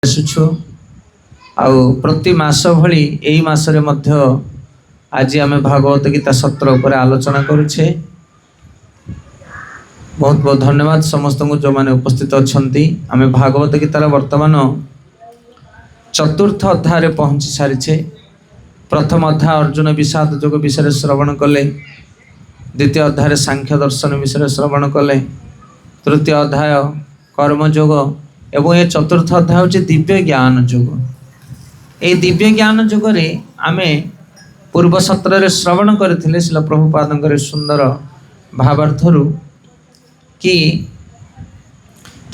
आसुछु प्रति मास भली एई मासरे मध्य आज आम भागवत गीता सत्र उपर आलोचना करुछे। बहुत बहुत धन्यवाद समस्त को जो माने उपस्थित अछंती। आम भागवत गीतार वर्तमान चतुर्थ अध्याय पहुंची सारीछे। प्रथम अध्याय अर्जुन विषाद जोग विषय श्रवण कले, द्वितीय अध्याय सांख्य दर्शन विषय श्रवण कले, तृतीय अध्याय कर्मयोग एवं ये चतुर्थ अध्याय हूँ दिव्य ज्ञान योग। ये दिव्य ज्ञान जोगरे आमे पूर्व सत्र श्रवण करथिले शिल प्रभुपादंकर सुंदर भावार्थरु कि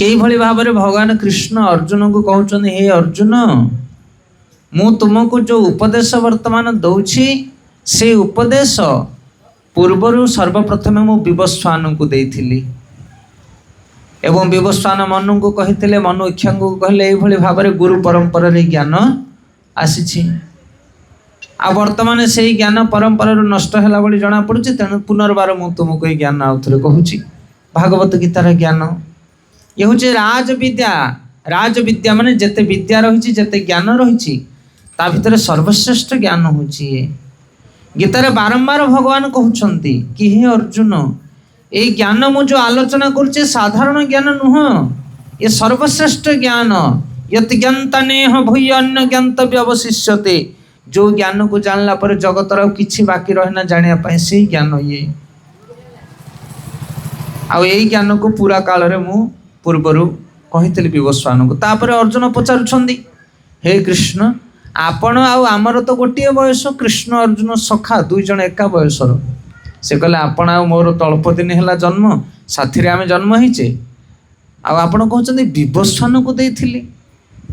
कई भली भाव में भगवान कृष्ण अर्जुन को कहउछन, हे अर्जुन मु तुमको जो उपदेश वर्तमान दौछि से उपदेश पूर्वरु सर्वप्रथम मु विवस्वान को देइथिली एवं विवस्वान मनु को कही मनु इच्छा को कहले ये भाव में गुरु परंपरा ज्ञान आसी आ वर्तमान से ज्ञान परंपरा नष्ट है भाई जना पड़ी। तेणु पुनर्बार मु तुमको ये ज्ञान आउ थे कहूँ भागवत गीतार ज्ञान ये हूँ राज विद्या। राज विद्या माने जेते विद्या रही जेते ज्ञान रही ता भितर सर्वश्रेष्ठ ज्ञान हूँ ये। गीतार बारंबार भगवान कहते कि हे अर्जुन ये ज्ञान मु जो आलोचना करुचे साधारण ज्ञान नुह, ये सर्वश्रेष्ठ ज्ञान। यत ज्ञानतानेह भूय अन्य ज्ञातव्य अवशिष्यते। जो ज्ञान को जानला पर जगतर किछि बाकी रहना जानिया से ज्ञान ये। आ यही ज्ञान को पूरा काल रे मु पूर्वरु कहितली विवस्वान को। तापर अर्जुन पचारुछंदी, हे कृष्ण आपण आमर तो गोटे बयस, कृष्ण अर्जुन सखा दुई जन एका बयसर। से कहले आपण आ मोर तल्प दिन है जन्म साथी आम जन्म होइचे आपण कहते विवस्वान को देइथिली।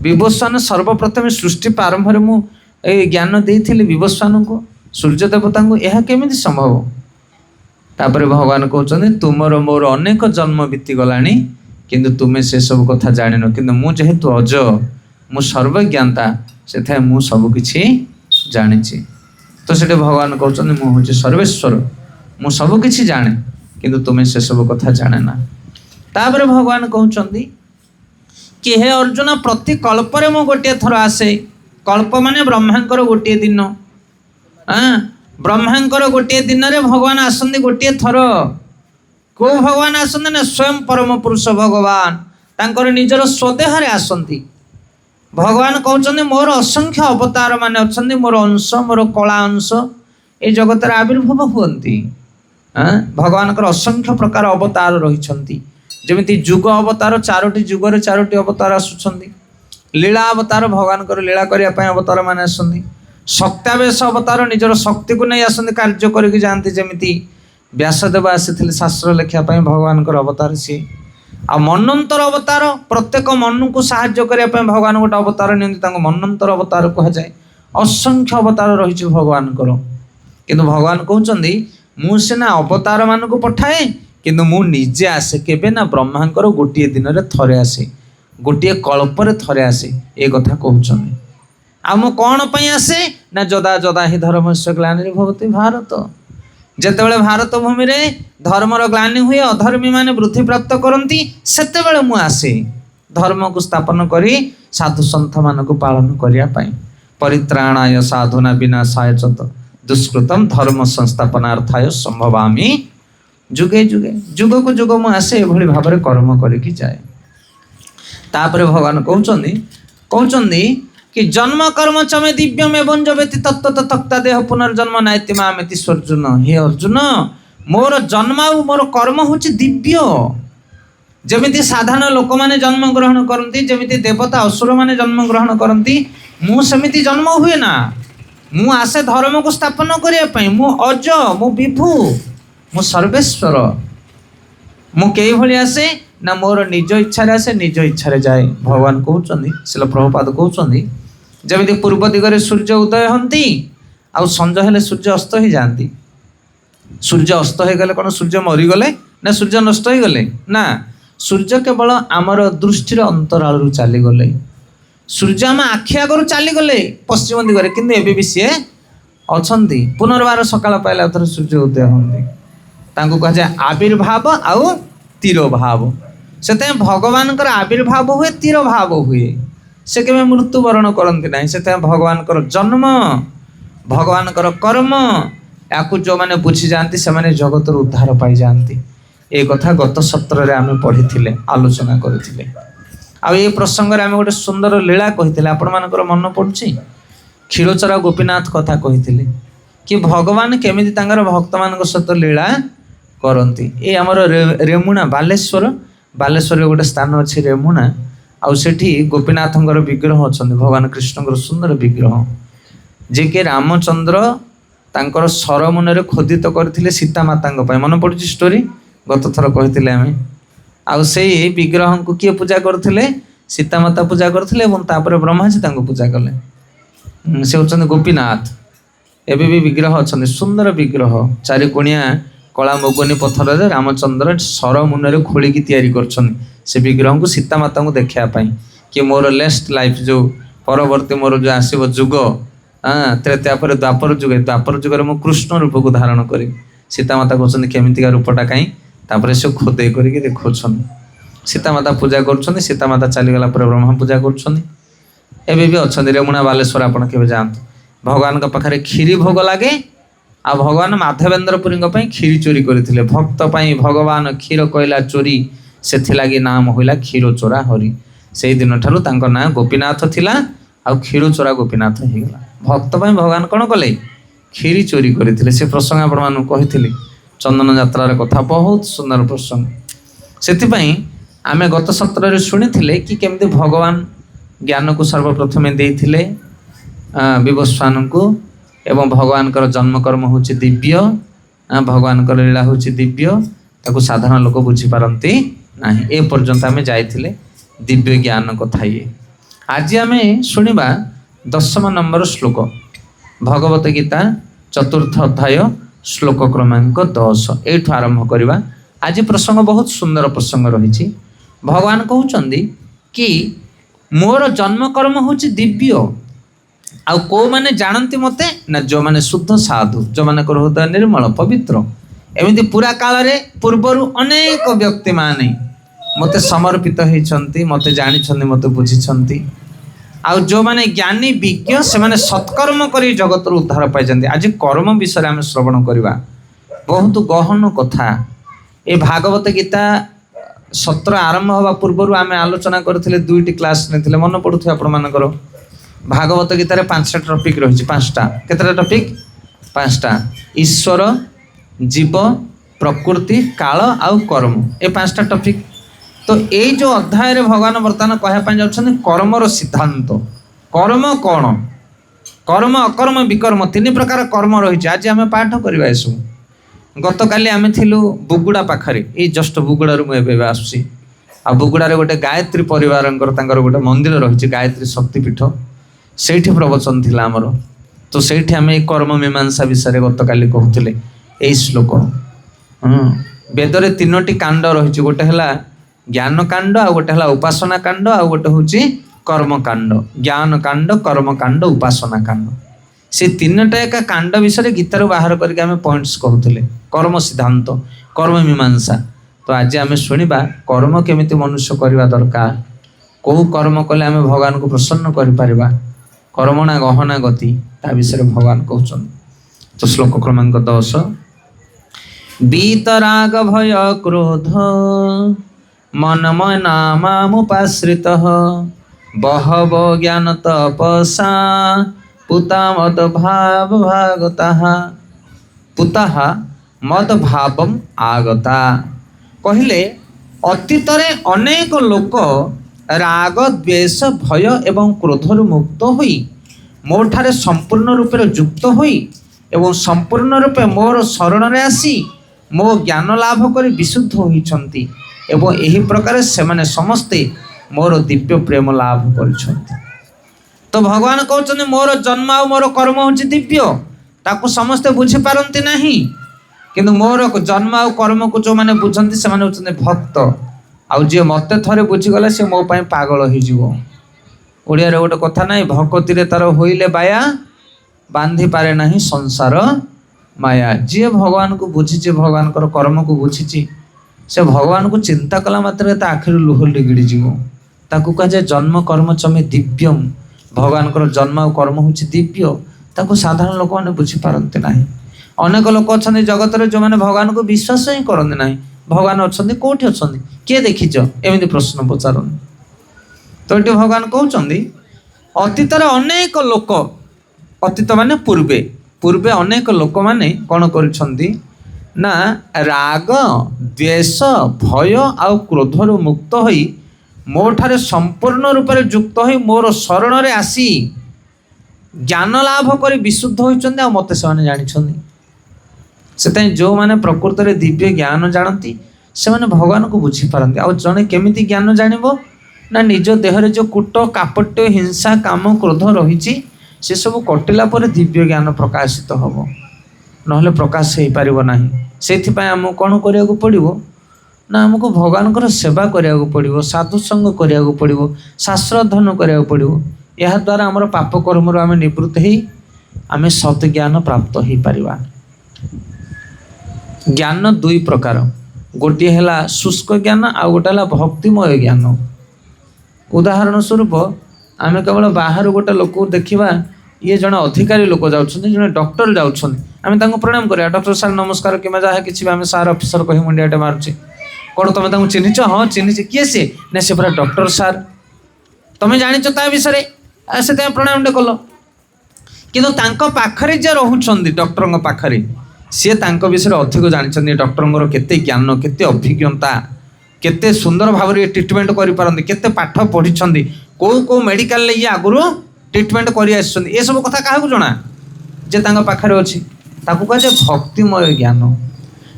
विवस्वान सर्वप्रथम सृष्टि प्रारंभ में मु ज्ञान देइथिली विवस्वान को, सूर्य देवता को। यह केमिति संभव? तापर भगवान कहते तुमर मोर अनेक जन्म बीती गलानी किंतु तुम्हें से सब कथा जानिन, किंतु मु जेहेतु अज मु सर्वज्ञाता से मु सब किछि जानिछि। तो सेठे भगवान कहते मु हूँ सर्वेश्वर, मु सब किछि जाने किंतु तुम्हें से सब कथा जाने ना। तापर भगवान कहते कि हे अर्जुन प्रति कल्परे मु गोटे थर आसे। कल्प माने ब्रह्मांकर गोटे दिन। ब्रह्मांकर गोटे दिन रे भगवान आसंदी गोटे थर। को भगवान आसंदी ना स्वयं परम पुरुष भगवान तांकर निजर स्वदेह रे आसंदी। भगवान कहते मोर असंख्य अवतार माने अछंदी, मोर अंश मोर कला अंश ए जगत आविर्भाव हुअंती। भगवान असंख्य प्रकार अवतार रही। जमिति जुग अवतार चारोटी जुगर चारोटी अवतार आसुछंदी। लीला अवतार भगवान लीला करने अवतार मान आसंदी। शक्त्यावेश अवतार निजर शक्ति को नहीं आसंदी, कार्य करके जाती। जमिति व्यासदेव आसी शास्त्र लेखापी भगवान अवतार सी। आ मनंतर अवतार प्रत्येक मनु को साहाय्य करने भगवान गोटे अवतार नि मनंतर अवतार कहुए। असंख्य अवतार रही भगवान किंतु भगवान कहते मु सीना अवतार मान को पठाए किंतु मु निजे आसे केबे ना ब्रह्मांकर गोटे दिन रे थरे आसे, गोटे कल्परे थरे आसे। ए कथा कहउछन। आ मु कोन पई आसे ना जदा जदा ही धर्मस्य ग्लानि भवति भारत। जेतेबेले भारत भूमि रे धर्मर ग्लानि हुए, अधर्मी माने वृद्धि प्राप्त करंती, सेतेबेले मु आसे धर्म को स्थापन करी साधु संत मान को पालन करिया पई। परित्राणाय साधुना विनाशाय च दुष्कृतम धर्म संस्थापनार्थाय संभवामि जुगे जुगे। जुग को जुग मु आसे एभली भाव में कर्म करके जाए। तापर भगवान कहउछंदी कि जन्म कर्म चमे दिव्यम एवं जवेति तत्त तक्ता देह पुनर्जन्म नायति मामेति अर्जुन। हे अर्जुन मोर जन्म और मोर कर्म होछि दिव्य। जमिति साधारण लोक माने जन्म ग्रहण करती, जमिति देवता असुर माने जन्म ग्रहण करती, मु सेमिति जन्म हुए ना। मु आसे धर्म को स्थापन करिया पई। मु अज, मु विभु, मु सर्वेश्वर। मु कई भली आसे ना मोर निज इच्छा आसे, निज इच्छा जाए। भगवान कहउछंदी, शिल प्रभुपाद कहउछंदी जमिति पूर्व दिगरे सूर्य उदय हंती आ संज हेले सूर्य अस्त हो जाती। सूर्य अस्त हो गले कौन सूर्य मरीगले ना सूर्य नष्ट हो गले ना, सूर्य केवल आमर दृष्टिर अंतराल चलीगले। सूर्य आम आखि आगर चलीगले पश्चिम दिगरे, किंतु एबे भी सी अच्छा पुनर्बार सकाळ पाइला थर सूर्य उदय हंती। तांको कहा जाए आविर्भाव आउ तीर भाव। से भगवान आविर्भाव हुए, तीर भाव हुए। से केवे मृत्युवरण करती ना से भगवान जन्म भगवान कर्म या जो मैंने बुझी जाती से जगत उद्धार पाई जाती। ये कथा गत सत्र में आम पढ़ी आलोचना करते। ये प्रसंग में आम गोटे सुंदर लीला कही आपण मानकर मन पड़ुछि क्षीरचोरा गोपीनाथ कथा कही कि भगवान केमिति तांकर भक्त मान सहित लीला करती। ये आमर रेमुणा बालेश्वर बालेश्वर गोटे स्थान अच्छी रेमुणा आठी गोपीनाथ विग्रह अच्छा भगवान कृष्ण सुंदर विग्रह जे कि रामचंद्र तांकर सरमुन खोदित करते सीता माता मन पड़ुछि स्टोरी गत थर कही आम आउ से विग्रह को किए पूजा करते सीता माता पूजा करते ब्रह्माजी पूजा कले से होचंदी गोपीनाथ। एबे भी विग्रह अच्छा सुंदर विग्रह चारिकोणिया कला मोगनी पत्थर रामचंद्र सर मुन खोलिकी तैयारी करछन से विग्रह को सीता माता को देखापी कि मोर लेस्ट लाइफ जो परवर्ती मोर जो आसब जुग त्रेता पर द्वापर जुगे मो कृष्ण रूप को धारण करी सीता माता कहते केमितिका रूपटा कहीं तापर से खोदे करके देखौछन सीता माता पूजा कर सीता माता चलीगला ब्रह्मा पूजा कर रेमुणा बालेश्वर आपड़ के जातु भगवान पाखे क्षीरी भोग लगे आ भगवान माधवेन्द्रपुरी क्षीरी चोरी करते भक्त भगवान क्षीर कहला चोरी से नाम होइला क्षीर चोरा हरि से दिन ठारू तांको ना गोपीनाथ थिला आ क्षीर चोरा गोपीनाथ हो गला भक्त भगवान कौन कले क्षीरी चोरी करते से प्रसंग आपण कही चंदन यात्रार कथा बहुत सुंदर प्रसंग से आमे गत सत्र शुणी कि केमती भगवान ज्ञान को सर्वप्रथमे देइथिले विवस्वान को एवं भगवान जन्म कर्म हूँ दिव्य भगवान लीला हूँ दिव्य ताको साधारण लोक बुझीपारती ना ए पर्यंत आम जाइथिले दिव्य ज्ञान कथा ये आज आम शुणा 10 नंबर श्लोक भगवत गीता चतुर्थ अध्याय श्लोक क्रमांक 10 एठू आरंभ करवा। आज प्रसंग बहुत सुंदर प्रसंग रही भगवान कहते कि मोर जन्म कर्म हूँ दिव्य आउ को माने जानती मते ना जो माने शुद्ध साधु जो माने हृदय निर्मल पवित्र एमती पूरा काल रे पूर्वर अनेक व्यक्ति माने मते समर्पित होइछंती मते जानिछंती मते बुझिछंती आउ जो माने ज्ञानी विज्ञ से माने सत्कर्म करी जगत उद्धार पाई जांती। आज कर्म विषय आम श्रवण करवा बहुत गहन कथा। ए भागवत गीता सत्र आरंभ हवा पूर्व आम आलोचना करथिले 2टी क्लास नेथिले मन पड़ुथि आपण मानकर भागवत गीतार 5टा टॉपिक रही 5टा केतटा टॉपिक 5टा ईश्वर जीव प्रकृति काल आउ कर्म ए 5टा टॉपिक। तो ये जो अध्याय भगवान बर्तमान कहवाई जाउछन कर्मर सिद्धांत कर्म कौन कर्म अकर्म विकर्म 3 प्रकार कर्म रही। आज आम पाठ करवा ये सब गत काली आम थिलु बुगुड़ा पाखरे ये जस्ट बुगुड़ा मुझे आसुची आ बुगुड़ारे गोटे गायत्री परिवार गोटे मंदिर रही गायत्री शक्तिपीठ से प्रवचन थिला आमर। तो से आम कर्म मीमांसा विषय गत काली कहते यही श्लोक वेदरे 3टी कांड रही गोटे है ज्ञान कांड आ गोटे है उपासना कांड आ गोटे हूँ कर्म कांड ज्ञान कांड कर्म कांड उपासना कांड से 3टा एक कांड विषय गीतार बाहर करके आम पॉइंट्स कहते कर्म सिद्धांत कर्म मीमांसा। तो आज आम शुणा कर्म केमिति मनुष्य करवा दरकार कौ कर्म कले आम भगवान को प्रसन्न कर कर्मणा गहना गति ता विषय भगवान कहते। तो श्लोक क्रमांक 10 बीतराग भय क्रोध मनमय नामुपाश्रित बहव ज्ञान तपसा पुता मद भाव भागता पुता मद भावम आगता कहले अतीतरे अनेक लोक राग द्वेष भय एवं क्रोधरु मुक्त होई मोठारे संपूर्ण रूपे युक्त होई एवं संपूर्ण रूपे मोर शरण रे आसी मो ज्ञान लाभ कर विशुद्ध होइछंती एवं एही प्रकार से माने समस्ते मोर दिव्य प्रेम लाभ करछंती। तो भगवान कहते मोर जन्म आ मोर कर्म हूँ दिव्य ताकू समस्ते बुझी पारती नहीं किंतु मोर जन्म आ कर्म को जो मैंने बुझती से होते भक्त आउ जी मत थे बुझीगला सी मो पागल हो ओडिया गोटे कथा ना भक्ति तार होइले बाया बांधी पारे नहीं संसार माया जी भगवान को बुझी भगवान कर्म को बुझी से भगवान को चिंता कला मात्र आखिर लुह लिगिड़ी जीव ତାକୁ କୁହାଯାଏ ଜନ୍ମ କର୍ମ ଚମେ ଦିବ୍ୟମ୍। ଭଗବାନଙ୍କର ଜନ୍ମ ଆଉ କର୍ମ ହେଉଛି ଦିବ୍ୟ। ତାକୁ ସାଧାରଣ ଲୋକମାନେ ବୁଝିପାରନ୍ତି ନାହିଁ। ଅନେକ ଲୋକ ଅଛନ୍ତି ଜଗତରେ ଯେଉଁମାନେ ଭଗବାନଙ୍କୁ ବିଶ୍ୱାସ ହିଁ କରନ୍ତି ନାହିଁ। ଭଗବାନ ଅଛନ୍ତି, କୋଉଠି ଅଛନ୍ତି, କିଏ ଦେଖିଛ, ଏମିତି ପ୍ରଶ୍ନ ପଚାରନ୍ତି। ତ ଏଠି ଭଗବାନ କହୁଛନ୍ତି ଅତୀତରେ ଅନେକ ଲୋକ, ଅତୀତ ମାନେ ପୂର୍ବେ ଅନେକ ଲୋକମାନେ କ'ଣ କରିଛନ୍ତି ନା ରାଗ ଦ୍ୱେଷ ଭୟ ଆଉ କ୍ରୋଧରୁ ମୁକ୍ତ ହୋଇ ମୋ ଠାରେ ସମ୍ପୂର୍ଣ୍ଣ ରୂପରେ ଯୁକ୍ତ ହୋଇ ମୋର ଶରଣରେ ଆସି ଜ୍ଞାନ ଲାଭ କରି ବିଶୁଦ୍ଧ ହୋଇଛନ୍ତି, ଆଉ ମୋତେ ସେମାନେ ଜାଣିଛନ୍ତି। ସେଥିପାଇଁ ଯେଉଁମାନେ ପ୍ରକୃତରେ ଦିବ୍ୟ ଜ୍ଞାନ ଜାଣନ୍ତି ସେମାନେ ଭଗବାନଙ୍କୁ ବୁଝିପାରନ୍ତି। ଆଉ ଜଣେ କେମିତି ଜ୍ଞାନ ଜାଣିବ ନା ନିଜ ଦେହରେ ଯେଉଁ କୂଟ କାପଟ୍ୟ ହିଂସା କାମ କ୍ରୋଧ ରହିଛି ସେସବୁ କଟିଲା ପରେ ଦିବ୍ୟ ଜ୍ଞାନ ପ୍ରକାଶିତ ହେବ, ନହେଲେ ପ୍ରକାଶ ହେଇପାରିବ ନାହିଁ। ସେଇଥିପାଇଁ ଆମକୁ କ'ଣ କରିବାକୁ ପଡ଼ିବ ନା ଆମକୁ ଭଗବାନଙ୍କର ସେବା କରିବାକୁ ପଡ଼ିବ, ସାଧୁସଙ୍ଗ କରିବାକୁ ପଡ଼ିବ, ଶାସ୍ତ୍ର ଅଧ୍ୟୟନ କରିବାକୁ ପଡ଼ିବ। ଏହାଦ୍ୱାରା ଆମର ପାପ କର୍ମରୁ ଆମେ ନିବୃତ୍ତ ହେଇ ଆମେ ସତ୍ ଜ୍ଞାନ ପ୍ରାପ୍ତ ହେଇପାରିବା। ଜ୍ଞାନ ଦୁଇ ପ୍ରକାର, ଗୋଟିଏ ହେଲା ଶୁଷ୍କ ଜ୍ଞାନ, ଆଉ ଗୋଟେ ହେଲା ଭକ୍ତିମୟ ଜ୍ଞାନ। ଉଦାହରଣ ସ୍ୱରୂପ ଆମେ କେବଳ ବାହାରୁ ଗୋଟେ ଲୋକକୁ ଦେଖିବା, ଇଏ ଜଣେ ଅଧିକାରୀ ଲୋକ ଯାଉଛନ୍ତି, ଜଣେ ଡକ୍ଟର ଯାଉଛନ୍ତି, ଆମେ ତାଙ୍କୁ ପ୍ରଣାମ କରିବା, ଡକ୍ଟର ସାର୍ ନମସ୍କାର, କିମ୍ବା ଯାହା କିଛି ବି ଆମେ ସାର୍ ଅଫିସର କହି ମୁଣ୍ଡିଆଟେ ମାରୁଛେ। କ'ଣ ତମେ ତାଙ୍କୁ ଚିହ୍ନିଛ? ହଁ ଚିହ୍ନିଛି। କିଏ ସିଏ? ନା ସେ ପୁରା ଡକ୍ଟର ସାର୍, ତମେ ଜାଣିଛ ତା ବିଷୟରେ, ସେଥିପାଇଁ ପ୍ରଣାମଟେ କଲ। କିନ୍ତୁ ତାଙ୍କ ପାଖରେ ଯିଏ ରହୁଛନ୍ତି ଡକ୍ଟରଙ୍କ ପାଖରେ, ସିଏ ତାଙ୍କ ବିଷୟରେ ଅଧିକ ଜାଣିଛନ୍ତି। ଡକ୍ଟରଙ୍କର କେତେ ଜ୍ଞାନ, କେତେ ଅଭିଜ୍ଞତା, କେତେ ସୁନ୍ଦର ଭାବରେ ଟ୍ରିଟମେଣ୍ଟ କରିପାରନ୍ତି, କେତେ ପାଠ ପଢ଼ିଛନ୍ତି, କେଉଁ ମେଡ଼ିକାଲରେ ଇଏ ଆଗରୁ ଟ୍ରିଟମେଣ୍ଟ କରି ଆସିଛନ୍ତି, ଏସବୁ କଥା କାହାକୁ ଜଣା? ଯେ ତାଙ୍କ ପାଖରେ ଅଛି। ତାକୁ କୁହାଯାଏ ଭକ୍ତିମୟ ଜ୍ଞାନ।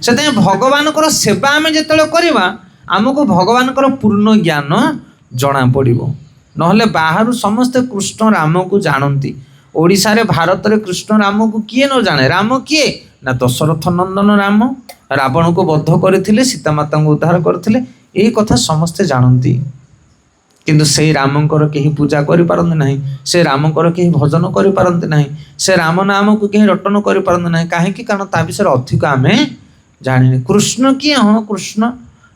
ସେଥିପାଇଁ ଭଗବାନଙ୍କର ସେବା ଆମେ ଯେତେବେଳେ କରିବା ଆମକୁ ଭଗବାନଙ୍କର ପୂର୍ଣ୍ଣ ଜ୍ଞାନ ଜଣା ପଡ଼ିବ। ନହେଲେ ବାହାରୁ ସମସ୍ତେ କୃଷ୍ଣ ରାମକୁ ଜାଣନ୍ତି। ଓଡ଼ିଶାରେ ଭାରତରେ କୃଷ୍ଣ ରାମକୁ କିଏ ନ ଜାଣେ? ରାମ କିଏ? ନା ଦଶରଥ ନନ୍ଦନ ରାମ, ରାବଣକୁ ବଧ କରିଥିଲେ, ସୀତାମାତାଙ୍କୁ ଉଦ୍ଧାର କରିଥିଲେ, ଏଇ କଥା ସମସ୍ତେ ଜାଣନ୍ତି। କିନ୍ତୁ ସେଇ ରାମଙ୍କର କେହି ପୂଜା କରିପାରନ୍ତି ନାହିଁ, ସେ ରାମଙ୍କର କେହି ଭଜନ କରିପାରନ୍ତି ନାହିଁ, ସେ ରାମ ନାମକୁ କେହି ରଟନ କରିପାରନ୍ତି ନାହିଁ। କାହିଁକି? କାରଣ ତା ବିଷୟରେ ଅଧିକ ଆମେ ଜାଣିନେ। କୃଷ୍ଣ କିଏ? ହଁ କୃଷ୍ଣ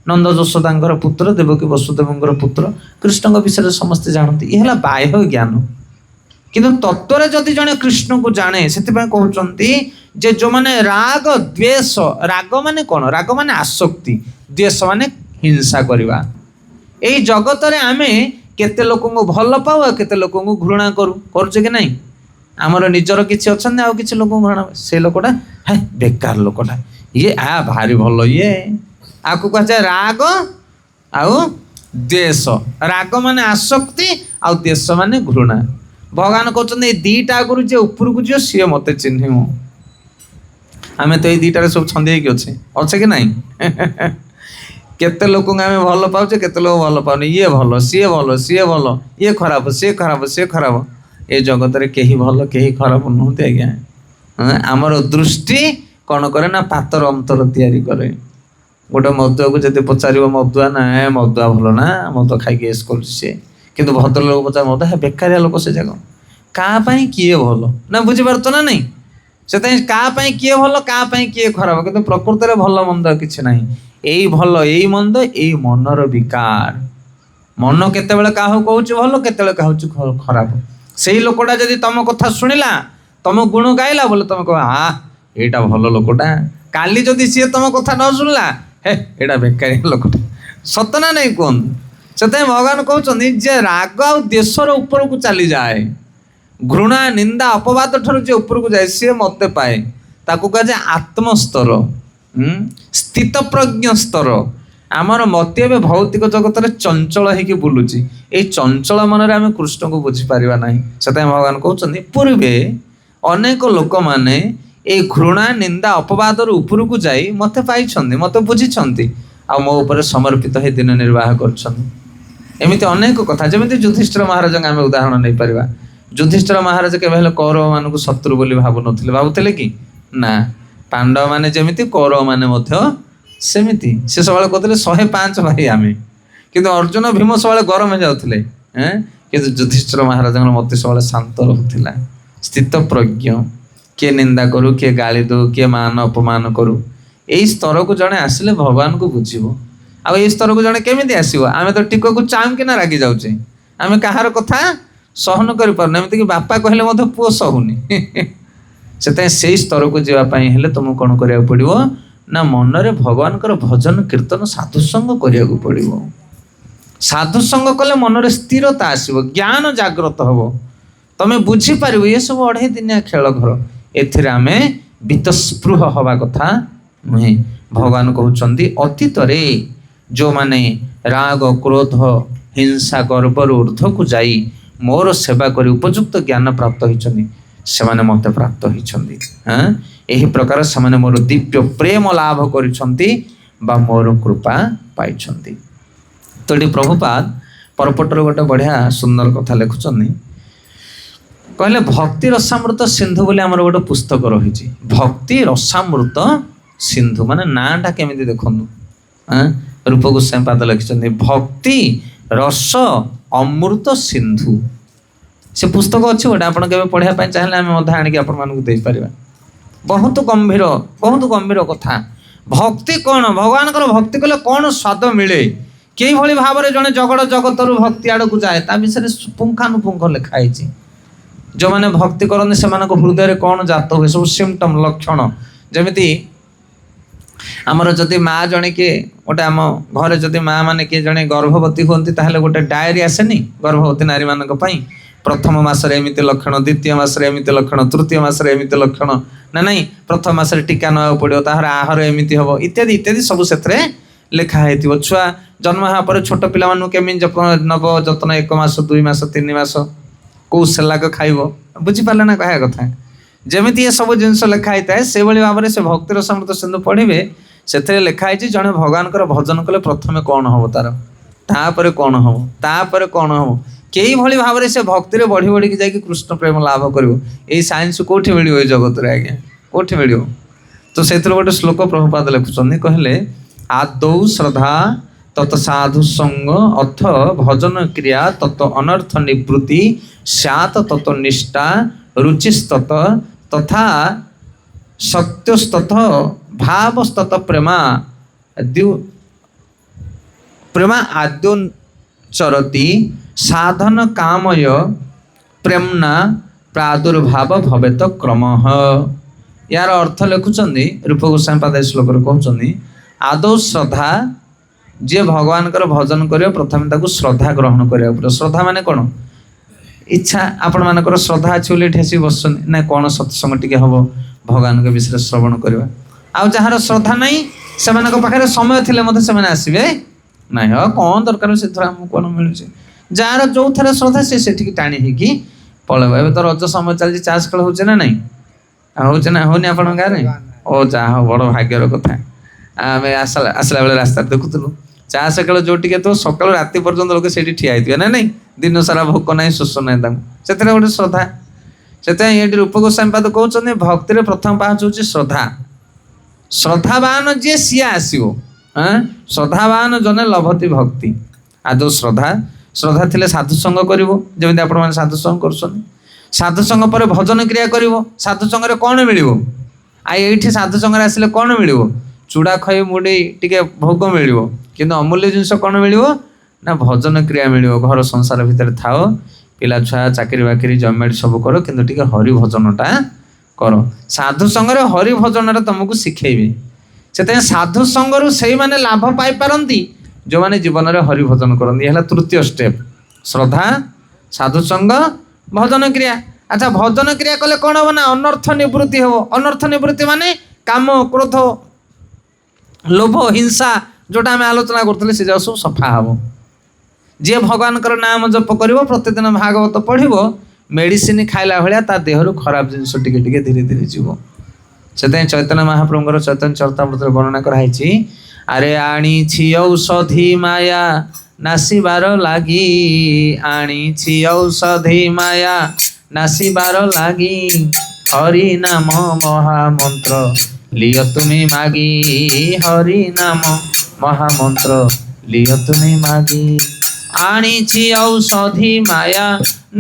ନନ୍ଦ ଯଶୋଦାଙ୍କର ପୁତ୍ର, ଦେବକୀ ବସୁଦେବଙ୍କର ପୁତ୍ର, କୃଷ୍ଣଙ୍କ ବିଷୟରେ ସମସ୍ତେ ଜାଣନ୍ତି। ଏ ହେଲା ବାହ୍ୟ ଜ୍ଞାନ। କିନ୍ତୁ ତତ୍ତ୍ୱରେ ଯଦି ଜଣେ କୃଷ୍ଣକୁ ଜାଣେ, ସେଥିପାଇଁ କହୁଛନ୍ତି ଯେ ଯେଉଁମାନେ ରାଗ ଦ୍ୱେଷ, ରାଗ ମାନେ କ'ଣ? ରାଗ ମାନେ ଆସକ୍ତି, ଦ୍ୱେଷ ମାନେ ହିଂସା କରିବା। ଏଇ ଜଗତରେ ଆମେ କେତେ ଲୋକଙ୍କୁ ଭଲ ପାଉ ଆଉ କେତେ ଲୋକଙ୍କୁ ଘୃଣା କରୁଛେ କି ନାହିଁ? ଆମର ନିଜର କିଛି ଅଛନ୍ତି, ଆଉ କିଛି ଲୋକଙ୍କୁ ଘୃଣା, ସେ ଲୋକଟା ହେ ବେକାର ଲୋକଟା, ଇଏ ଭାରି ଭଲ, ଇଏ, ଆକୁ କୁହାଯାଏ ରାଗ ଆଉ ଦ୍ୱେଷ। ରାଗ ମାନେ ଆସକ୍ତି ଆଉ ଦ୍ୱେଷ ମାନେ ଘୃଣା। ଭଗବାନ କହୁଛନ୍ତି ଏଇ ଦିଟା ଆଗରୁ ଯିଏ ଉପରକୁ ଯିବ ସିଏ ମୋତେ ଚିହ୍ନିବ। ଆମେ ତ ଏଇ ଦିଟାରେ ସବୁ ଛନ୍ଦି ହେଇକି ଅଛେ କି ନାହିଁ? କେତେ ଲୋକଙ୍କୁ ଆମେ ଭଲ ପାଉଛେ, କେତେ ଲୋକ ଭଲ ପାଉନି। ଇଏ ଭଲ, ସିଏ ଭଲ, ସିଏ ଭଲ, ଇଏ ଖରାପ, ସିଏ ଖରାପ, ସିଏ ଖରାପ। ଏ ଜଗତରେ କେହି ଭଲ କେହି ଖରାପ ନୁହନ୍ତି ଆଜ୍ଞା। ଆମର ଦୃଷ୍ଟି କ'ଣ କରେ ନା ପାତର ଅନ୍ତର ତିଆରି କରେ। ଗୋଟେ ମଦୁଆକୁ ଯଦି ପଚାରିବ, ମଦୁଆ ନା ମଦୁଆ ଭଲ ନା, ମଦ ଖାଇକି ଏସ୍ କରୁଛି ସିଏ, କିନ୍ତୁ ଭଦ୍ର ଲୋକ ପଚାର ମଦ ବେକାରିଆ ଲୋକ, ସେ ଯାକ କାହା ପାଇଁ କିଏ ଭଲ ନା, ବୁଝିପାରୁଛ ନା ନାହିଁ? ସେଥିପାଇଁ କାହା ପାଇଁ କିଏ ଭଲ, କାହା ପାଇଁ କିଏ ଖରାପ, କିନ୍ତୁ ପ୍ରକୃତରେ ଭଲ ମନ୍ଦ କିଛି ନାହିଁ। ଏଇ ଭଲ ଏଇ ମନ୍ଦ ଏଇ ମନର ବିକାର। ମନ କେତେବେଳେ କାହାକୁ କହୁଛି ଭଲ, କେତେବେଳେ କହୁଛି ଖରାପ। ସେଇ ଲୋକଟା ଯଦି ତମ କଥା ଶୁଣିଲା, ତମ ଗୁଣ ଗାଇଲା ବୋଲେ ତମେ କହିବ ଏଇଟା ଭଲ ଲୋକଟା। କାଲି ଯଦି ସିଏ ତମ କଥା ନ ଶୁଣିଲା, ଏଇଟା ବେକାରିଆ ଲୋକଟା। ସତ ନା ନାଇଁ କୁହନ୍ତୁ? ସେଥିପାଇଁ ଭଗବାନ କହୁଛନ୍ତି ଯେ ରାଗ ଆଉ ଦେଶର ଉପରକୁ ଚାଲିଯାଏ, ଘୃଣା ନିନ୍ଦା ଅପବାଦ ଠାରୁ ଯେ ଉପରକୁ ଯାଏ ସିଏ ମୋତେ ପାଏ। ତାକୁ କୁହାଯାଏ ଆତ୍ମସ୍ତର, ସ୍ଥିତପ୍ରଜ୍ଞ ସ୍ତର। ଆମର ମତି ଏବେ ଭୌତିକ ଜଗତରେ ଚଞ୍ଚଳ ହେଇକି ବୁଲୁଛି। ଏଇ ଚଞ୍ଚଳ ମନରେ ଆମେ କୃଷ୍ଣକୁ ବୁଝିପାରିବା ନାହିଁ। ସେଥିପାଇଁ ଭଗବାନ କହୁଛନ୍ତି ପୂର୍ବେ ଅନେକ ଲୋକମାନେ ଏଇ ଘୃଣା ନିନ୍ଦା ଅପବାଦରୁ ଉପରକୁ ଯାଇ ମୋତେ ପାଇଛନ୍ତି, ମୋତେ ବୁଝିଛନ୍ତି, ଆଉ ମୋ ଉପରେ ସମର୍ପିତ ହେଇ ଦିନ ନିର୍ବାହ କରୁଛନ୍ତି। ଏମିତି ଅନେକ କଥା, ଯେମିତି ଯୁଧିଷ୍ଠିର ମହାରାଜଙ୍କ ଆମେ ଉଦାହରଣ ନେଇପାରିବା। ଯୁଧିଷ୍ଠିର ମହାରାଜ କେବେ ହେଲେ କୌରବମାନଙ୍କୁ ଶତ୍ରୁ ବୋଲି ଭାବୁନଥିଲେ। ଭାବୁଥିଲେ କି? ନା। ପାଣ୍ଡବମାନେ ଯେମିତି କୌରବମାନେ ମଧ୍ୟ ସେମିତି। ସେ ସବୁବେଳେ କହୁଥିଲେ 105 ଭାଇ ଆମେ, କିନ୍ତୁ ଅର୍ଜୁନ ଭୀମ ସବୁବେଳେ ଗରମ ହେଇଯାଉଥିଲେ। କିନ୍ତୁ ଯୁଧିଷ୍ଠିର ମହାରାଜଙ୍କର ମତେ ସବୁବେଳେ ଶାନ୍ତ ରହୁଥିଲା, ସ୍ଥିତପ୍ରଜ୍ଞ। କିଏ ନିନ୍ଦା କରୁ, କିଏ ଗାଳି ଦଉ, କିଏ ମାନ ଅପମାନ କରୁ, ଏଇ ସ୍ତରକୁ ଜଣେ ଆସିଲେ ଭଗବାନଙ୍କୁ ବୁଝିବ। ଆଉ ଏଇ ସ୍ତରକୁ ଜଣେ କେମିତି ଆସିବ? ଆମେ ତ ଟିକକୁ ଚାହିଁକିନା ରାଗି ଯାଉଛେ, ଆମେ କାହାର କଥା ସହନ କରିପାରୁନି, ଏମିତିକି ବାପା କହିଲେ ମଧ୍ୟ ପୁଅ ସହୁନି। ସେଥିପାଇଁ ସେଇ ସ୍ତରକୁ ଯିବା ପାଇଁ ହେଲେ ତୁମକୁ କ'ଣ କରିବାକୁ ପଡ଼ିବ ନା ମନରେ ଭଗବାନଙ୍କର ଭଜନ କୀର୍ତ୍ତନ ସାଧୁସଙ୍ଗ କରିବାକୁ ପଡ଼ିବ। ସାଧୁସଙ୍ଗ କଲେ ମନରେ ସ୍ଥିରତା ଆସିବ, ଜ୍ଞାନ ଜାଗ୍ରତ ହେବ, ତମେ ବୁଝିପାରିବ ଏସବୁ ଅଢ଼େଇ ଦିନିଆ ଖେଳ ଘର, ଏଥିରେ ଆମେ ବିତସ୍ପୃହ ହେବା କଥା ନୁହେଁ। ଭଗବାନ କହୁଛନ୍ତି ଅତୀତରେ ଯେଉଁମାନେ ରାଗ କ୍ରୋଧ ହିଂସା ଗର୍ବରୁ ଊର୍ଦ୍ଧ୍ୱକୁ ଯାଇ ମୋର ସେବା କରି ଉପଯୁକ୍ତ ଜ୍ଞାନ ପ୍ରାପ୍ତ ହୋଇଛନ୍ତି ସେମାନେ ମୋତେ ପ୍ରାପ୍ତ ହୋଇଛନ୍ତି। ଏହି ପ୍ରକାର ସେମାନେ ମୋର ଦିବ୍ୟ ପ୍ରେମ ଲାଭ କରିଛନ୍ତି ବା ମୋର କୃପା ପାଇଛନ୍ତି। ତ ଏଠି ପ୍ରଭୁପାଦ ପରପଟରେ ଗୋଟେ ବଢ଼ିଆ ସୁନ୍ଦର କଥା ଲେଖୁଛନ୍ତି। କହିଲେ ଭକ୍ତି ରସାମୃତ ସିନ୍ଧୁ ବୋଲି ଆମର ଗୋଟେ ପୁସ୍ତକ ରହିଛି। ଭକ୍ତି ରସାମୃତ ସିନ୍ଧୁ ମାନେ ନାଁଟା କେମିତି ଦେଖନ୍ତୁ। ରୂପ ଗୋସ୍ୱାମୀ ପାଦ ଲେଖିଛନ୍ତି ଭକ୍ତି ରସ ଅମୃତ ସିନ୍ଧୁ। ସେ ପୁସ୍ତକ ଅଛି ଗୋଟେ, ଆପଣ କେବେ ପଢ଼ିବା ପାଇଁ ଚାହିଁଲେ ଆମେ ମଧ୍ୟ ଆଣିକି ଆପଣମାନଙ୍କୁ ଦେଇପାରିବା। ବହୁତ ଗମ୍ଭୀର କଥା। ଭକ୍ତି କ'ଣ? ଭଗବାନଙ୍କର ଭକ୍ତି କଲେ କ'ଣ ସ୍ୱାଦ ମିଳେ, କିଭଳି ଭାବରେ ଜଣେ ଜଗତ ଜଗତରୁ ଭକ୍ତି ଆଡ଼କୁ ଯାଏ ତା ବିଷୟରେ ପୁଙ୍ଖାନୁପୁଙ୍ଖ ଲେଖା ହେଇଛି। ଯେଉଁମାନେ ଭକ୍ତି କରନ୍ତି ସେମାନଙ୍କ ହୃଦୟରେ କ'ଣ ଜାତ ହୁଏ, ସବୁ ସିମ୍ପଟମ୍ ଲକ୍ଷଣ। ଯେମିତି ଆମର ଯଦି ମା ଜଣେ କିଏ ଗୋଟେ ଆମ ଘରେ ଯଦି ମା ମାନେ କିଏ ଜଣେ ଗର୍ଭବତୀ ହୁଅନ୍ତି ତାହେଲେ ଗୋଟେ ଡାଏରୀ ଆସେନି ଗର୍ଭବତୀ ନାରୀମାନଙ୍କ ପାଇଁ, ପ୍ରଥମ ମାସରେ ଏମିତି ଲକ୍ଷଣ, ଦ୍ୱିତୀୟ ମାସରେ ଏମିତି ଲକ୍ଷଣ, ତୃତୀୟ ମାସରେ ଏମିତି ଲକ୍ଷଣ, ନା ନାହିଁ ପ୍ରଥମ ମାସରେ ଟୀକା ନେବାକୁ ପଡ଼ିବ, ତାହାର ଆହାର ଏମିତି ହେବ, ଇତ୍ୟାଦି ଇତ୍ୟାଦି ସବୁ ସେଥିରେ ଲେଖା ହେଇଥିବ। ଛୁଆ ଜନ୍ମ ହେବା ପରେ ଛୋଟ ପିଲାମାନଙ୍କୁ କେମିତି ନେବ ଯତ୍ନ, 1 ମାସ 2 ମାସ 3 ମାସ କେଉଁ ସେଲାକ ଖାଇବ, ବୁଝିପାରିଲେ ନା କହିବା କଥା। ଯେମିତି ଏସବୁ ଜିନିଷ ଲେଖା ହେଇଥାଏ ସେଭଳି ଭାବରେ ସେ ଭକ୍ତିର ସମୃଦ୍ଧ ସିନ୍ଧୁ ପଢ଼ିବେ, ସେଥିରେ ଲେଖା ହେଇଛି ଜଣେ ଭଗବାନଙ୍କର ଭଜନ କଲେ ପ୍ରଥମେ କ'ଣ ହେବ ତାର, ତାପରେ କ'ଣ ହେବ, ତାପରେ କ'ଣ ହେବ, କେଇଭଳି ଭାବରେ ସେ ଭକ୍ତିରେ ବଢ଼ି ବଢ଼ିକି ଯାଇକି କୃଷ୍ଣ ପ୍ରେମ ଲାଭ କରିବ। ଏଇ ସାଇନ୍ସ କେଉଁଠି ମିଳିବ ଏଇ ଜଗତରେ ଆଜ୍ଞା, କେଉଁଠି ମିଳିବ? ତ ସେଥିରେ ଗୋଟେ ଶ୍ଲୋକ ପ୍ରଭୁପାଦ ଲେଖୁଛନ୍ତି, କହିଲେ ଆଦୌ ଶ୍ରଦ୍ଧା ତତ ସାଧୁ ସଙ୍ଗ ଅଥ ଭଜନ କ୍ରିୟା ତତ ଅନର୍ଥ ନିବୃତ୍ତି ସ୍ୟାତ ତତ ନିଷ୍ଠା ରୁଚିସ୍ତତ ତଥା ସତ୍ୟସ୍ତତ ଭାବସ୍ତତ ପ୍ରେମା ଆଦ୍ୟୁ ଚରତି ସାଧନ କାମୟ ପ୍ରେମନା ପ୍ରାଦୁର୍ଭାବ ଭବେତ କ୍ରମଃ। ୟାର ଅର୍ଥ ଲେଖୁଛନ୍ତି ରୂପ ଗୋସ୍ୱାମୀ ପାଦ ଶ୍ଲୋକରେ କହୁଛନ୍ତି ଆଦୌ ଶ୍ରଦ୍ଧା, ଯିଏ ଭଗବାନଙ୍କର ଭଜନ କରିବ ପ୍ରଥମେ ତାକୁ ଶ୍ରଦ୍ଧା ଗ୍ରହଣ କରିବାକୁ ପଡ଼ିବ। ଶ୍ରଦ୍ଧା ମାନେ କ'ଣ? ଇଚ୍ଛା, ଆପଣମାନଙ୍କର ଶ୍ରଦ୍ଧା ଅଛି ବୋଲି ଏଠି ଆସିକି ବସୁଛନ୍ତି ନା, କ'ଣ ସତ୍ସଙ୍ଗ ଟିକେ ହେବ ଭଗବାନଙ୍କ ବିଷୟରେ ଶ୍ରବଣ କରିବା। ଆଉ ଯାହାର ଶ୍ରଦ୍ଧା ନାହିଁ ସେମାନଙ୍କ ପାଖରେ ସମୟ ଥିଲେ ମଧ୍ୟ ସେମାନେ ଆସିବେ ନାହିଁ, ଆଉ କ'ଣ ଦରକାର ସେଥିରେ ଆମକୁ କ'ଣ ମିଳୁଛି। ଯାହାର ଯେଉଁଥିରେ ଶ୍ରଦ୍ଧା ସେ ସେଠିକି ଟାଣି ହେଇକି ପଳେଇବ। ଏବେ ତ ରଜ ସମୟ ଚାଲିଛି, ଚାଷ ଖେଳ ହେଉଛି ନା ନାହିଁ? ହେଉଛି ନା ହେଉନି ଆପଣଙ୍କ ଗାଁରେ? ଓ ଯାହା ହଉ, ବଡ଼ ଭାଗ୍ୟର କଥା। ଆମେ ଆସିଲା ବେଳେ ରାସ୍ତାରେ ଦେଖୁଥିଲୁ ଚାଷ ଖେଳ ଯୋଉ ଟିକେ ଥିବ ସକାଳୁ ରାତି ପର୍ଯ୍ୟନ୍ତ ଲୋକ ସେଇଠି ଠିଆ ହେଇଥିବେ ନା ନାହିଁ, ଦିନ ସାରା ଭୋକ ନାହିଁ ଶୋଷ ନାହିଁ ତାଙ୍କୁ, ସେଥିରେ ଗୋଟେ ଶ୍ରଦ୍ଧା। ସେଥିପାଇଁ ଏଠି ରୂପ ଗୋସ୍ୱାମୀ ପାଦ କହୁଛନ୍ତି ଭକ୍ତିରେ ପ୍ରଥମ ପାହାଚ ହେଉଛି ଶ୍ରଦ୍ଧା। ଶ୍ରଦ୍ଧାବାନ ଯିଏ ସିଏ ଆସିବ। ଶ୍ରଦ୍ଧାବାନ ଜଣେ ଲଭତି ଭକ୍ତି। ଆଦୌ ଶ୍ରଦ୍ଧା ଥିଲେ ସାଧୁସଙ୍ଗ କରିବ, ଯେମିତି ଆପଣମାନେ ସାଧୁସଙ୍ଗ କରୁଛନ୍ତି। ସାଧୁସଙ୍ଗ ପରେ ଭଜନ କ୍ରିୟା କରିବ। ସାଧୁସଙ୍ଗରେ କ'ଣ ମିଳିବ? ଆଉ ଏଇଠି ସାଧୁସଙ୍ଗରେ ଆସିଲେ କ'ଣ ମିଳିବ? ଚୁଡ଼ା ଖଇ ମୁଢ଼ି ଟିକେ ଭୋଗ ମିଳିବ, କିନ୍ତୁ ଅମୂଲ୍ୟ ଜିନିଷ କ'ଣ ମିଳିବ ନା ଭଜନ କ୍ରିୟା ମିଳିବ। ଘର ସଂସାର ଭିତରେ ଥାଅ, ପିଲା ଛୁଆ ଚାକିରି ବାକିରି ଜମିବାଡ଼ି ସବୁ କର, କିନ୍ତୁ ଟିକେ ହରି ଭଜନଟା କର। ସାଧୁ ସଙ୍ଗରେ ହରି ଭଜନଟା ତମକୁ ଶିଖେଇବେ। ସେଥିପାଇଁ ସାଧୁ ସଙ୍ଗରୁ ସେଇମାନେ ଲାଭ ପାଇପାରନ୍ତି ଯେଉଁମାନେ ଜୀବନରେ ହରି ଭଜନ କରନ୍ତି। ହେଲା ତୃତୀୟ ଷ୍ଟେପ୍, ଶ୍ରଦ୍ଧା, ସାଧୁ ସଙ୍ଗ, ଭଜନ କ୍ରିୟା। ଆଚ୍ଛା, ଭଜନ କ୍ରିୟା କଲେ କ'ଣ ହେବ ନା ଅନର୍ଥ ନିବୃତ୍ତି ହେବ। ଅନର୍ଥ ନିବୃତ୍ତି ମାନେ କାମ କ୍ରୋଧ ଲୋଭ ହିଂସା ଯେଉଁଟା ଆମେ ଆଲୋଚନା କରୁଥିଲେ ସେ ଯାକ ସବୁ ସଫା ହେବ। ଯିଏ ଭଗବାନଙ୍କର ନାମ ଜପ କରିବ, ପ୍ରତିଦିନ ଭାଗବତ ପଢ଼ିବ, ମେଡ଼ିସିନ ଖାଇଲା ଭଳିଆ ତା ଦେହରୁ ଖରାପ ଜିନିଷ ଟିକେ ଟିକେ ଧୀରେ ଧୀରେ ଯିବ। ସେଥିପାଇଁ ଚୈତନ୍ୟ ମହାପ୍ରଭୁଙ୍କର ଚୈତନ୍ୟ ଚରିତାମୃତରେ ବର୍ଣ୍ଣନା କରାହେଇଛି, ଆରେ ଆଣିଛି ଔଷଧି ମାୟା ନାସିବାର ଲାଗି, ଆଣିଛି ଔଷଧି ମାୟା ନାସିବାର ଲାଗି, ହରି ନାମ ମହାମନ୍ତ୍ର লিয় তুমি মাগি, হরি নাম মহামন্ত্র লিয় তুমি মাগি। আনিছি ঔষধি মায়া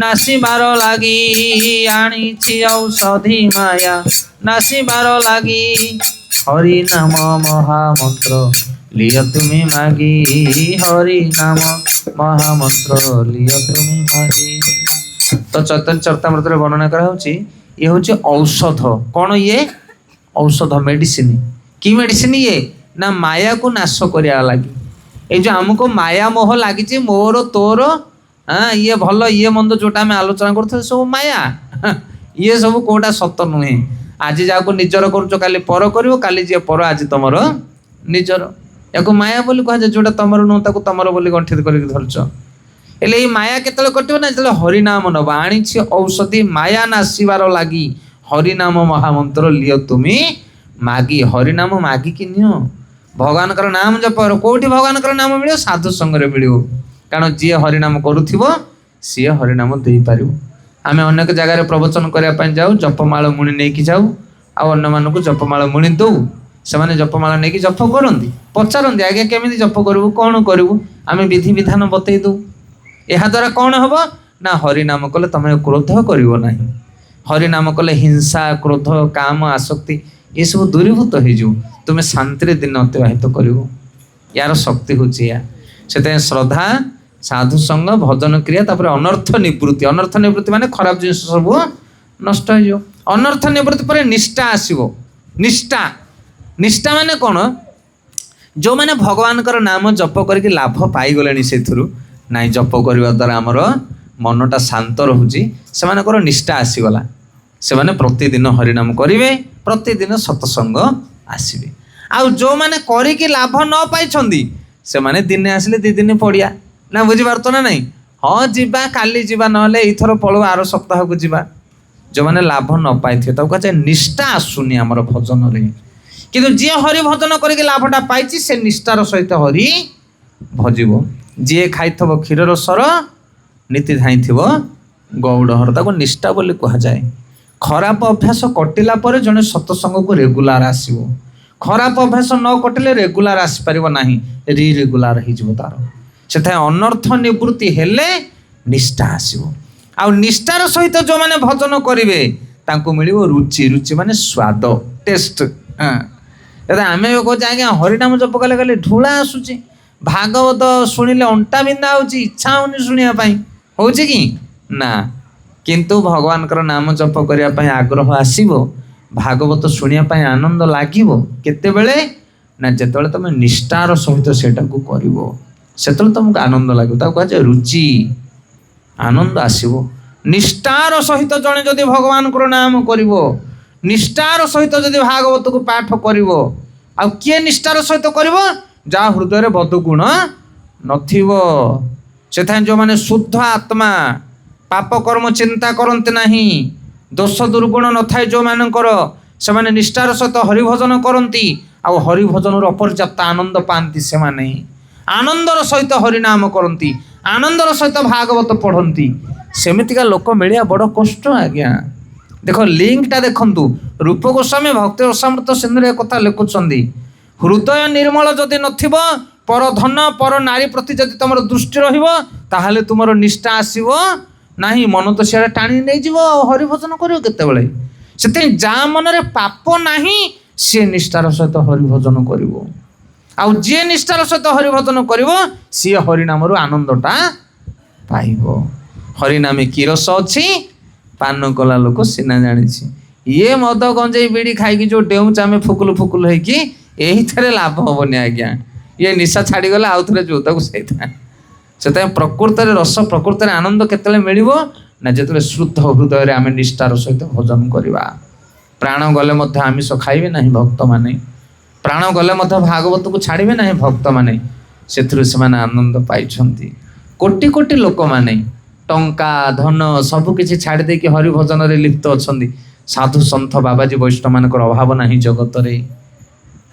নাসিবার লাগি, আনিছি ঔষধি মায়া নাসিবার লাগি, হরি নাম মহামন্ত্র लियो तुम्हें मागी हरि नाम महामंत्र लियो तुम्हें मागी। तो चैतन्य चरितामृत वर्णना करा ये हूँ औषध। कौन ये औषध मेडिसिन कि मेडिसिन ये ना माया को नाश करिया लगी। ये जो हमको माया मोह लगी मोर तोर हाँ ये भल ये मंद जोटा आम आलोचना कर सब माया ये सब कौटा सत नुहे। आज जाको निजर करुच काली पर कर काली जी पर आज तुम निजर या माया बोली कह जोटा तुमर नुह ताको तुमर बोली गंठित कर धरच। हेले माया केतले कटिबो ना जो हरिनाम नब आनी औषधि माया नासिबार लगी हरिनाम महामंत्र लियो तुमी मागी। हरिनाम मागी कि नियो भगवान कर नाम जप कोठी भगवान कर नाम मिल साधु संगे मिल कारण जी हरिनाम करुथिबो सी हरिनाम दे पारिबो। आमे अनेक जगह प्रवचन करने जाऊ जपमाल मुनि नहीं जाऊ आन्न मानक जपमाल मुनि दौ से जपमाल नहीं जप करती पचारती आगे केमी जप करूँ कौन करूँ आम विधि विधान बतई दौ। यह द्वारा कौन हम ना हरिनाम कले तुम क्रोध करना हरिनाम कले हिंसा क्रोध काम आसक्ति ये सब दूरीभूत हो तुम्हें शांति दिन अतिबाहित कर यार शक्ति हूँ या से श्रद्धा साधु संग भजन क्रिया तापर अनर्थ निवृत्ति माने खराब जिन सब नष्ट हो अनर्थ निवृत्ति पर निष्ठा आसो। निष्ठा निष्ठा माने कौन जो मैंने भगवान कर नाम जप करके लाभ पाईगले से ना जप करने द्वारा आमर मनटा शांत रोचे से निष्ठा आसीगला से प्रतिदिन हरिनाम करेंगे प्रतिदिन सत्संग आसवे। आउ जो मैंने करके लाभ न पाई से माने दिने आसिले दी दिन पड़िया ना बुझीपार ना नहीं हाँ जीवा काली जीवा ना एथर पलू आर सप्ताह को जीवा जो मैंने लाभ न पाई थे कहे निष्ठा आसुनी आमर भजन रे किंतु जी हरि भजन करके लाभटा पाई से निष्ठार सहित हरि भजिब। जी खाई क्षीर रसर नीति धाई गौड़हर ताको निष्ठा बोली कहुए। खराब अभ्यास कटिला पर जड़े सत्संग को रेगुलार आसो खराब अभ्यास न कटिले रेगुलार आसपार ना रेगुलार हो तार से अनर्थ निवृत्ति हेले निष्ठा आसो। आ निष्ठार सहित जो मैंने भजन करेंगे तांको मिलिबो रुचि रुचि माने स्वाद टेस्ट। आम कहे आज्ञा हरिनाम जप कले कले ढूला आसूची भागवत शुणिले अंटा बिंदा हो इच्छा होनी शुणापी हो कि ना किंतु भगवान कर नाम जप करने आग्रह आसो भागवत शुणापी आनंद लगे केतेबेले ना जिते तुम निष्ठार सहित सेटा को कर से तुमको आनंद लगे कहे रुचि आनंद आसो। निष्ठार सहित जड़े जदि भगवान को नाम कर निष्ठार सहित जदि भागवत को पाठ कर किए निष्ठार सहित कर जा हृदय बदगुण नथिबो से जो मैंने शुद्ध आत्मा पाप कर्म चिंता करते नहीं दोष दुर्गुण न थाए जो मानकर से माने निष्ठार सहित हरिभजन करती आ हरिभजन अपर्याप्त आनंद पाती से माने आनंदर सहित हरिनाम करती आनंदर सहित भागवत पढ़ती सेमितिका लोक मिलिया बड़ कष्ट आज्ञा। देख लिंकटा देखंतु रूप गोस्वामी भक्ति रसामृत सिंधु कथा लिखुचंदी हृदय निर्मल जदि नथिबो पर धन पर नारी प्रति जदि तुम दृष्टि रहिबो ताहाले तुमर निष्ठा आसीबो नाही मन तो सियाडे टाणी नै जीवो हरिभजन करियो केतेबेले सेते जा मनरे पाप नाही से निष्ठार सहित हरिभजन करिवो आउ जे निष्ठार सहित हरिभजन करिवो सी हरिनामरु आनंदटा पाइबो। हरिनामे की रस अछि पान कला लोक सिना जानी ये मद गंजे बीड़ी खाई जो डेउचा में फुकुल फुकुल है कि यही थे लाभ हेनी आज्ञा ये निशा छाड़ी गले आउ थे जो से प्रकृत रस प्रकृत आनंद केतले मिलिबो ना जेतले शुद्ध हृदय आम निष्ठार सहित भजन करवा। प्राण गले मध्य आमिष खाइबे नहीं भक्त माने प्राण गले मध्य भागवत को छाड़िबे नहीं भक्त माने से आनंद पाई। कोटि कोटि लोक माने टंका धन सबकि छाड़ दे कि हरिभजन रे लिप्त अच्छा साधु सन्थ बाबाजी वैष्णव मान अभाव ना जगत रे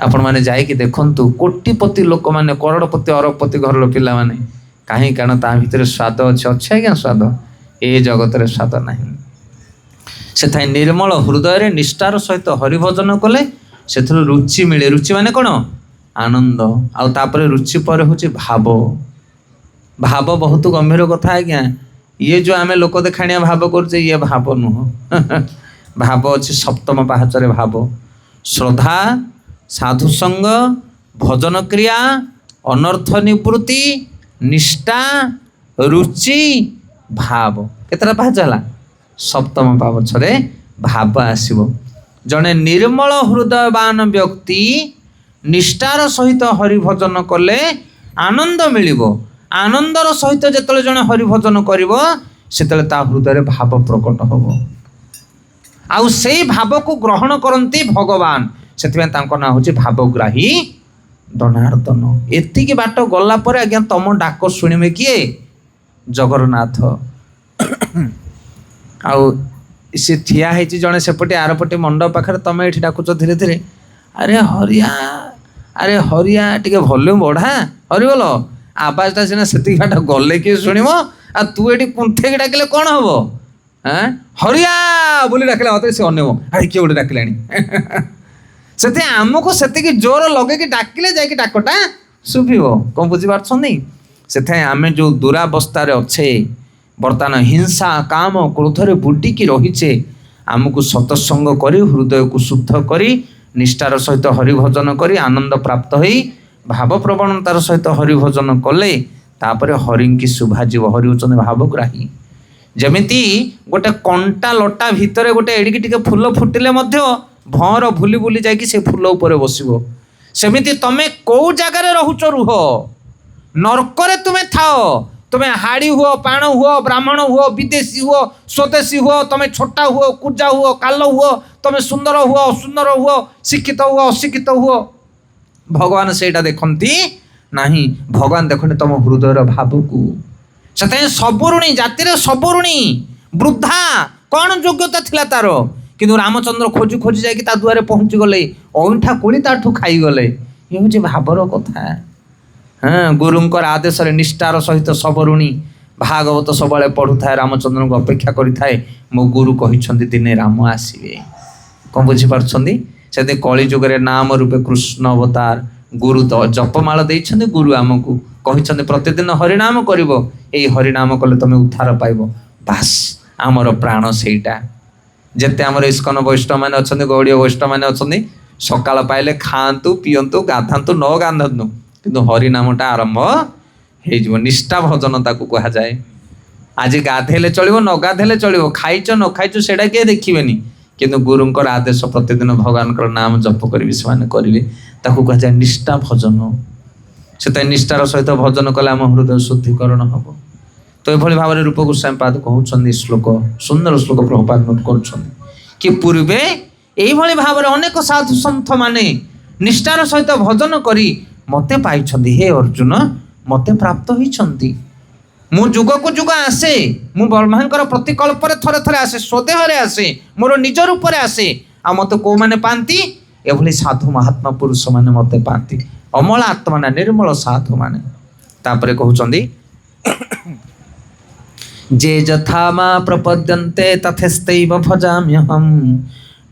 आपण मैंने जाइए देखु कोटिपति लोक मैंने करोड़पति अरबपति घर पिला माने कहीं कारण ता भीतर स्वाद अच्छे आज्ञा स्वाद ए जगत रे स्वाद ना से निर्मल हृदय निष्ठार सहित हरिभजन कले से रुचि मिले रुचि माने कौन आनंद आउे रुचि पर हूँ भाव भाव बहुत गंभीर कथा आज्ञा ये जो आम लोक देखाणिया भाव करे ये भाव नुह भाव अच्छे सप्तम पाहाचरे भाव श्रद्धा साधुसंग ଭଜନ କ୍ରିୟା, ଅନର୍ଥ ନିବୃତ୍ତି, ନିଷ୍ଠା, ରୁଚି, ଭାବ। କେତେଟା ପାହାଚ ହେଲା? ସପ୍ତମ ପାହାଚରେ ଭାବ ଆସିବ। ଜଣେ ନିର୍ମଳ ହୃଦୟବାନ ବ୍ୟକ୍ତି ନିଷ୍ଠାର ସହିତ ହରିଭଜନ କଲେ ଆନନ୍ଦ ମିଳିବ। ଆନନ୍ଦର ସହିତ ଯେତେବେଳେ ଜଣେ ହରିଭଜନ କରିବ ସେତେବେଳେ ତା ହୃଦୟରେ ଭାବ ପ୍ରକଟ ହେବ। ଆଉ ସେଇ ଭାବକୁ ଗ୍ରହଣ କରନ୍ତି ଭଗବାନ। ସେଥିପାଇଁ ତାଙ୍କ ନାଁ ହେଉଛି ଭାବଗ୍ରାହୀ ଜନାର୍ଦ୍ଦନ। ଏତିକି ବାଟ ଗଲା ପରେ ଆଜ୍ଞା ତମ ଡାକ ଶୁଣିବେ କିଏ? ଜଗନ୍ନାଥ। ଆଉ ସେ ଠିଆ ହେଇଛି ଜଣେ ସେପଟେ ଆରପଟେ ମଣ୍ଡପ ପାଖରେ, ତମେ ଏଠି ଡାକୁଛ ଧୀରେ ଧୀରେ, ଆରେ ହରିଆ, ଆରେ ହରିଆ, ଟିକେ ଭଲ୍ୟୁମ୍ ବଢ଼ା, ହରିବୋଲ। ଆବାଜଟା ସିନା ସେତିକି ବାଟ ଗଲେ କିଏ ଶୁଣିବ? ଆଉ ତୁ ଏଠି କୁଣ୍ଠେଇକି ଡାକିଲେ କ'ଣ ହବ? ହରିଆ ବୋଲି ଡାକିଲେ ମତେ ସେ ଅନେଇବ, ଆରେ କିଏ ଗୋଟେ ଡାକିଲାଣି। ସେଥିପାଇଁ ଆମକୁ ସେତିକି ଜୋର ଲଗେଇକି ଡାକିଲେ ଯାଇକି ଡାକଟା ଶୁଭିବ। କ'ଣ ବୁଝିପାରୁଛନ୍ତି? ସେଥିପାଇଁ ଆମେ ଯେଉଁ ଦୁରାବସ୍ଥାରେ ଅଛେ ବର୍ତ୍ତମାନ, ହିଂସା କାମ କ୍ରୋଧରେ ବୁଡ଼ିକି ରହିଛେ, ଆମକୁ ସତସଙ୍ଗ କରି ହୃଦୟକୁ ଶୁଦ୍ଧ କରି ନିଷ୍ଠାର ସହିତ ହରିଭଜନ କରି ଆନନ୍ଦ ପ୍ରାପ୍ତ ହୋଇ ଭାବପ୍ରବଣତାର ସହିତ ହରିଭଜନ କଲେ ତାପରେ ହରିଙ୍କି ଶୁଭାଯିବ। ହରି ହେଉଛନ୍ତି ଭାବଗ୍ରାହୀ। ଯେମିତି ଗୋଟେ କଣ୍ଟା ଲଟା ଭିତରେ ଗୋଟେ ଏଡ଼ିକି ଟିକେ ଫୁଲ ଫୁଟିଲେ ମଧ୍ୟ ଭଅଁର ଭୁଲି ବୁଲି ଯାଇକି ସେ ଫୁଲ ଉପରେ ବସିବ। ସେମିତି ତମେ କେଉଁ ଜାଗାରେ ରହୁଛ ରୁହ, ନର୍କରେ ତୁମେ ଥାଅ, ତୁମେ ହାଡ଼ି ହୁଅ, ପାଣ ହୁଅ, ବ୍ରାହ୍ମଣ ହୁଅ, ବିଦେଶୀ ହୁଅ, ସ୍ୱଦେଶୀ ହୁଅ, ତମେ ଛୋଟା ହୁଅ, କୁଜା ହୁଅ, କାଲ ହୁଅ, ତମେ ସୁନ୍ଦର ହୁଅ, ଅସୁନ୍ଦର ହୁଅ, ଶିକ୍ଷିତ ହୁଅ, ଅଶିକ୍ଷିତ ହୁଅ, ଭଗବାନ ସେଇଟା ଦେଖନ୍ତି ନାହିଁ। ଭଗବାନ ଦେଖନ୍ତି ତମ ହୃଦୟର ଭାବକୁ। ସେଥିପାଇଁ ସବୁରୁଣୀ ଜାତିରେ ସବୁରୁଣୀ ବୃଦ୍ଧା, କ'ଣ ଯୋଗ୍ୟତା ଥିଲା ତାର? କିନ୍ତୁ ରାମଚନ୍ଦ୍ର ଖୋଜି ଖୋଜି ଯାଇକି ତା ଦୁଆରେ ପହଞ୍ଚିଗଲେ, ଅଇଁଠା କୋଳି ତାଠୁ ଖାଇଗଲେ। ଏ ହେଉଛି ଭାବର କଥା। ଗୁରୁଙ୍କର ଆଦେଶରେ ନିଷ୍ଠାର ସହିତ ସବୁରୁଣୀ ଭାଗବତ ସବୁବେଳେ ପଢ଼ୁଥାଏ, ରାମଚନ୍ଦ୍ରଙ୍କୁ ଅପେକ୍ଷା କରିଥାଏ। ମୋ ଗୁରୁ କହିଛନ୍ତି ଦିନେ ରାମ ଆସିବେ। କ'ଣ ବୁଝିପାରୁଛନ୍ତି? ସେଥିପାଇଁ କଳି ଯୁଗରେ ନାମ ରୂପେ କୃଷ୍ଣ ଅବତାର, ଗୁରୁ ତ ଜପମାଳ ଦେଇଛନ୍ତି। ଗୁରୁ ଆମକୁ କହିଛନ୍ତି ପ୍ରତିଦିନ ହରିନାମ କରିବ, ଏଇ ହରିନାମ କଲେ ତମେ ଉଦ୍ଧାର ପାଇବ। ବାସ୍ ଆମର ପ୍ରାଣ ସେଇଟା। ଯେତେ ଆମର ଇସ୍କନ ବୈଷ୍ଣବ ମାନେ ଅଛନ୍ତି, ଗୌଡ଼ୀୟ ବୈଷ୍ଣବ ମାନେ ଅଛନ୍ତି, ସକାଳ ପାଇଲେ ଖାଆନ୍ତୁ, ପିଅନ୍ତୁ, ଗାଧାନ୍ତୁ, ନ ଗାଧାନ୍ତୁ, କିନ୍ତୁ ହରିନାମଟା ଆରମ୍ଭ ହେଇଯିବ। ନିଷ୍ଠା ଭଜନ ତାକୁ କୁହାଯାଏ। ଆଜି ଗାଧେଇଲେ ଚଳିବ, ନ ଗାଧେଇଲେ ଚଳିବ, ଖାଇଛ ନ ଖାଇଛ ସେଇଟା କିଏ ଦେଖିବେନି, କିନ୍ତୁ ଗୁରୁଙ୍କର ଆଦେଶ ପ୍ରତିଦିନ ଭଗବାନଙ୍କର ନାମ ଜପ କରିବି ସେମାନେ କରିବେ, ତାକୁ କୁହାଯାଏ ନିଷ୍ଠା ଭଜନ। ସେଥିପାଇଁ ନିଷ୍ଠାର ସହିତ ଭଜନ କଲେ ଆମ ହୃଦୟ ଶୁଦ୍ଧିକରଣ ହେବ। ତ ଏଭଳି ଭାବରେ ରୂପ ଗୋସ୍ୱାମୀ ପାଦ କହୁଛନ୍ତି ଶ୍ଲୋକ, ସୁନ୍ଦର ଶ୍ଲୋକ ପ୍ରଭୁପାଦ ନୋଟ କରୁଛନ୍ତି କି ପୂର୍ବେ ଏଇଭଳି ଭାବରେ ଅନେକ ସାଧୁ ସନ୍ଥ ମାନେ ନିଷ୍ଠାର ସହିତ ଭଜନ କରି ମୋତେ ପାଇଛନ୍ତି। ହେ ଅର୍ଜୁନ, ମୋତେ ପ୍ରାପ୍ତ ହୋଇଛନ୍ତି। ମୁଁ ଯୁଗକୁ ଯୁଗ ଆସେ, ମୁଁ ବ୍ରହ୍ମାଙ୍କର ପ୍ରତିକଳ୍ପରେ ଥରେ ଥରେ ଆସେ, ସ୍ୱଦେହରେ ଆସେ, ମୋର ନିଜ ରୂପରେ ଆସେ। ଆଉ ମୋତେ କେଉଁମାନେ ପାଆନ୍ତି? ଏଭଳି ସାଧୁ ମହାତ୍ମା ପୁରୁଷ ମାନେ ମୋତେ ପାଆନ୍ତି, ଅମଳ ଆତ୍ମା ନା ନିର୍ମଳ ସାଧୁ ମାନେ। ତାପରେ କହୁଛନ୍ତି ଯେ ଯଥା ମା ପ୍ରପଦ୍ୟନ୍ତେ ତଥେସ୍ତୈବ ଭଜାମ୍ୟହଂ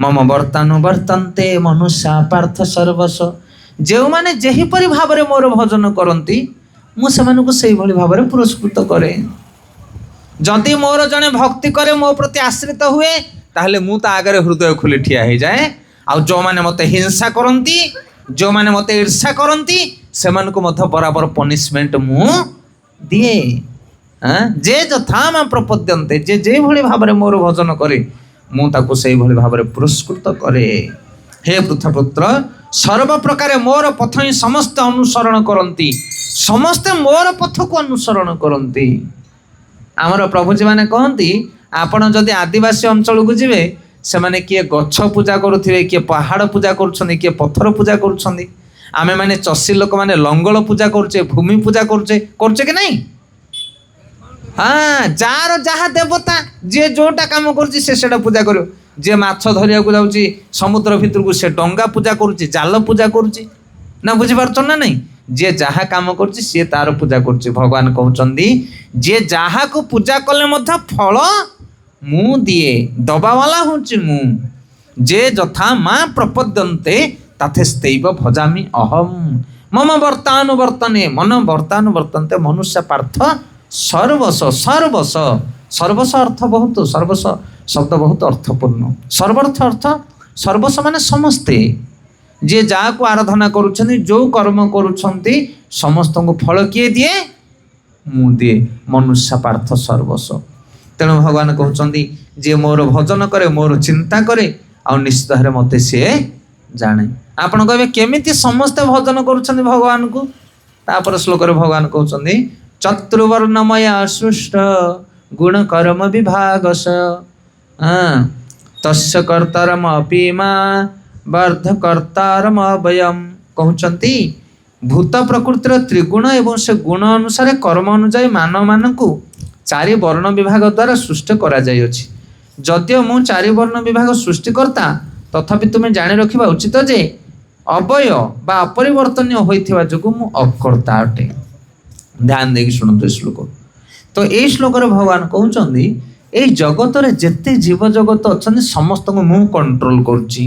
ମମ ବର୍ତ୍ତାନୁବର୍ତ୍ତନ୍ତେ ମନୁଷ୍ୟା ପାର୍ଥ ସର୍ବସ୍ୱ। ଯେଉଁମାନେ ଯେହିପରି ଭାବରେ ମୋର ଭଜନ କରନ୍ତି ମୁଁ ସେମାନଙ୍କୁ ସେଇଭଳି ଭାବରେ ପୁରସ୍କୃତ କରେ। ଯଦି ମୋର ଜଣେ ଭକ୍ତି କରେ, ମୋ ପ୍ରତି ଆଶ୍ରିତ ହୁଏ, ତାହେଲେ ମୁଁ ତା ଆଗରେ ହୃଦୟ ଖୋଲି ଠିଆ ହେଇଯାଏ। ଆଉ ଯେଉଁମାନେ ମୋତେ ହିଂସା କରନ୍ତି, ଯେଉଁମାନେ ମୋତେ ଈର୍ଷା କରନ୍ତି, ସେମାନଙ୍କୁ ମଧ୍ୟ ବରାବର ପନିଶମେଣ୍ଟ ମୁଁ ଦିଏ। ଯେ ଯଥା ମା ପ୍ରପଦ୍ୟନ୍ତେ, ଯେ ଯେଭଳି ଭାବରେ ମୋର ଭଜନ କରେ ମୁଁ ତାକୁ ସେଇଭଳି ଭାବରେ ପୁରସ୍କୃତ କରେ। ହେ ପୃଥପୁତ୍ର, ସର୍ବପ୍ରକାରେ ମୋର ପଥ ହିଁ ସମସ୍ତେ ଅନୁସରଣ କରନ୍ତି, ସମସ୍ତେ ମୋର ପଥକୁ ଅନୁସରଣ କରନ୍ତି। ଆମର ପ୍ରଭୁଜୀ ମାନେ କହନ୍ତି, ଆପଣ ଯଦି ଆଦିବାସୀ ଅଞ୍ଚଳକୁ ଯିବେ, ସେମାନେ କିଏ ଗଛ ପୂଜା କରୁଥିବେ, କିଏ ପାହାଡ଼ ପୂଜା କରୁଛନ୍ତି, କିଏ ପଥର ପୂଜା କରୁଛନ୍ତି। ଆମେମାନେ ଚଷୀ ଲୋକମାନେ ଲଙ୍ଗଳ ପୂଜା କରୁଛେ, ଭୂମି ପୂଜା କରୁଛେ କି ନାହିଁ? ଯାହାର ଯାହା ଦେବତା, ଯିଏ ଯୋଉଟା କାମ କରୁଛି ସେ ସେଟା ପୂଜା କରିବ। ଯିଏ ମାଛ ଧରିବାକୁ ଯାଉଛି ସମୁଦ୍ର ଭିତରକୁ, ସେ ଡଙ୍ଗା ପୂଜା କରୁଛି, ଜାଲ ପୂଜା କରୁଛି। ନା ବୁଝିପାରୁଛ ନା ନାହିଁ? ଯିଏ ଯାହା କାମ କରୁଛି ସିଏ ତାର ପୂଜା କରୁଛି। ଭଗବାନ କହୁଛନ୍ତି ଯିଏ ଯାହାକୁ ପୂଜା କଲେ ମଧ୍ୟ ଫଳ ମୁଁ ଦିଏ, ଦବାବାଲା ହଉଛି ମୁଁ। ଯେ ଯଥା ମା ପ୍ରପଦ୍ୟନ୍ତେ ତଥେସ୍ତୈବ ଭଜାମି ଅହମ୍ ମମ ବର୍ତ୍ତାନୁବର୍ତ୍ତନେ ମନ ବର୍ତ୍ତାନୁବର୍ତ୍ତନ୍ତେ ମନୁଷ୍ୟ ପାର୍ଥ ସର୍ବସ୍ୱ। ସର୍ବସ୍ୱ ଅର୍ଥ ବହୁତ, ସର୍ବସ୍ୱ ଶବ୍ଦ ବହୁତ ଅର୍ଥପୂର୍ଣ୍ଣ। ସର୍ବର୍ଥ ଅର୍ଥ ସର୍ବସ୍ୱ ମାନେ ସମସ୍ତେ। जे जाको आराधना करुछन्ति जो कर्म करुछन्ति समस्त को फल किए दिए मु दिए मनुष्य पार्थ सर्वस्व। तेणु भगवान कहते जे मोर भजन करे मोर चिंता करे आ निश्चित भाव मते सी जाने। आपण कहे केमिति समस्ते भजन करुछन्ति भगवान को। तापर श्लोक भगवान कहते चतुर्वर्णमय सृष्ट गुण कर्म विभागस तस्य कर्तारम अपीमा बर्ध कर्तारम अभयम। कहते भूत प्रकृतिर त्रिगुण एवं से गुण अनुसार कर्म अनुଯାୟୀ मानव मानक चारि वर्ण विभाग द्वारा सृष्टि करा जाइछि। जदियो मु चारि वर्ण विभाग सृष्टिकर्ता तथापि तुम्हें जानी रखा उचित जे अवय बा अपरिवर्तनीय होइथिबा जोगु मु अकर्ता अटे। ध्यान देकी शुणु श्लोक। तो ये श्लोक भगवान कहते ये जगत रे जेते जीव जगत अच्छा समस्त को मु कंट्रोल करुच्ची।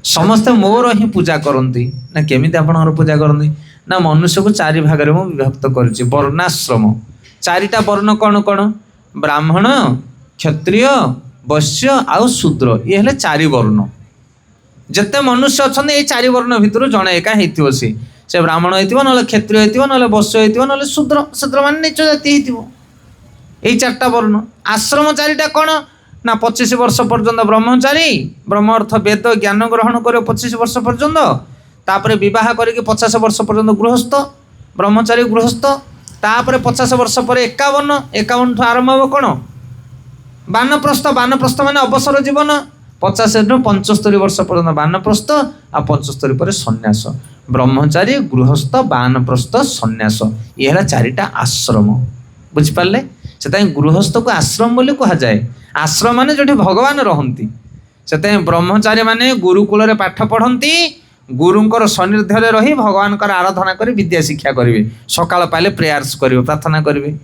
समस्ते मोर ही पूजा करती ना केमिति आपणकर पूजा करती ना मनुष्य को चारि भाग में विभक्त करुच्ची। वर्णाश्रम चारिटा वर्ण कौन कौन ब्राह्मण क्षत्रिय वैश्य आउ शूद्र ये हेले चारि वर्ण। जिते मनुष्य अच्छा ये चारि वर्ण भितर जड़े एका हो से ब्राह्मण हो ना क्षत्रिय हो ना वैश्य हो ना शूद्र शूद्र मान नीच जाति हो यही चार्टा वर्ण। आश्रम चारिटा कौन ना 25 वर्ष पर्यंत ब्रह्मचारी ब्रह्म अर्थ वेद ज्ञान ग्रहण कर 25 वर्ष पर्यंत तापर विवाह करके 50 वर्ष पर्यंत गृहस्थ ब्रह्मचारी गृहस्थ तापर 50 वर्ष पर 51 ठू आरंभ हम कौन बानप्रस्थ। बानप्रस्थ माने अवसर जीवन 50 रु 75 वर्ष पर्यंत बानप्रस्थ आ 75 पर सन्यास ब्रह्मचारी गृहस्थ बानप्रस्थ सन्यास ये है चारिटा आश्रम। बुझिपारे से गृहस्थ को आश्रम बोली कह जाए। आश्रम माने जो भगवान रहती से ब्रह्मचारी माने गुरुकुल रे पाठ पढ़ती गुरुंकर सन्निध्य रही भगवान आराधना कर विद्या शिक्षा करेंगे सकाल पाइले प्रेयर्स करेंगे प्रार्थना करेंगे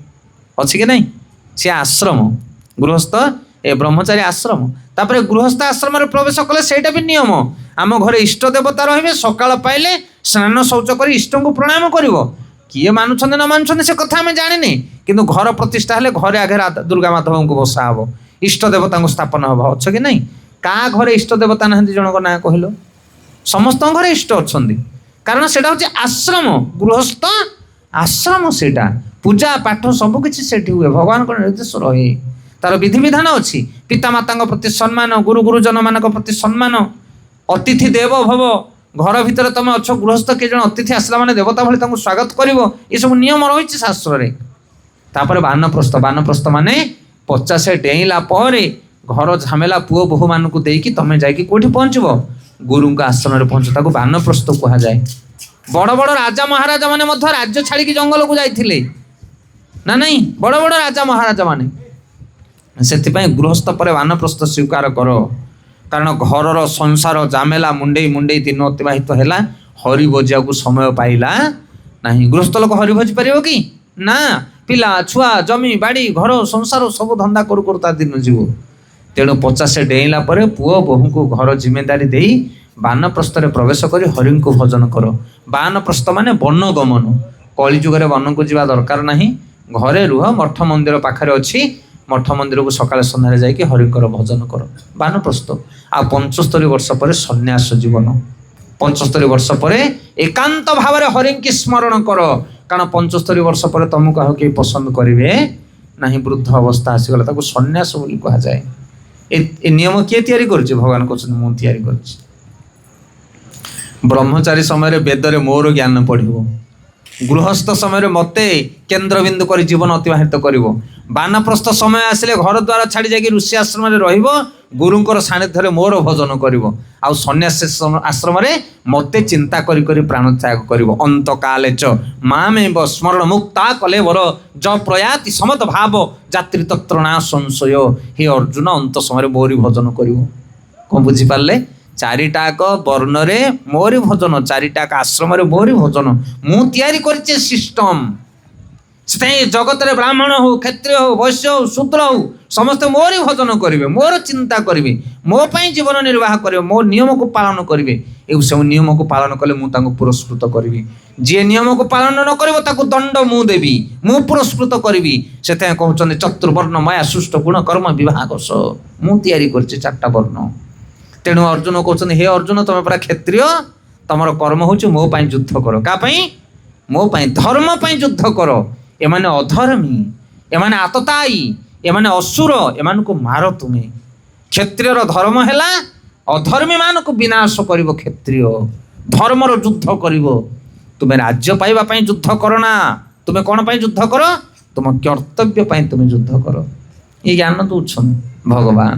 अच्छी कि नहीं सी आश्रम गृहस्थ ए ब्रह्मचारी आश्रम। तापर गृहस्थ आश्रम रे प्रवेश कले सेटा भी नियम आम घरे इष्ट देवता रहिबे सकाल पाइले स्नान शौच कर इष्ट को प्रणाम करिवो। किए मानुछन्ते न मानुछन्ते से कथा आम जानिने किंतु घर प्रतिष्ठा हेले घरे आगे दुर्गा माधव को बसा हबो इष्ट देवता को स्थापन हबो अच्छे कि नहीं। का घरे इष्ट देवता नहांती जनक ना कहलो समस्त घरे इष्ट अच्छी कारण सेटा होचे आश्रम गृहस्थ आश्रम सेटा पूजा पाठ सबकिछि सेठी हुए भगवान को निर्देश रहे तार विधि विधान अच्छी पितामाता प्रति सम्मान गुरु गुरुजन मान प्रति सम्मान अतिथि देव भव घर भितर तुम अच्छ गृहस्थ किए जन अतिथि आसला माने देवता भली स्वागत करिवो ये सब नियम रही शास्त्र रे। तापर बानप्रस्थ बानप्रस्थ माने 50 डेईला परे घर झमेला पुओ बोहू मान को देकी तमे जाइकी कोठी पहुँचबो गुरु आश्रम रे पहुँच ताको बानप्रस्थ कहा जाए। बड़ बड़ राजा महाराजा माने मध्य राज्य छाड़ी जंगल को जाइथिले ना नहीं बड़ बड़ राजा महाराजा माने से गृहस्थ पर वानप्रस्थ स्वीकार कर कारण घर संसार जामेला मुंडे मुंडे दिन अतिबाहित है हरि भोजिया को समय पाइला नहीं। गृहस्थ लोक हरि भोजी पार कि ना पिला छुआ जमी बाड़ी घर संसार सब धंदा करू दिन जीव। तेणु 50 डेईला पर पुओ बोहू को घर जिम्मेदारी दे बानप्रस्थ प्रवेश कर हरि को भजन कर। बानप्रस्थ माने वन गमन कलिजुगे वन को जावा दरकार नहीं घरे रुह मठ मंदिर पाखे अच्छी मठ मंदिर को सकाଳେ सन्ध्याରେ जाइए हरिकर भजन कर बानप्रस्थ। आ 75 वर्ष पर सन्यास जीवन 75 वर्ष पर एकांत भाव में हरि की स्मरण कर कारण 75 वर्ष पर तुमको आउ किए पसंद करेंगे ना वृद्ध अवस्था आसीगला ताको सन्यास बोली कहा जाए। ए नियम किए तैयारी करछि भगवान कहते मु तैयारी करछि। ब्रह्मचारी समय वेद रे मोर ज्ञान पढ़िबो गृहस्थ समय मते केन्द्र बिंदु कर जीवन अतिबाहित करिवो बानप्रस्थ समय आसिले घर द्वार छाड़ी जाकि ऋषि आश्रम रे रहिबो गुरुंकर सानिध्य मोर भजन करिवो आ सन्यास आश्रम रे मते चिंता करी करी प्राण त्याग करिवो अंत काले च मामेव स्मरण मुक्ता कले वर ज प्रयाति समत भाव जात्री तत्र ना संशय। हे अर्जुन अंत समय मोरी भजन करिवो कोन बुझी पारले चारिटाक वर्ण रे मोरी भजन चारिटाक आश्रम रे मोरी भजन मु तैयारी करछे सिस्टम से जगत रे ब्राह्मण हो क्षत्रिय हो वैश्य हो शूद्र हो समस्त मोरी भजन करेंगे मोर चिंता करेंगे मो पाई जीवन निर्वाह करेंगे मो नियम को पालन करेंगे ए सब नियम को पालन कले मु तांको पुरस्कृत करी जी नियम को पालन न करिवो ताको दंड मु देवी मु पुरस्कृत करी से कहते चतुर्वर्ण माया सृष्ट गुण कर्म विभाग मु तैयारी करछे चारटा वर्ण। ତେଣୁ ଅର୍ଜୁନ କହୁଛନ୍ତି ହେ ଅର୍ଜୁନ ତମେ ପରା କ୍ଷତ୍ରିୟ, ତମର କର୍ମ ହେଉଛି ମୋ ପାଇଁ ଯୁଦ୍ଧ କର। କାହା ପାଇଁ? ମୋ ପାଇଁ, ଧର୍ମ ପାଇଁ ଯୁଦ୍ଧ କର। ଏମାନେ ଅଧର୍ମୀ, ଏମାନେ ଆତତାୟୀ, ଏମାନେ ଅସୁର, ଏମାନଙ୍କୁ ମାର ତୁମେ। କ୍ଷତ୍ରିୟର ଧର୍ମ ହେଲା ଅଧର୍ମୀ ମାନଙ୍କୁ ବିନାଶ କରିବ। କ୍ଷତ୍ରିୟ ଧର୍ମର ଯୁଦ୍ଧ କରିବ। ତୁମେ ରାଜ୍ୟ ପାଇବା ପାଇଁ ଯୁଦ୍ଧ କର ନା, ତୁମେ କ'ଣ ପାଇଁ ଯୁଦ୍ଧ କର? ତୁମ କର୍ତ୍ତବ୍ୟ ପାଇଁ ତୁମେ ଯୁଦ୍ଧ କର। ଏ ଜ୍ଞାନ ଦେଉଛନ୍ତି ଭଗବାନ।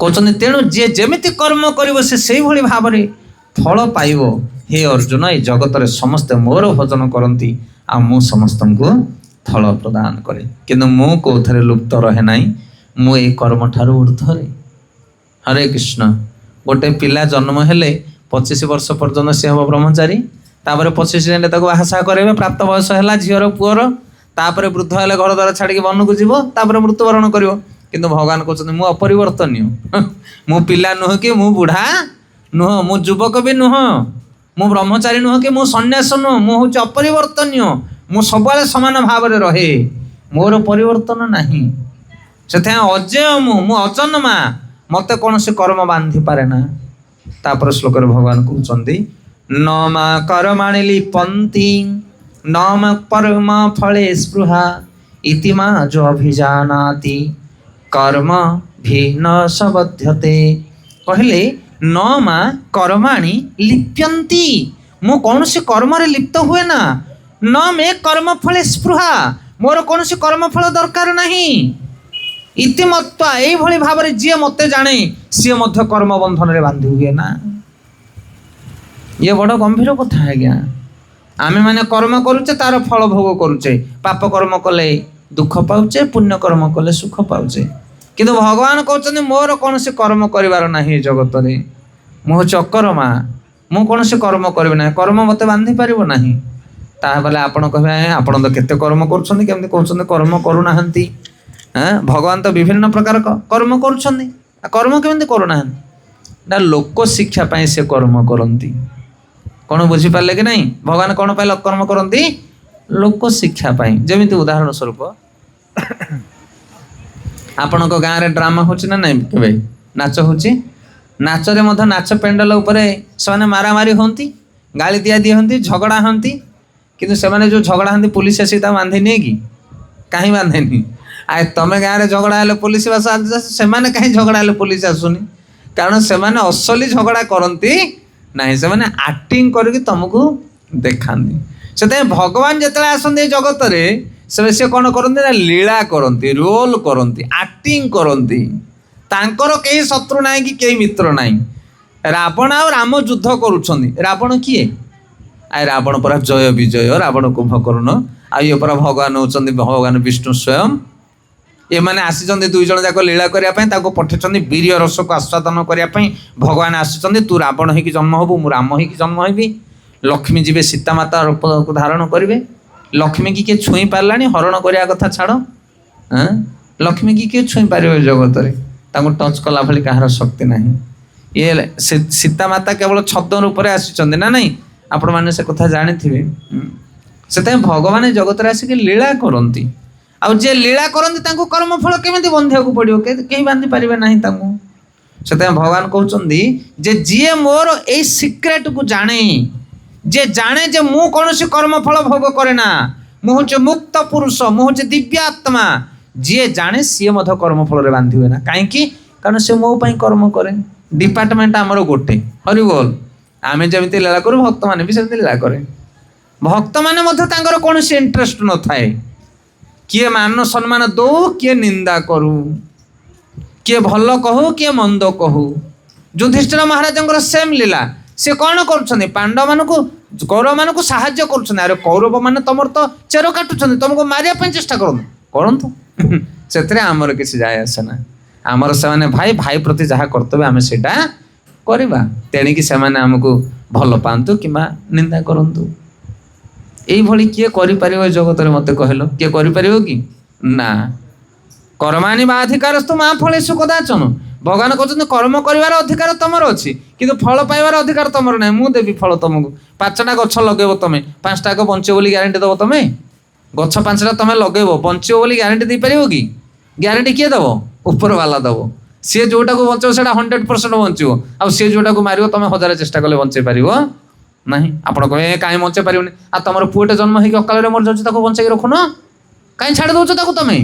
କହୁଛନ୍ତି ତେଣୁ ଯିଏ ଯେମିତି କର୍ମ କରିବ ସେ ସେଇଭଳି ଭାବରେ ଫଳ ପାଇବ। ହେ ଅର୍ଜୁନ, ଏ ଜଗତରେ ସମସ୍ତେ ମୋର ଭଜନ କରନ୍ତି ଆଉ ମୁଁ ସମସ୍ତଙ୍କୁ ଫଳ ପ୍ରଦାନ କରେ, କିନ୍ତୁ ମୁଁ କୋଉଥିରେ ଲୁପ୍ତ ରହେ ନାହିଁ। ମୁଁ ଏଇ କର୍ମଠାରୁ ଉର୍ଦ୍ଧ୍ୱରେ। ହରେ କୃଷ୍ଣ। ଗୋଟେ ପିଲା ଜନ୍ମ ହେଲେ 25 ବର୍ଷ ପର୍ଯ୍ୟନ୍ତ ସେ ହେବ ବ୍ରହ୍ମଚାରୀ, ତାପରେ 25 ହେଲେ ତାକୁ ବାହାସାହା କରାଇବେ, ପ୍ରାପ୍ତ ବୟସ ହେଲା ଝିଅର ପୁଅର, ତାପରେ ବୃଦ୍ଧ ହେଲେ ଘର ଦ୍ୱାରା ଛାଡ଼ିକି ବନକୁ ଯିବ, ତାପରେ ମୃତ୍ୟୁବରଣ କରିବ। କିନ୍ତୁ ଭଗବାନ କହୁଛନ୍ତି ମୁଁ ଅପରିବର୍ତ୍ତନୀୟ। ମୁଁ ପିଲା ନୁହଁ କି ମୁଁ ବୁଢ଼ା ନୁହଁ, ମୁଁ ଯୁବକ ବି ନୁହଁ, ମୁଁ ବ୍ରହ୍ମଚାରୀ ନୁହଁ କି ମୁଁ ସନ୍ନ୍ୟାସ ନୁହଁ, ମୁଁ ହେଉଛି ଅପରିବର୍ତ୍ତନୀୟ। ମୁଁ ସବୁବେଳେ ସମାନ ଭାବରେ ରହେ, ମୋର ପରିବର୍ତ୍ତନ ନାହିଁ। ସେଥିପାଇଁ ଅଜେୟ ମୁଁ ଅଜନ୍ମା, ମୋତେ କୌଣସି କର୍ମ ବାନ୍ଧି ପାରେ ନା। ତାପରେ ଶ୍ଲୋକରେ ଭଗବାନ କହୁଛନ୍ତି ନ ମା କର୍ମାଣି ଲିପନ୍ତି ନ ମା ପରମ ଫଳେ ସ୍ପୃହା ଇତି ମା ଯ ଅଭିଜାନାତି କର୍ମ ଭିନ୍ନ ସବଧ୍ୟତେ। କହିଲେ ନ ମା କର୍ମାଣି ଲିପ୍ୟନ୍ତି, ମୁଁ କୌଣସି କର୍ମରେ ଲିପ୍ତ ହୁଏ ନା। ନ ମେ କର୍ମ ଫଳେ ସ୍ପୃହା, ମୋର କୌଣସି କର୍ମଫଳ ଦରକାର ନାହିଁ। ଇତିମତ୍ୱା, ଏଇଭଳି ଭାବରେ ଯିଏ ମୋତେ ଜାଣେ ସିଏ ମଧ୍ୟ କର୍ମ ବନ୍ଧନରେ ବାନ୍ଧି ହୁଏ ନା। ଇଏ ବଡ଼ ଗମ୍ଭୀର କଥା ଆଜ୍ଞା। ଆମେମାନେ କର୍ମ କରୁଛେ, ତାର ଫଳ ଭୋଗ କରୁଛେ। ପାପ କର୍ମ କଲେ ଦୁଃଖ ପାଉଛେ, ପୁଣ୍ୟ କର୍ମ କଲେ ସୁଖ ପାଉଛେ। କିନ୍ତୁ ଭଗବାନ କହୁଛନ୍ତି ମୋର କୌଣସି କର୍ମ କରିବାର ନାହିଁ ଏ ଜଗତରେ। ମୁଁ ହେଉଛି ଅକର୍ମା, ମୁଁ କୌଣସି କର୍ମ କରିବି ନାହିଁ, କର୍ମ ମୋତେ ବାନ୍ଧି ପାରିବ ନାହିଁ। ତାହେଲେ ଆପଣ କହିବେ ଆପଣ ତ କେତେ କର୍ମ କରୁଛନ୍ତି, କେମିତି କହୁଛନ୍ତି କର୍ମ କରୁନାହାନ୍ତି? ଭଗବାନ ତ ବିଭିନ୍ନ ପ୍ରକାର କର୍ମ କରୁଛନ୍ତି, କର୍ମ କେମିତି କରୁନାହାନ୍ତି? ନା ଲୋକ ଶିକ୍ଷା ପାଇଁ ସେ କର୍ମ କରନ୍ତି। କ'ଣ ବୁଝିପାରିଲେ କି ନାହିଁ? ଭଗବାନ କ'ଣ ପାଇଁ କର୍ମ କରନ୍ତି? ଲୋକ ଶିକ୍ଷା ପାଇଁ। ଯେମିତି ଉଦାହରଣ ସ୍ୱରୂପ ଆପଣଙ୍କ ଗାଁରେ ଡ୍ରାମା ହେଉଛି ନା ନାହିଁ? କେବେ ନାଚ ହେଉଛି? ନାଚରେ ମଧ୍ୟ ନାଚ ପେଣ୍ଡାଲ ଉପରେ ସେମାନେ ମାରାମାରି ହୁଅନ୍ତି, ଗାଳି ଦିଆ ହୁଅନ୍ତି, ଝଗଡ଼ା ହୁଅନ୍ତି। କିନ୍ତୁ ସେମାନେ ଯେଉଁ ଝଗଡ଼ା ହୁଅନ୍ତି ପୋଲିସ ଆସି ତାକୁ ବାନ୍ଧି ନିଏ କି? କାହିଁ ବାନ୍ଧେନି? ଆଉ ତମେ ଗାଁରେ ଝଗଡ଼ା ହେଲେ ପୋଲିସ ବାସ, ସେମାନେ କାହିଁ ଝଗଡ଼ା ହେଲେ ପୋଲିସ ଆସୁନି? କାରଣ ସେମାନେ ଅସଲି ଝଗଡ଼ା କରନ୍ତି ନାହିଁ, ସେମାନେ ଆକ୍ଟିଂ କରିକି ତମକୁ ଦେଖାନ୍ତି। ସେଥିପାଇଁ ଭଗବାନ ଯେତେବେଳେ ଆସନ୍ତି ଏ ଜଗତରେ ସେ କ'ଣ କରନ୍ତି ନା ଲୀଳା କରନ୍ତି, ରୋଲ କରନ୍ତି, ଆକ୍ଟିଂ କରନ୍ତି। ତାଙ୍କର କେହି ଶତ୍ରୁ ନାହିଁ କି କେହି ମିତ୍ର ନାହିଁ। ରାବଣ ଆଉ ରାମ ଯୁଦ୍ଧ କରୁଛନ୍ତି। ରାବଣ କିଏ? ଆଏ ରାବଣ ପରା ଜୟ ବିଜୟ, ରାବଣ କୁମ୍ଭକର୍ଣ୍ଣ, ଆଉ ଇଏ ପରା ଭଗବାନ ହେଉଛନ୍ତି ଭଗବାନ ବିଷ୍ଣୁ ସ୍ୱୟଂ। ଏମାନେ ଆସିଛନ୍ତି ଦୁଇ ଜଣ ଯାକ ଲୀଳା କରିବା ପାଇଁ, ତାକୁ ପଠେଇଛନ୍ତି ବୀର୍ୟ ରସକୁ ଆସ୍ୱାଦନ କରିବା ପାଇଁ। ଭଗବାନ ଆସିଛନ୍ତି ତୁ ରାବଣ ହେଇକି ଜନ୍ମ ହବୁ, ମୁଁ ରାମ ହେଇକି ଜନ୍ମ ହେବି। ଲକ୍ଷ୍ମୀ ଯିବେ ସୀତାମାତା ରୂପକୁ ଧାରଣ କରିବେ। ଲକ୍ଷ୍ମୀ କି କିଏ ଛୁଇଁ ପାରିଲାଣି? ହରଣ କରିବା କଥା ଛାଡ଼, ଲକ୍ଷ୍ମୀ କି କିଏ ଛୁଇଁ ପାରିବ ଏ ଜଗତରେ? ତାଙ୍କୁ ଟଚ୍ କଲା ଭଳି କାହାର ଶକ୍ତି ନାହିଁ। ଇଏ ସୀତାମାତା କେବଳ ଛଦ୍ମ ରୂପରେ ଆସିଛନ୍ତି ନା ନାହିଁ? ଆପଣମାନେ ସେ କଥା ଜାଣିଥିବେ। ସେଥିପାଇଁ ଭଗବାନ ଏ ଜଗତରେ ଆସିକି ଲୀଳା କରନ୍ତି। ଆଉ ଯିଏ ଲୀଳା କରନ୍ତି ତାଙ୍କୁ କର୍ମଫଳ କେମିତି ବନ୍ଧିବାକୁ ପଡ଼ିବ? କେହି ବାନ୍ଧି ପାରିବେ ନାହିଁ ତାଙ୍କୁ। ସେଥିପାଇଁ ଭଗବାନ କହୁଛନ୍ତି ଯେ ଯିଏ ମୋର ଏଇ ସିକ୍ରେଟକୁ ଜାଣେ, ଯିଏ ଜାଣେ ଯେ ମୁଁ କୌଣସି କର୍ମଫଳ ଭୋଗ କରେ ନା, ମୁଁ ହେଉଛି ମୁକ୍ତ ପୁରୁଷ, ମୁଁ ହେଉଛି ଦିବ୍ୟ ଆତ୍ମା, ଯିଏ ଜାଣେ ସିଏ ମଧ୍ୟ କର୍ମଫଳରେ ବାନ୍ଧି ହୁଏ ନା। କାହିଁକି? କାରଣ ସେ ମୋ ପାଇଁ କର୍ମ କରେ। ଡିପାର୍ଟମେଣ୍ଟ ଆମର ଗୋଟେ, ହରିବୋଲ। ଆମେ ଯେମିତି ଲୀଳା କରୁ ଭକ୍ତମାନେ ବି ସେମିତି ଲୀଳା କରେ। ଭକ୍ତମାନେ ମଧ୍ୟ ତାଙ୍କର କୌଣସି ଇଣ୍ଟରେଷ୍ଟ ନଥାଏ। କିଏ ମାନ ସମ୍ମାନ ଦଉ, କିଏ ନିନ୍ଦା କରୁ, କିଏ ଭଲ କହୁ, କିଏ ମନ୍ଦ କହୁ। ଯୁଧିଷ୍ଠିର ମହାରାଜଙ୍କର ସେମ୍ ଲୀଳା। ସେ କ'ଣ କରୁଛନ୍ତି? ପାଣ୍ଡବମାନଙ୍କୁ, କୌରବମାନଙ୍କୁ ସାହାଯ୍ୟ କରୁଛନ୍ତି। ଆରେ କୌରବମାନେ ତମର ତ ଚେର କାଟୁଛନ୍ତି, ତମକୁ ମାରିବା ପାଇଁ ଚେଷ୍ଟା କରନ୍ତୁ, ସେଥିରେ ଆମର କିଛି ଯାଏ ଆସେ ନା। ଆମର ସେମାନେ ଭାଇ ପ୍ରତି ଯାହା କର୍ତ୍ତବ୍ୟ ଆମେ ସେଇଟା କରିବା। ତେଣିକି ସେମାନେ ଆମକୁ ଭଲ ପାଆନ୍ତୁ କିମ୍ବା ନିନ୍ଦା କରନ୍ତୁ। এইଭଳି କିଏ କରିପାରିବ ଏ ଜଗତରେ? ମୋତେ କହିଲ, କିଏ କରିପାରିବ କି? ନା। କର୍ମାଣି ବା ଅଧିକାରସ୍ତୁ ମା ଫଳେଷୁ କଦାଚନ। ଭଗବାନ କହୁଛନ୍ତି କର୍ମ କରିବାର ଅଧିକାର ତମର ଅଛି, କିନ୍ତୁ ଫଳ ପାଇବାର ଅଧିକାର ତମର ନାହିଁ। ମୁଁ ଦେବି ଫଳ ତମକୁ। 5ଟା ଗଛ ଲଗେଇବ ତମେ, 5ଟା ବଞ୍ଚିବ ବୋଲି ଗ୍ୟାରେଣ୍ଟି ଦେବ ତମେ? ଗଛ 5ଟା ତମେ ଲଗେଇବ, ବଞ୍ଚିବ ବୋଲି ଗ୍ୟାରେଣ୍ଟି ଦେଇପାରିବ କି? ଗ୍ୟାରେଣ୍ଟି କିଏ ଦେବ? ଉପରବାଲା ଦେବ। सी जोटा को बचाओ से 100% बचो आ सी जोटा को मार तुम 1000 चेष्टा कले बचे पार ना आप कहीं बचे पारे आ तुम पुटे जन्म हो अकाल मर जाऊँ बचाई रखुन कहीं छाड़ दौ तुम्हें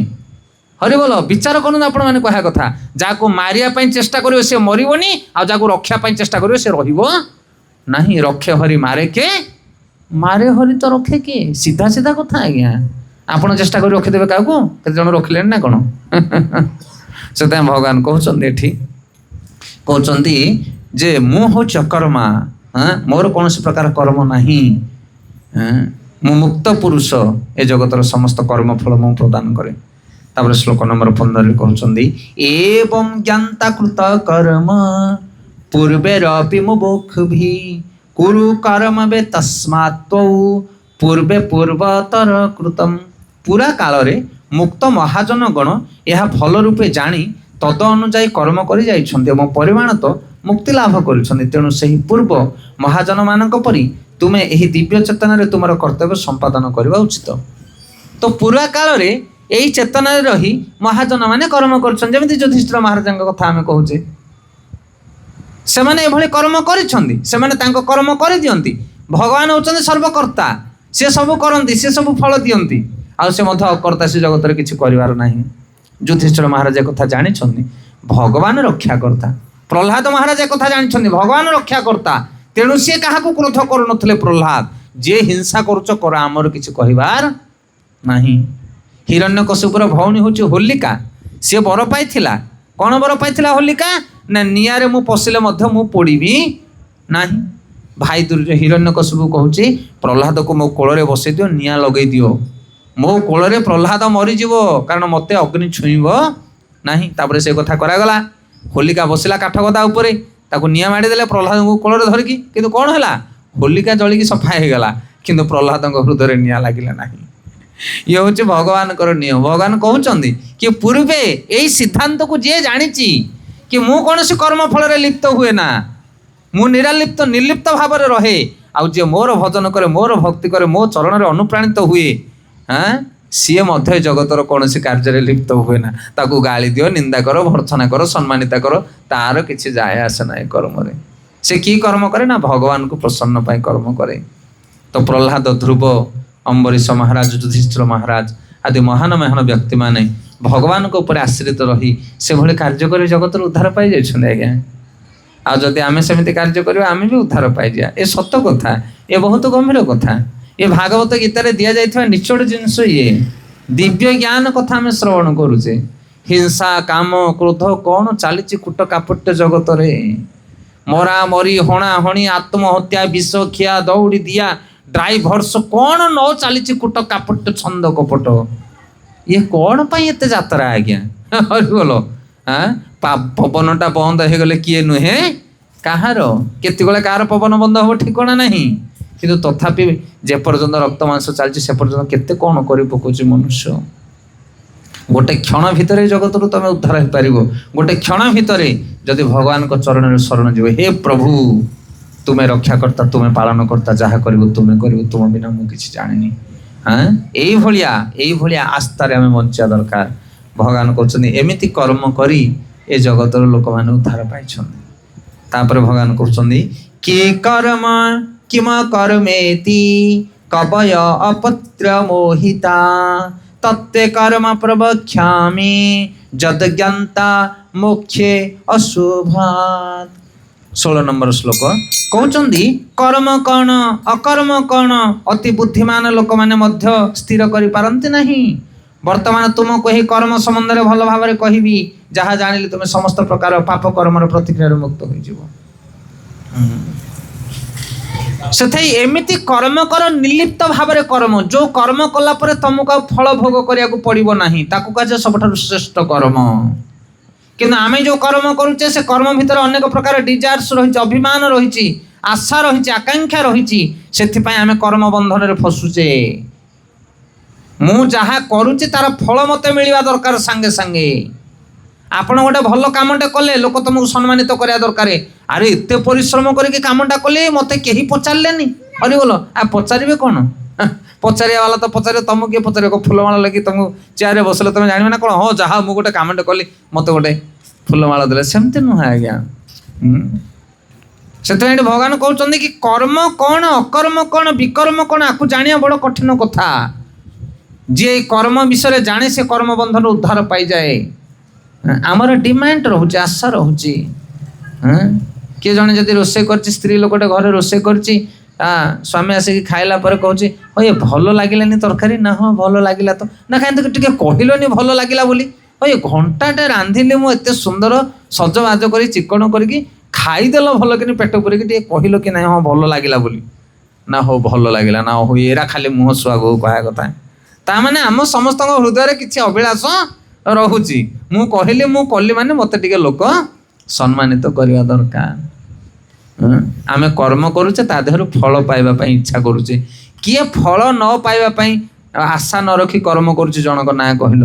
हरि बोल विचार करूँ आपण मैंने कह कथा जहाँ मारिया चेष्टा करो सी मरबनी आ रक्षापी चेष्टा करो सी रहा रखे हरि मारे के मारे हरि तो रखे किए सीधा सीधा कथा आज्ञा आपण चेष्टा कर रखिदेवे क्या केते जन रखिले ना कौन से भगवान कहते कहते जे मु हूँ कर्मा मोर कौन प्रकार कर्म नहीं मु मुक्त पुरुष ए जगतर समस्त कर्म फल मु प्रदान करे। तापर श्लोक नंबर 15 कहते एवं ज्ञाता कृत कर्म पूर्वेरपि मुमुक्षुभिः कुरु कर्म वे तस्मात् पूर्वे पूर्वतर कृतम। पूरा काल रे मुक्त महाजन गण यह भल रूपे जानी तद अनुजाई कर्म कर जाइछन्ति एवं परिमाण तो मुक्ति लाभ करिछन्ति। तेणु सही पूर्व महाजन मानक परि तुमे एही दिव्य चेतना रे तुमर कर्तव्य संपादन करबा उचित। तो पूरा काल रे एही चेतना रे रही महाजन माने कर्म करछन जेमिति युधिष्ठिर महाराजक कथा आमे कहूचे से माने एभली कर्म करिछन्ति से माने तांको कर्म करि दियंती। भगवान होचन्ति सर्वकर्ता से सब करंती से सब फल दियंती आ से मध्य अकर्ता से जगत रे किछि करिवार नाही। युधिष्ठिर महाराज कथा जानी भगवान रक्षा करता प्रहलाद महाराज कथा जानी भगवान रक्षा करता तेणु सी क्या क्रोध कर प्रहलाद जे हिंसा करुच कर आमर किछि कहिबार नाही। हिरण्यकशिपुर भौणी होची होलिका सी बर पाइथिला कौन बर पाइथिला होलिका ना निआरे मु पशिले मध्य मु पोड़ीबी नाही। भाई हिरण्यकशिपु कहूची प्रहलाद को मो कोଳରେ बसै दियो निआ लगै दियो मो कोଳରେ प्रहलाद मरीजीव कारण मते अग्नि छुईब नाही। तापर से कथा करागला होलिका बसिला काठ गदा उपरे ताको निआ माड़ी देले प्रहलाद को कोଳରେ धरिकी किंतु कौन हैला होलिका जलिकी सफा हो गला किंतु प्रहलाद हृदय निआ लागिला नाही। ये हूँ भगवान नियम। भगवान कहते कि पूर्वे यही सिद्धांत को जी जानी कि मु कौन कर्म फल लिप्त हुए ना मु निरालिप्त निर्लिप्त भाव में रहे आउ जे मोर भजन करे मोर भक्ति करे मो चरण में अनुप्राणित हुए हाँ सी मध्य जगतर कौन कार्य लिप्त हुए ना ताकू गाली दियो निंदा कर भर्त्सना कर सम्मानिता कर तार किसी जाए आसे ना कर्म रे से की कर्म करे ना भगवान को प्रसन्न पाई कर्म करे। तो प्रहलाद ध्रुव अम्बरीश महाराज युधिष्ठिर महाराज आदि महान महान व्यक्ति माने भगवान को ऊपर आश्रित रही से भले कार्य कर जगत उद्धार पाई जाइछन्ते आज्ञा। आ जदि आमे सेमिति कार्य करिबा आमे भी उद्धार पाई जा ए सत्य कथा ए बहुत गंभीर कथा ये भागवत गीता रे दिया जाइथवा निचोड़ जिंस ये दिव्य ज्ञान कथा आमे श्रवण करूचे। हिंसा काम क्रोध कौन चली कूट कापट्य जगत रे मरा मरी हणा हणी आत्महत्या विष खिया दौड़ी दिया ड्राइभर्स कौन न चली कूट कापट्य छंद कपट ये कौन पाई एते यात्रा आज्ञा हरि बोल। हाँ पवनटा बंद हो गले किए नुहे कହାର केतगले कार पवन बंद हम ठिकना नहीं किंतु तथापि जेपर्यंत रक्त मांस चलती से पर्यंत केते कौन कर पकाउछि मनुष्य। गोटे क्षण भितर जगत रू तुम उद्धार हो पार गोटे क्षण भितर जदि भगवान को चरण में शरण जीव हे प्रभु तुम्हें रक्षा करता तुम्हें पालन करता जहाँ कर तुम्हें कर तुम बिना मुझे किसी जानी। हाँ यही भाया आस्था आम बचा दरकार। भगवान कहते एमती कर्म करी ए जगतर लोक मैंने उद्धार पाई। तापर भगवान कहते कि कर्म किम कर्मेति कवय अपत्र मोहिता तत्ते कर्म प्रवक्ष्यामि जद ज्ञाता मोक्षे अशुभात्। 16 नंबर श्लोक कहते कर्म कौन अकर्म कौन अति बुद्धिमान लोक मैंने मध्य स्थिर करि पारंती नहीं। वर्तमान तुमको यही कर्म संबंध में भल भाव कहबी जहाँ जानिले तुम समस्त प्रकार पाप कर्म प्रतिक्रिया मुक्त हो। से एमिति कर्म कर निर्लिप्त भाव में कर्म जो कर्म कला पर तुमको फल भोग करिया को पड़िबो नाही ताकू कहे सबठारु श्रेष्ठ कर्म। किंतु आमे जो कर्म करुचे से कर्म भितर अनेक प्रकार डिजायर्स रही अभिमान रही आशा रही आकांक्षा रही से आमे कर्म बंधन रे फसुचे। मु जहाँ करुचे तार फल मते मिलवा दरकार सांगे सांगे। आपण गोटे भल कामटे कले लोक तुमको सम्मानित करा दरकार। अरे एत परिश्रम करके कामटा कले मते कहीं पचारे अरे बोलो आ पचारे कौन पचारिया वाला तो पचारे तुम किए पचारे फुलमाला लगी तुमको चेयर बसले तुम जान ना कौन हाँ जहाँ मुझे गोटे कामटे कली मत गोटे ଫୁଲମାଳ ଦେଲେ, ସେମିତି ନୁହେଁ ଆଜ୍ଞା। ସେଥିପାଇଁ ଏଠି ଭଗବାନ କହୁଛନ୍ତି କି କର୍ମ କ'ଣ, ଅକର୍ମ କ'ଣ, ବିକର୍ମ କ'ଣ, ଆକୁ ଜାଣିବା ବଡ଼ କଠିନ କଥା। ଯିଏ ଏଇ କର୍ମ ବିଷୟରେ ଜାଣେ ସେ କର୍ମ ବନ୍ଧନରୁ ଉଦ୍ଧାର ପାଇଯାଏ। ଆମର ଡିମାଣ୍ଡ ରହୁଛି, ଆଶା ରହୁଛି। କିଏ ଜଣେ ଯଦି ରୋଷେଇ କରିଛି, ସ୍ତ୍ରୀ ଲୋକଟେ ଘରେ ରୋଷେଇ କରିଛି, ସ୍ୱାମୀ ଆସିକି ଖାଇଲା ପରେ କହୁଛି ହଁ ଏ ଭଲ ଲାଗିଲାନି ତରକାରୀ, ନା ହଁ ଭଲ ଲାଗିଲା ତ, ନା କାହିଁକି ଟିକେ କହିଲନି ଭଲ ଲାଗିଲା ବୋଲି, ହଁ ଏ ଘଣ୍ଟାଟେ ରାନ୍ଧିଲି ମୁଁ ଏତେ ସୁନ୍ଦର ସଜବାଜ କରି ଚିକଣ କରିକି, ଖାଇଦେଲ ଭଲ କିନି ପେଟ ପୁରିକି, ଟିକେ କହିଲ କି ନାହିଁ ହଁ ଭଲ ଲାଗିଲା ବୋଲି, ନା ହଉ ଭଲ ଲାଗିଲା, ନା ହଉ ଏରା ଖାଲି ମୁହଁ ସୁଆଗକୁ କହିବା କଥା। ତାମାନେ ଆମ ସମସ୍ତଙ୍କ ହୃଦୟରେ କିଛି ଅଭିଳାଷ ରହୁଛି। ମୁଁ କହିଲି, ମୁଁ କଲି ମାନେ ମୋତେ ଟିକେ ଲୋକ ସମ୍ମାନିତ କରିବା ଦରକାର। ଆମେ କର୍ମ କରୁଛେ ତା ଦେହରୁ ଫଳ ପାଇବା ପାଇଁ ଇଚ୍ଛା କରୁଛେ। କିଏ ଫଳ ନ ପାଇବା ପାଇଁ ଆଶା ନ ରଖି କର୍ମ କରୁଛି ଜଣଙ୍କ ନାଁ କହିଲ?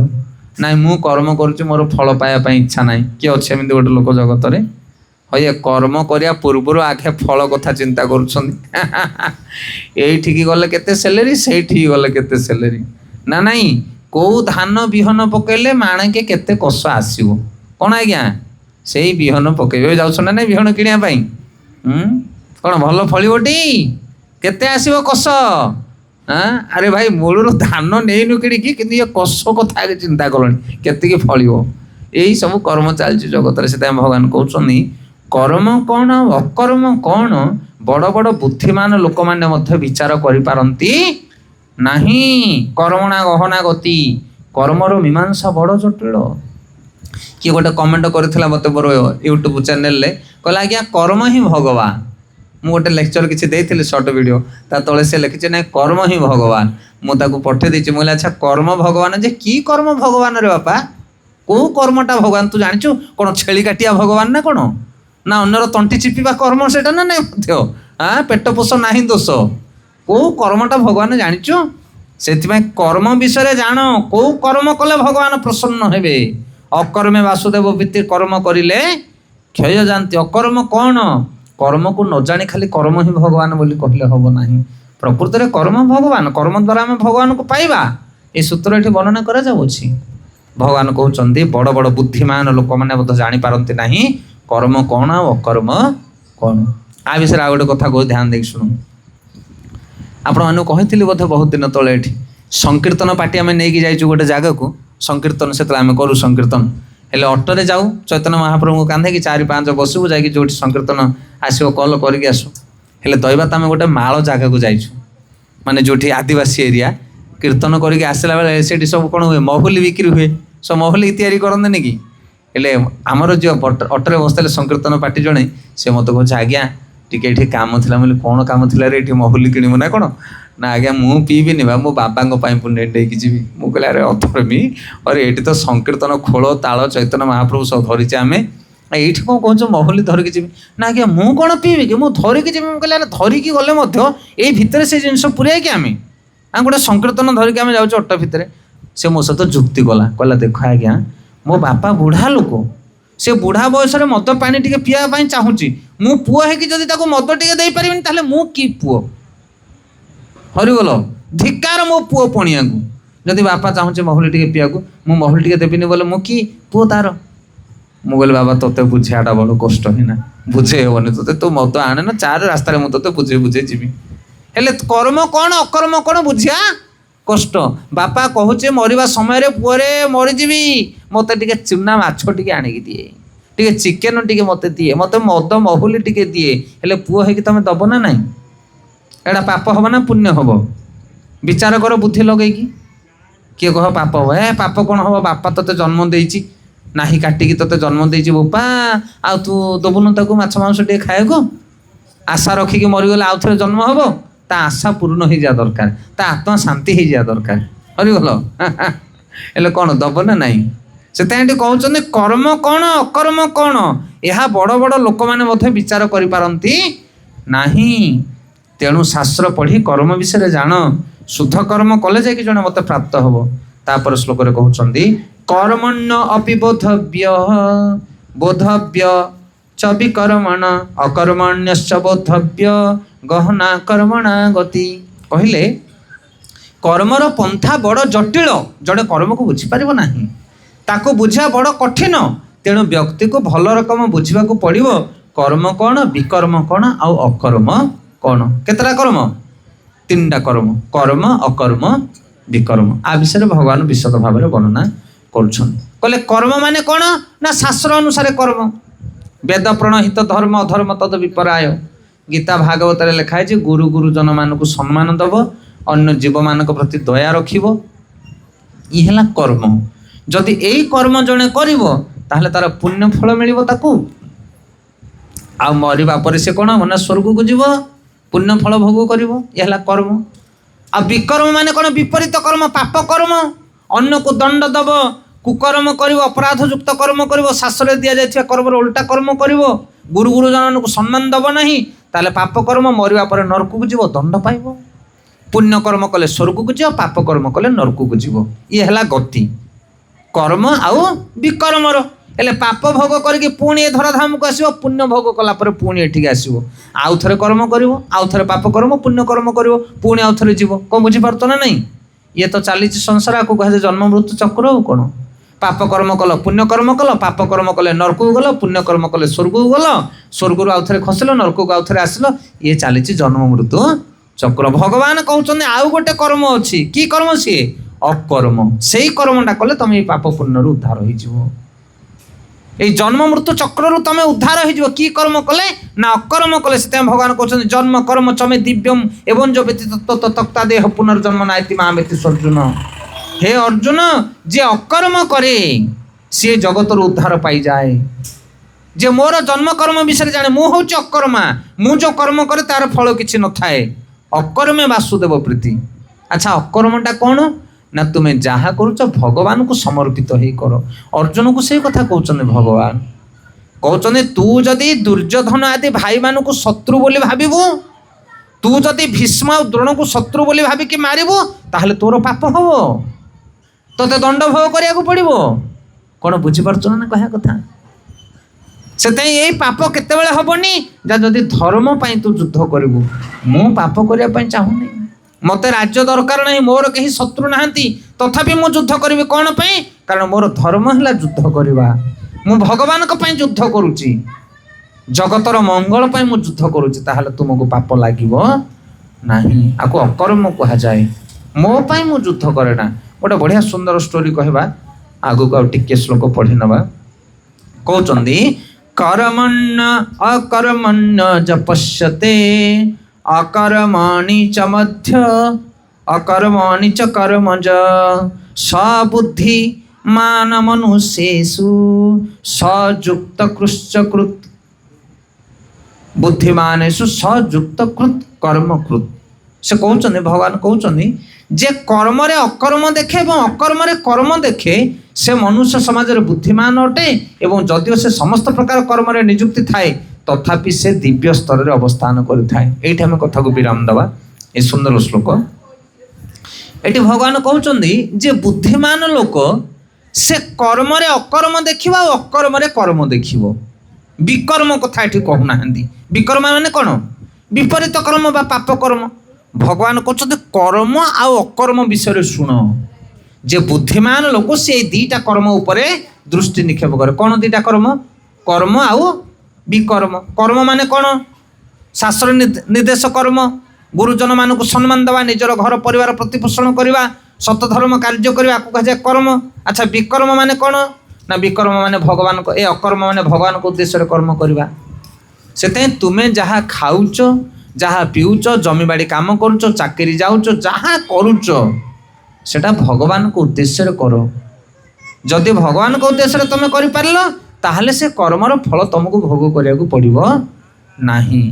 ନାଇଁ ମୁଁ କର୍ମ କରୁଛି ମୋର ଫଳ ପାଇବା ପାଇଁ ଇଚ୍ଛା ନାହିଁ। କିଏ ଅଛି ଏମିତି ଗୋଟେ ଲୋକ ଜଗତରେ? ହଏ କର୍ମ କରିବା ପୂର୍ବରୁ ଆଗେ ଫଳ କଥା ଚିନ୍ତା କରୁଛନ୍ତି। ଏଇଠିକି ଗଲେ କେତେ ସେଲେରୀ, ସେଇଠିକି ଗଲେ କେତେ ସେଲେରୀ। ନା ନାଇଁ, କୋଉ ଧାନ ବିହନ ପକେଇଲେ ମାଣକେ କେତେ କଷ ଆସିବ, କ'ଣ ଆଜ୍ଞା ସେଇ ବିହନ ପକେଇବେ। ଯାଉଛନ୍ତି ନା ନାଇଁ ବିହନ କିଣିବା ପାଇଁ? କ'ଣ ଭଲ ଫଳିବଟି? କେତେ ଆସିବ କଷ? ଆରେ ଭାଇ ମୂଳରୁ ଧାନ ନେଇନୁ କିଣିକି, କିନ୍ତୁ ଇଏ କଷ କଥା ଆଗେ ଚିନ୍ତା କଲଣି କେତିକି ଫଳିବ। ଏଇ ସବୁ କର୍ମ ଚାଲିଛି ଜଗତରେ। ସେଥିପାଇଁ ଭଗବାନ କହୁଛନ୍ତି କର୍ମ କ'ଣ ଅକର୍ମ କ'ଣ ବଡ଼ ବଡ଼ ବୁଦ୍ଧିମାନ ଲୋକମାନେ ମଧ୍ୟ ବିଚାର କରିପାରନ୍ତି ନାହିଁ। କର୍ମଣା ଗହନା ଗତି, କର୍ମର ମୀମାଂସା ବଡ଼ ଜଟିଳ। କିଏ ଗୋଟେ କମେଣ୍ଟ କରିଥିଲା ମୋତେ ମୋର ୟୁଟ୍ୟୁବ୍ ଚ୍ୟାନେଲରେ, କହିଲା ଆଜ୍ଞା କର୍ମ ହିଁ ଭଗବାନ। ମୁଁ ଗୋଟେ ଲେକ୍ଚର କିଛି ଦେଇଥିଲି ସର୍ଟ ଭିଡ଼ିଓ, ତା ତଳେ ସେ ଲେଖିଛି ନାଇଁ କର୍ମ ହିଁ ଭଗବାନ। ମୁଁ ତାକୁ ପଠେଇ ଦେଇଛି। ମୁଁ କହିଲି ଆଚ୍ଛା କର୍ମ ଭଗବାନ ଯେ କି କର୍ମ ଭଗବାନ ରେ ବାପା? କୋଉ କର୍ମଟା ଭଗବାନ ତୁ ଜାଣିଛୁ? କ'ଣ ଛେଳି କାଟିବା ଭଗବାନ ନା କ'ଣ? ନା ଅନ୍ୟର ତଣ୍ଟି ଚିପିବା କର୍ମ ସେଟା ନା ନାଇଁ ମଧ୍ୟ? ପେଟ ପୋଷ ନାହିଁ ଦୋଷ। କୋଉ କର୍ମଟା ଭଗବାନ ଜାଣିଛୁ? ସେଥିପାଇଁ କର୍ମ ବିଷୟରେ ଜାଣ। କୋଉ କର୍ମ କଲେ ଭଗବାନ ପ୍ରସନ୍ନ ହେବେ? ଅକର୍ମେ ବାସୁଦେବ ପ୍ରୀତି, କର୍ମ କରିଲେ କ୍ଷୟ ଯାଆନ୍ତି। ଅକର୍ମ କ'ଣ? କର୍ମକୁ ନ ଜାଣି ଖାଲି କର୍ମ ହିଁ ଭଗବାନ ବୋଲି କହିଲେ ହବ ନାହିଁ। ପ୍ରକୃତରେ କର୍ମ ଭଗବାନ, କର୍ମ ଦ୍ୱାରା ଆମେ ଭଗବାନଙ୍କୁ ପାଇବା, ଏ ସୂତ୍ର ଏଠି ବର୍ଣ୍ଣନା କରାଯାଉଛି। ଭଗବାନ କହୁଛନ୍ତି ବଡ଼ ବଡ଼ ବୁଦ୍ଧିମାନ ଲୋକମାନେ ମଧ୍ୟ ଜାଣିପାରନ୍ତି ନାହିଁ କର୍ମ କ'ଣ ଆଉ ଅକର୍ମ କ'ଣ। ଆ ବିଷୟରେ ଆଉ ଗୋଟେ କଥା କହୁ, ଧ୍ୟାନ ଦେଇକି ଶୁଣୁ। ଆପଣମାନଙ୍କୁ କହିଥିଲି ବୋଧେ ବହୁତ ଦିନ ତଳେ, ଏଠି ସଂକୀର୍ତ୍ତନ ପାର୍ଟି ଆମେ ନେଇକି ଯାଇଛୁ ଗୋଟେ ଜାଗାକୁ। ସଂକୀର୍ତ୍ତନ ସେତେବେଳେ ଆମେ କରୁ ସଂକୀର୍ତ୍ତନ ହେଲେ ଅଟୋରେ ଯାଉ, ଚୈତନ୍ୟ ମହାପ୍ରଭୁଙ୍କୁ କାନ୍ଧେଇକି 4-5 ବସିବୁ, ଯାଇକି ଯୋଉଠି ସଂକୀର୍ତ୍ତନ ଆସିବ କଲ୍ କରିକି ଆସୁ। ହେଲେ ଦୈବାତ ଆମେ ଗୋଟେ ମାଳ ଜାଗାକୁ ଯାଇଛୁ, ମାନେ ଯୋଉଠି ଆଦିବାସୀ ଏରିଆ। କୀର୍ତ୍ତନ କରିକି ଆସିଲା ବେଳେ ସେଠି ସବୁ କ'ଣ ହୁଏ, ମହୁଲି ବିକ୍ରି ହୁଏ, ସବୁ ମହୁଲି ତିଆରି କରନ୍ତିନି କି? ହେଲେ ଆମର ଯେଉଁ ଅଟୋରେ ବସିଥିଲେ ସଂକୀର୍ତ୍ତନ ପାର୍ଟି ଜଣେ, ସେ ମୋତେ କହୁଛି ଆଜ୍ଞା ଟିକେ ଏଠି କାମ ଥିଲା। ମୁଁ କହିଲି କ'ଣ କାମ ଥିଲା ରେ? ଏଠି ମହୁଲି କିଣିବୁ ନା କ'ଣ? ନା ଆଜ୍ଞା ମୁଁ ପିଇବିନି ବା, ମୋ ବାବାଙ୍କ ପାଇଁ ପୁଣି ନେଇକି ଯିବି। ମୁଁ କହିଲି ଆରେ ଅଥରମି, ଆରେ ଏଇଠି ତ ସଂକୀର୍ତ୍ତନ ଖୋଳ ତାଳ ଚୈତନ୍ୟ ମହାପ୍ରଭୁ ସବୁ ଧରିଛେ ଆମେ, ଏଇଠି କ'ଣ କହୁଛୁ ମହୁଲି ଧରିକି ଯିବି? ନା ଆଜ୍ଞା ମୁଁ କ'ଣ ପିଇବି କି, ମୁଁ ଧରିକି ଯିବି। ମୁଁ କହିଲି ଆରେ ଧରିକି ଗଲେ ମଧ୍ୟ ଏଇ ଭିତରେ ସେ ଜିନିଷ ପୁରେଇକି ଆମେ ଗୋଟେ ସଂକୀର୍ତ୍ତନ ଧରିକି ଆମେ ଯାଉଛୁ ଅଟୋ ଭିତରେ। ସେ ମୋ ସହିତ ଯୁକ୍ତି କଲା, କହିଲା ଦେଖ ଆଜ୍ଞା ମୋ ବାପା ବୁଢ଼ା ଲୋକ, ସେ ବୁଢ଼ା ବୟସରେ ମଦ ପାଣି ଟିକେ ପିଇବା ପାଇଁ ଚାହୁଁଛି। ମୁଁ ପୁଅ ହେଇକି ଯଦି ତାକୁ ମଦ ଟିକେ ଦେଇପାରିବିନି ତାହେଲେ ମୁଁ କି ପୁଅ? ହରିବୋଲ, ଧିକାର ମୋ ପୁଅ ପଣିଆକୁ। ଯଦି ବାପା ଚାହୁଁଛି ମହୁଲି ଟିକେ ପିଇବାକୁ, ମୁଁ ମହୁଲି ଟିକେ ଦେବିନି ବୋଲେ ମୁଁ କି ପୁଅ ତାର? ମୁଁ କହିଲି ବାବା ତୋତେ ବୁଝେଇବାଟା ବଡ଼ କଷ୍ଟ ହିଁ ନା, ବୁଝେଇ ହେବନି ତୋତେ, ତୁ ମଦ ଆଣେ ନା ଚାରେ ରାସ୍ତାରେ ମୁଁ ତୋତେ ବୁଝେଇ ଯିବି। ହେଲେ କର୍ମ କ'ଣ ଅକର୍ମ କ'ଣ ବୁଝିବା କଷ୍ଟ। ବାପା କହୁଛେ ମରିବା ସମୟରେ ପୁଅରେ ମରିଯିବି, ମୋତେ ଟିକେ ଚୁନା ମାଛ ଟିକେ ଆଣିକି ଦିଏ, ଟିକେ ଚିକେନ ଟିକେ ମୋତେ ଦିଏ, ମୋତେ ମଦ ମହୁଲି ଟିକେ ଦିଏ। ହେଲେ ପୁଅ ହେଇକି ତମେ ଦବ ନା ନାହିଁ? ଏଇଟା ପାପ ହବ ନା ପୁଣ୍ୟ ହବ? ବିଚାର କର ବୁଦ୍ଧି ଲଗେଇକି। କିଏ କହ ପାପ ହବ? ପାପ କ'ଣ ହବ? ବାପା ତୋତେ ଜନ୍ମ ଦେଇଛି, ନାହିଁ କାଟିକି ତୋତେ ଜନ୍ମ ଦେଇଛି ବୋପା, ଆଉ ତୁ ଦବୁନୁ ତାକୁ ମାଛ ମାଂସ ଟିକେ ଖାଇବାକୁ? ଆଶା ରଖିକି ମରିଗଲେ ଆଉ ଥରେ ଜନ୍ମ ହବ? ତା ଆଶା ପୂର୍ଣ୍ଣ ହେଇଯିବା ଦରକାର, ତା ଆତ୍ମା ଶାନ୍ତି ହେଇଯିବା ଦରକାର। ହରିଗଲ ହେଲେ କ'ଣ ଦବ ନା ନାହିଁ? ସେଥିପାଇଁ ଏଠି କହୁଛନ୍ତି କର୍ମ କ'ଣ ଅକର୍ମ କ'ଣ ଏହା ବଡ଼ ବଡ଼ ଲୋକମାନେ ମଧ୍ୟ ବିଚାର କରିପାରନ୍ତି ନାହିଁ। ତେଣୁ ଶାସ୍ତ୍ର ପଢ଼ି କର୍ମ ବିଷୟରେ ଜାଣ। ଶୁଦ୍ଧ କର୍ମ କଲେ ଯାଇକି ଜଣେ ମୋତେ ପ୍ରାପ୍ତ ହବ। ତାପରେ ଶ୍ଲୋକରେ କହୁଛନ୍ତି କର୍ମଣ୍ୟ ଅପି ବୋଧବ୍ୟ ବୋଧବ୍ୟ ଚ ବିକର୍ମଣ ଅକର୍ମଣ୍ୟଶ୍ଚ ବୋଧବ୍ୟ ଗହନା କର୍ମଣା ଗତି। କହିଲେ କର୍ମର ପନ୍ଥା ବଡ଼ ଜଟିଳ, ଜଣେ କର୍ମକୁ ବୁଝିପାରିବ ନାହିଁ, ତାକୁ ବୁଝିବା ବଡ଼ କଠିନ। ତେଣୁ ବ୍ୟକ୍ତିକୁ ଭଲ ରକମ ବୁଝିବାକୁ ପଡ଼ିବ କର୍ମ କ'ଣ, ବିକର୍ମ କ'ଣ ଆଉ ଅକର୍ମ କ'ଣ। କେତେଟା କର୍ମ? 3ଟା କର୍ମ, କର୍ମ, ଅକର୍ମ, ବିକର୍ମ। ଆ ବିଷୟରେ ଭଗବାନ ବିଶଦ ଭାବରେ ବର୍ଣ୍ଣନା କରୁଛନ୍ତି। କହିଲେ କର୍ମ ମାନେ କ'ଣ ନା ଶାସ୍ତ୍ର ଅନୁସାରେ କର୍ମ। ବେଦ ପ୍ରଣହିତ ଧର୍ମ ଅଧର୍ମ ତଦ ବିପରାୟ। ଗୀତା ଭାଗବତରେ ଲେଖା ହେଇଛି ଗୁରୁ ଗୁରୁଜନ ମାନଙ୍କୁ ସମ୍ମାନ ଦେବ, ଅନ୍ୟ ଜୀବମାନଙ୍କ ପ୍ରତି ଦୟା ରଖିବ। ଇଏ ହେଲା କର୍ମ। ଯଦି ଏଇ କର୍ମ ଜଣେ କରିବ ତାହେଲେ ତାର ପୁଣ୍ୟ ଫଳ ମିଳିବ ତାକୁ। ଆଉ ମରିବା ପରେ ସେ କ'ଣ ହବ ନା ସ୍ୱର୍ଗକୁ ଯିବ, ପୁଣ୍ୟ ଫଳ ଭୋଗ କରିବ। ଇଏ ହେଲା କର୍ମ। ଆଉ ବିକର୍ମ ମାନେ କ'ଣ? ବିପରୀତ କର୍ମ, ପାପ କର୍ମ। ଅନ୍ୟକୁ ଦଣ୍ଡ ଦେବ, କୁକର୍ମ କରିବ, ଅପରାଧଯୁକ୍ତ କର୍ମ କରିବ, ଶାସ୍ତ୍ରରେ ଦିଆଯାଇଥିବା କର୍ମର ଓଲଟା କର୍ମ କରିବ, ଗୁରୁ ଗୁରୁଜନମାନଙ୍କୁ ସମ୍ମାନ ଦେବ ନାହିଁ, ତାହେଲେ ପାପ କର୍ମ। ମରିବା ପରେ ନରକକୁ ଯିବ, ଦଣ୍ଡ ପାଇବ। ପୁଣ୍ୟ କର୍ମ କଲେ ସ୍ୱର୍ଗକୁ ଯିବ, ପାପ କର୍ମ କଲେ ନରକକୁ ଯିବ। ଇଏ ହେଲା ଗତି କର୍ମ ଆଉ ବିକର୍ମର। ହେଲେ ପାପ ଭୋଗ କରିକି ପୁଣି ଏ ଧରାଧାମକୁ ଆସିବ, ପୁଣ୍ୟ ଭୋଗ କଲା ପରେ ପୁଣି ଏଠିକି ଆସିବ, ଆଉ ଥରେ କର୍ମ କରିବ, ଆଉ ଥରେ ପାପ କର୍ମ ପୁଣ୍ୟ କର୍ମ କରିବ, ପୁଣି ଆଉ ଥରେ ଯିବ। କ'ଣ ବୁଝିପାରୁଛ ନା ନାହିଁ? ଇଏ ତ ଚାଲିଛି ସଂସାର। ଆକୁ କୁହାଯାଏ ଜନ୍ମ ମୃତ୍ୟୁ ଚକ୍ର। ଆଉ କ'ଣ? ପାପ କର୍ମ କଲ, ପୁଣ୍ୟ କର୍ମ କଲ, ପାପ କର୍ମ କଲେ ନରକକୁ ଗଲ, ପୁଣ୍ୟ କର୍ମ କଲେ ସ୍ୱର୍ଗକୁ ଗଲ, ସ୍ୱର୍ଗରୁ ଆଉ ଥରେ ଖସିଲ, ନରକକୁ ଆଉ ଥରେ ଆସିଲ। ଇଏ ଚାଲିଛି ଜନ୍ମ ମୃତ୍ୟୁ ଚକ୍ର। ଭଗବାନ କହୁଛନ୍ତି ଆଉ ଗୋଟେ କର୍ମ ଅଛି। କି କର୍ମ ସିଏ? ଅକର୍ମ। ସେଇ କର୍ମଟା କଲେ ତମେ ଏଇ ପାପ ପୁଣ୍ୟରୁ ଉଦ୍ଧାର ହେଇଯିବ। এই জন্ম মৃত্যু চক্রରୁ ତମେ ଉଦ୍ଧାର ହେଇଯିବ। କି କର୍ମ କଲେ ନା ଅକର୍ମ କଲେ। ସେଥିପାଇଁ ଭଗବାନ କହୁଛନ୍ତି ଜନ୍ମ କର୍ମ ଚମେ ଦିବ୍ୟମ୍ ଏବଂ ଯୋ ବ୍ୟତୀତ ତକ୍ତା ଦେହ ପୁନର୍ଜନ୍ମ ନାଇତି ମାମେତି ସର୍ଜୁନ। ହେ ଅର୍ଜୁନ, ଯିଏ ଅକର୍ମ କରେ ସିଏ ଜଗତରୁ ଉଦ୍ଧାର ପାଇଯାଏ। ଯେ ମୋର ଜନ୍ମ କର୍ମ ବିଷୟରେ ଜାଣେ, ମୁଁ ହେଉଛି ଅକର୍ମା, ମୁଁ ଯେଉଁ କର୍ମ କରେ ତାର ଫଳ କିଛି ନଥାଏ। ଅକର୍ମେ ବାସୁଦେବ ପ୍ରୀତି। ଆଚ୍ଛା, ଅକର୍ମଟା କ'ଣ ନା ତୁମେ ଯାହା କରୁଛ ଭଗବାନଙ୍କୁ ସମର୍ପିତ ହେଇ କର। ଅର୍ଜୁନକୁ ସେଇ କଥା କହୁଛନ୍ତି ଭଗବାନ। କହୁଛନ୍ତି ତୁ ଯଦି ଦୁର୍ଯ୍ୟୋଧନ ଆଦି ଭାଇମାନଙ୍କୁ ଶତ୍ରୁ ବୋଲି ଭାବିବୁ, ତୁ ଯଦି ଭୀଷ୍ମ ଆଉ ଦ୍ରୋଣକୁ ଶତ୍ରୁ ବୋଲି ଭାବିକି ମାରିବୁ, ତାହେଲେ ତୋର ପାପ ହବ, ତୋତେ ଦଣ୍ଡ ଭୋଗ କରିବାକୁ ପଡ଼ିବ। କ'ଣ ବୁଝିପାରୁଛ ନା କହିବା କଥା? ସେଥିପାଇଁ ଏଇ ପାପ କେତେବେଳେ ହବନି ଯା ଯଦି ଧର୍ମ ପାଇଁ ତୁ ଯୁଦ୍ଧ କରିବୁ। ମୁଁ ପାପ କରିବା ପାଇଁ ଚାହୁଁନି, ମୋତେ ରାଜ୍ୟ ଦରକାର ନାହିଁ, ମୋର କେହି ଶତ୍ରୁ ନାହାନ୍ତି, ତଥାପି ମୁଁ ଯୁଦ୍ଧ କରିବି। କ'ଣ ପାଇଁ? କାରଣ ମୋର ଧର୍ମ ହେଲା ଯୁଦ୍ଧ କରିବା। ମୁଁ ଭଗବାନଙ୍କ ପାଇଁ ଯୁଦ୍ଧ କରୁଛି, ଜଗତର ମଙ୍ଗଳ ପାଇଁ ମୁଁ ଯୁଦ୍ଧ କରୁଛି। ତାହେଲେ ତୁମକୁ ପାପ ଲାଗିବ ନାହିଁ। ଆକୁ ଅକର୍ମ କୁହାଯାଏ। ମୋ ପାଇଁ ମୁଁ ଯୁଦ୍ଧ କରେ ନା। ଗୋଟେ ବଢ଼ିଆ ସୁନ୍ଦର ଷ୍ଟୋରି କହିବା, ଆଗକୁ ଆଉ ଟିକେ ଶ୍ଲୋକ ପଢ଼ି ନେବା। କହୁଛନ୍ତି କରମଣ୍ୟ ଅକର୍ମଣ୍ୟ ଯପଶ୍ୟତେ ଅକର୍ମଣି ଚ ମଧ୍ୟ ଅକର୍ମଣି ଚ କର୍ମଜ ସବୁଦ୍ଧି ମାନ ମନୁଷ୍ୟେଷୁ ସଯୁକ୍ତ କୃଶ୍ଚକୃତ ବୁଦ୍ଧିମାନେଷୁ ସଯୁକ୍ତ କୃତ କର୍ମକୃତ। ସେ କହୁଛନ୍ତି, ଭଗବାନ କହୁଛନ୍ତି ଯେ କର୍ମରେ ଅକର୍ମ ଦେଖେ ଏବଂ ଅକର୍ମରେ କର୍ମ ଦେଖେ ସେ ମନୁଷ୍ୟ ସମାଜରେ ବୁଦ୍ଧିମାନ ଅଟେ। ଏବଂ ଯଦିଓ ସେ ସମସ୍ତ ପ୍ରକାର କର୍ମରେ ନିଯୁକ୍ତି ଥାଏ ତଥାପି ସେ ଦିବ୍ୟ ସ୍ତରରେ ଅବସ୍ଥାନ କରିଥାଏ। ଏଇଠି ଆମେ କଥାକୁ ବିରାମ ଦେବା। ଏ ସୁନ୍ଦର ଶ୍ଲୋକ। ଏଠି ଭଗବାନ କହୁଛନ୍ତି ଯେ ବୁଦ୍ଧିମାନ ଲୋକ ସେ କର୍ମରେ ଅକର୍ମ ଦେଖିବ ଆଉ ଅକର୍ମରେ କର୍ମ ଦେଖିବ। ବିକର୍ମ କଥା ଏଠି କହୁନାହାନ୍ତି। ବିକର୍ମ ମାନେ କ'ଣ? ବିପରୀତ କର୍ମ ବା ପାପ କର୍ମ। ଭଗବାନ କହୁଛନ୍ତି କର୍ମ ଆଉ ଅକର୍ମ ବିଷୟରେ ଶୁଣ। ଯେ ବୁଦ୍ଧିମାନ ଲୋକ ସେ ଏଇ ଦୁଇଟା କର୍ମ ଉପରେ ଦୃଷ୍ଟି ନିକ୍ଷେପ କରେ। କ'ଣ ଦୁଇଟା କର୍ମ? କର୍ମ ଆଉ ବିକର୍ମ। କର୍ମ ମାନେ କ'ଣ? ଶାସ୍ତ୍ର ନିର୍ଦ୍ଦେଶ କର୍ମ, ଗୁରୁଜନ ମାନଙ୍କୁ ସମ୍ମାନ ଦେବା, ନିଜର ଘର ପରିବାର ପ୍ରତିପୋଷଣ କରିବା, ସତ ଧର୍ମ କାର୍ଯ୍ୟ କରିବା, ଆକୁ କୁହାଯାଏ କର୍ମ। ଆଚ୍ଛା, ବିକର୍ମ ମାନେ କ'ଣ? ନା ବିକର୍ମ ମାନେ ଭଗବାନଙ୍କ, ଏ ଅକର୍ମ ମାନେ ଭଗବାନଙ୍କ ଉଦ୍ଦେଶ୍ୟରେ କର୍ମ କରିବା। ସେଥିପାଇଁ ତୁମେ ଯାହା ଖାଉଛ, ଯାହା ପିଉଛ, ଜମିବାଡ଼ି କାମ କରୁଛ, ଚାକିରି ଯାଉଛ, ଯାହା କରୁଛ ସେଟା ଭଗବାନଙ୍କ ଉଦ୍ଦେଶ୍ୟରେ କର। ଯଦି ଭଗବାନଙ୍କ ଉଦ୍ଦେଶ୍ୟରେ ତୁମେ କରିପାରିଲ ତାହେଲେ ସେ କର୍ମର ଫଳ ତୁମକୁ ଭୋଗ କରିବାକୁ ପଡ଼ିବ ନାହିଁ।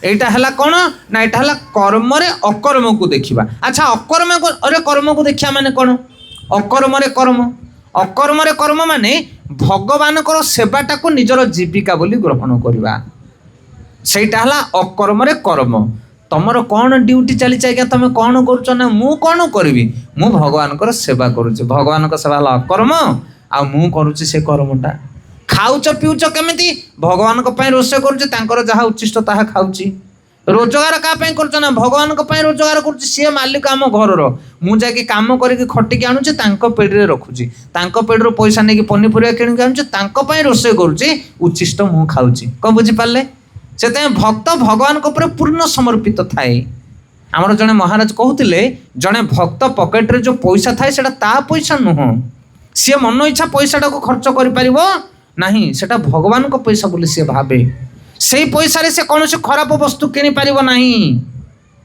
এইটা ହେଲା କ'ଣ ନା ଏଇଟା ହେଲା କର୍ମରେ ଅକର୍ମକୁ ଦେଖିବା। ଆଚ୍ଛା, ଅକର୍ମରେ କର୍ମକୁ ଦେଖିବା ମାନେ କ'ଣ? ଅକର୍ମରେ କର୍ମ, ଅକର୍ମରେ କର୍ମ ମାନେ ଭଗବାନଙ୍କର ସେବାଟାକୁ ନିଜର ଜୀବିକା ବୋଲି ଗ୍ରହଣ କରିବା। ସେଇଟା ହେଲା ଅକର୍ମରେ କର୍ମ। ତମର କ'ଣ ଡ୍ୟୁଟି ଚାଲିଛି ଆଜ୍ଞା? ତମେ କ'ଣ କରୁଛ? ନା ମୁଁ କ'ଣ କରିବି? ମୁଁ ଭଗବାନଙ୍କର ସେବା କରୁଛି। ଭଗବାନଙ୍କ ସେବା ହେଲା ଅକର୍ମ, ଆଉ ମୁଁ କରୁଛି ସେ କର୍ମଟା। ଖାଉଛ ପିଉଛ କେମିତି? ଭଗବାନଙ୍କ ପାଇଁ ରୋଷେଇ କରୁଛି, ତାଙ୍କର ଯାହା ଉଚ୍ଚିଷ୍ଟ ତାହା ଖାଉଛି। ରୋଜଗାର କାହା ପାଇଁ କରୁଛ ନା ଭଗବାନଙ୍କ ପାଇଁ ରୋଜଗାର କରୁଛି। ସିଏ ମାଲିକ ଆମ ଘରର, ମୁଁ ଯାଇକି କାମ କରିକି ଖଟିକି ଆଣୁଛି, ତାଙ୍କ ପେଡ଼ିରେ ରଖୁଛି, ତାଙ୍କ ପେଡ଼ିରୁ ପଇସା ନେଇକି ପନିପରିବା କିଣିକି ଆଣୁଛି, ତାଙ୍କ ପାଇଁ ରୋଷେଇ କରୁଛି, ଉଚ୍ଛିଷ୍ଟ ମୁଁ ଖାଉଛି। କ'ଣ ବୁଝିପାରିଲେ? ସେଥିପାଇଁ ଭକ୍ତ ଭଗବାନଙ୍କ ଉପରେ ପୂର୍ଣ୍ଣ ସମର୍ପିତ ଥାଏ। ଆମର ଜଣେ ମହାରାଜ କହୁଥିଲେ, ଜଣେ ଭକ୍ତ ପକେଟରେ ଯେଉଁ ପଇସା ଥାଏ ସେଟା ତା ପଇସା ନୁହଁ, ସିଏ ମନ ଇଚ୍ଛା ପଇସାଟାକୁ ଖର୍ଚ୍ଚ କରିପାରିବ ନାହିଁ, ସେଟା ଭଗବାନଙ୍କ ପଇସା ବୋଲି ସିଏ ଭାବେ। ସେଇ ପଇସାରେ ସେ କୌଣସି ଖରାପ ବସ୍ତୁ କିଣିପାରିବ ନାହିଁ।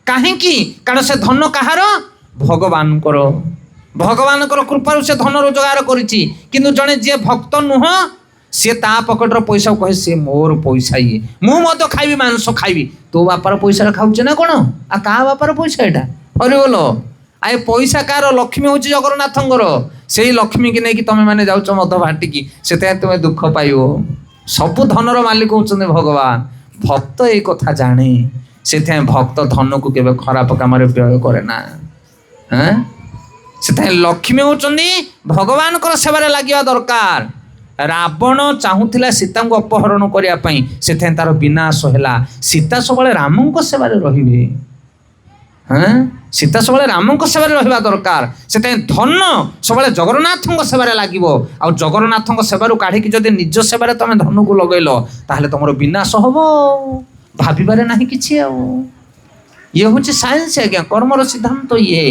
କାହିଁକି? କାରଣ ସେ ଧନ କାହାର? ଭଗବାନଙ୍କର। ଭଗବାନଙ୍କର କୃପାରୁ ସେ ଧନ ରୋଜଗାର କରିଛି। କିନ୍ତୁ ଜଣେ ଯିଏ ଭକ୍ତ ନୁହଁ, ସିଏ ତା ପକେଟର ପଇସାକୁ କହେ ସିଏ ମୋର ପଇସା, ଇଏ ମୁଁ ମଧ୍ୟ ଖାଇବି, ମାଂସ ଖାଇବି। ତୋ ବାପାର ପଇସାରେ ଖାଉଛି ନା କ'ଣ? ଆଉ କାହା ବାପାର ପଇସା ଏଇଟା? ହରିବୋଲ। ଆଉ ଏ ପଇସା କାହାର? ଲକ୍ଷ୍ମୀ ହେଉଛି ଜଗନ୍ନାଥଙ୍କର। ସେଇ ଲକ୍ଷ୍ମୀକି ନେଇକି ତମେ ମାନେ ଯାଉଛ ମଦ ଭାଟିକି, ସେଥିପାଇଁ ତୁମେ ଦୁଃଖ ପାଇବ। ସବୁ ଧନର ମାଲିକ ହେଉଛନ୍ତି ଭଗବାନ। ଭକ୍ତ ଏଇ କଥା ଜାଣେ, ସେଥିପାଇଁ ଭକ୍ତ ଧନକୁ କେବେ ଖରାପ କାମରେ ବ୍ୟୟ କରେ ନା। ସେଥିପାଇଁ ଲକ୍ଷ୍ମୀ ହେଉଛନ୍ତି ଭଗବାନଙ୍କର ସେବାରେ ଲାଗିବା ଦରକାର। ରାବଣ ଚାହୁଁଥିଲା ସୀତାଙ୍କୁ ଅପହରଣ କରିବା ପାଇଁ, ସେଥିପାଇଁ ତାର ବିନାଶ ହେଲା। ସୀତା ସବୁବେଳେ ରାମଙ୍କ ସେବାରେ ରହିବେ। ସୀତା ସବୁବେଳେ ରାମଙ୍କ ସେବାରେ ରହିବା ଦରକାର। ସେଥିପାଇଁ ଧନ ସବୁବେଳେ ଜଗନ୍ନାଥଙ୍କ ସେବାରେ ଲାଗିବ। ଆଉ ଜଗନ୍ନାଥଙ୍କ ସେବାରୁ କାଢ଼ିକି ଯଦି ନିଜ ସେବାରେ ତମେ ଧନକୁ ଲଗେଇଲ, ତାହେଲେ ତମର ବିନାଶ ହବ, ଭାବିବାରେ ନାହିଁ କିଛି। ଆଉ ଇଏ ହେଉଛି ସାଇନ୍ସ ଆଜ୍ଞା, କର୍ମର ସିଦ୍ଧାନ୍ତ ଇଏ।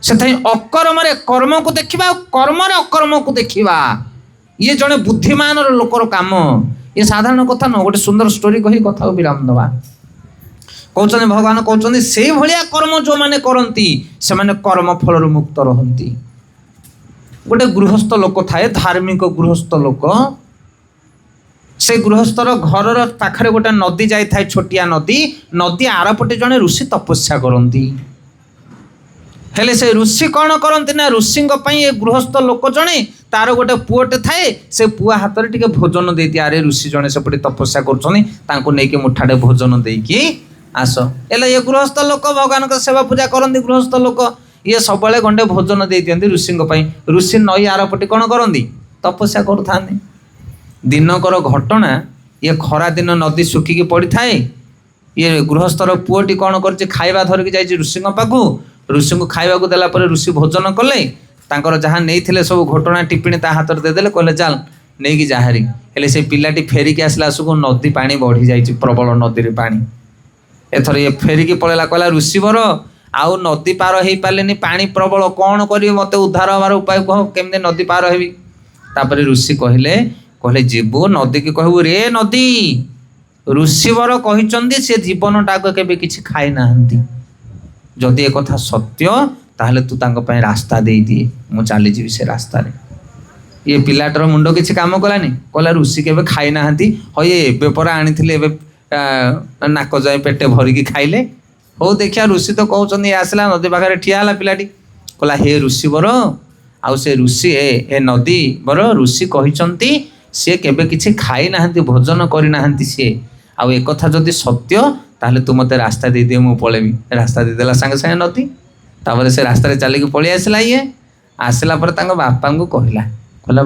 ସେଥିପାଇଁ ଅକର୍ମରେ କର୍ମକୁ ଦେଖିବା, ଆଉ କର୍ମରେ ଅକର୍ମକୁ ଦେଖିବା, ଇଏ ଜଣେ ବୁଦ୍ଧିମାନର ଲୋକର କାମ। ଇଏ ସାଧାରଣ କଥା ନୁହଁ। ଗୋଟେ ସୁନ୍ଦର ଷ୍ଟୋରି କହି କଥାକୁ ବିରାମ ଦେବା। କହୁଛନ୍ତି, ଭଗବାନ କହୁଛନ୍ତି, ସେଇଭଳିଆ କର୍ମ ଯେଉଁମାନେ କରନ୍ତି ସେମାନେ କର୍ମ ଫଳରୁ ମୁକ୍ତ ରହନ୍ତି। ଗୋଟେ ଗୃହସ୍ଥ ଲୋକ ଥାଏ, ଧାର୍ମିକ ଗୃହସ୍ଥ ଲୋକ। ସେ ଗୃହସ୍ଥର ଘରର ପାଖରେ ଗୋଟେ ନଦୀ ଯାଇଥାଏ, ଛୋଟିଆ ନଦୀ। ନଦୀ ଆରପଟେ ଜଣେ ଋଷି ତପସ୍ୟା କରନ୍ତି। ହେଲେ ସେ ଋଷି କ'ଣ କରନ୍ତି ନା, ଋଷିଙ୍କ ପାଇଁ ଏ ଗୃହସ୍ଥ ଲୋକ ଜଣେ, ତାର ଗୋଟେ ପୁଅଟେ ଥାଏ, ସେ ପୁଅ ହାତରେ ଟିକେ ଭୋଜନ ଦେଇଦିଏ। ଆରେ ଋଷି ଜଣେ ସେପଟେ ତପସ୍ୟା କରୁଛନ୍ତି, ତାଙ୍କୁ ନେଇକି ମୁଠାଟେ ଭୋଜନ ଦେଇକି ଆସ। ହେଲେ ଏ ଗୃହସ୍ଥ ଲୋକ ଭଗବାନଙ୍କ ସେବା ପୂଜା କରନ୍ତି, ଗୃହସ୍ଥ ଲୋକ, ଇଏ ସବୁବେଳେ ଗଣ୍ଡେ ଭୋଜନ ଦେଇ ଦିଅନ୍ତି ଋଷିଙ୍କ ପାଇଁ। ଋଷି ନଈ ଆରପଟେ କ'ଣ କରନ୍ତି? ତପସ୍ୟା କରୁଥାନ୍ତି। ଦିନକର ଘଟଣା, ଇଏ ଖରାଦିନ ନଦୀ ଶୁଖିକି ପଡ଼ିଥାଏ। ଇଏ ଗୃହସ୍ଥର ପୁଅଟି କ'ଣ କରିଛି, ଖାଇବା ଧରିକି ଯାଇଛି ଋଷିଙ୍କ ପାଖକୁ। ଋଷିଙ୍କୁ ଖାଇବାକୁ ଦେଲା ପରେ ଋଷି ଭୋଜନ କଲେ, ତାଙ୍କର ଯାହା ନେଇଥିଲେ ସବୁ ଘଟଣା ଟିପିଣି ତା ହାତରେ ଦେଇଦେଲେ, କହିଲେ ଚାଲ ନେଇକି ଯାହାରି। ହେଲେ ସେ ପିଲାଟି ଫେରିକି ଆସିଲା ଆସକୁ ନଦୀ ପାଣି ବଢ଼ିଯାଇଛି, ପ୍ରବଳ ନଦୀରେ ପାଣି। ଏଥର ଇଏ ଫେରିକି ପଳେଇଲା, କହିଲା ଋଷିବର ଆଉ ନଦୀ ପାର ହେଇପାରିଲେନି, ପାଣି ପ୍ରବଳ, କ'ଣ କରିବି, ମୋତେ ଉଦ୍ଧାର ହେବାର ଉପାୟ କୁହ, କେମିତି ନଦୀ ପାର ହେବି? ତାପରେ ଋଷି କହିଲେ ଯିବୁ ନଦୀକି କହିବୁ, ରେ ନଦୀ, ଋଷିବର କହିଛନ୍ତି ସେ ଜୀବନଟାକୁ କେବେ କିଛି ଖାଇନାହାନ୍ତି, ଯଦି ଏ କଥା ସତ୍ୟ ତାହେଲେ ତୁ ତାଙ୍କ ପାଇଁ ରାସ୍ତା ଦେଇଦିଏ, ମୁଁ ଚାଲିଯିବି ସେ ରାସ୍ତାରେ। ଇଏ ପିଲାଟାର ମୁଣ୍ଡ କିଛି କାମ କଲାନି, କହିଲା ଋଷି କେବେ ଖାଇନାହାନ୍ତି, ହଇ ଏବେ ପରା ଆଣିଥିଲେ, ଏବେ ନାକ ଯାଏ ପେଟେ ଭରିକି ଖାଇଲେ। ହଉ ଦେଖିଆ, ଋଷି ତ କହୁଛନ୍ତି। ଆସିଲା ନଦୀ ପାଖରେ ଠିଆ ହେଲା ପିଲାଟି, କହିଲା ହେ ଋଷିବର, ଆଉ ସେ ଋଷି ଏ ନଦୀ ବର ଋଷି କହିଛନ୍ତି ସିଏ କେବେ କିଛି ଖାଇନାହାନ୍ତି, ଭୋଜନ କରିନାହାନ୍ତି ସିଏ, ଆଉ ଏକଥା ଯଦି ସତ୍ୟ ତାହେଲେ ତୁ ମୋତେ ରାସ୍ତା ଦେଇଦିଏ, ମୁଁ ପଳେଇବି। ରାସ୍ତା ଦେଇଦେଲା ସାଙ୍ଗେ ସାଙ୍ଗେ ନଦୀ। ତାପରେ ସେ ରାସ୍ତାରେ ଚାଲିକି ପଳେଇ ଆସିଲା। ଇଏ ଆସିଲା ପରେ ତାଙ୍କ ବାପାଙ୍କୁ କହିଲା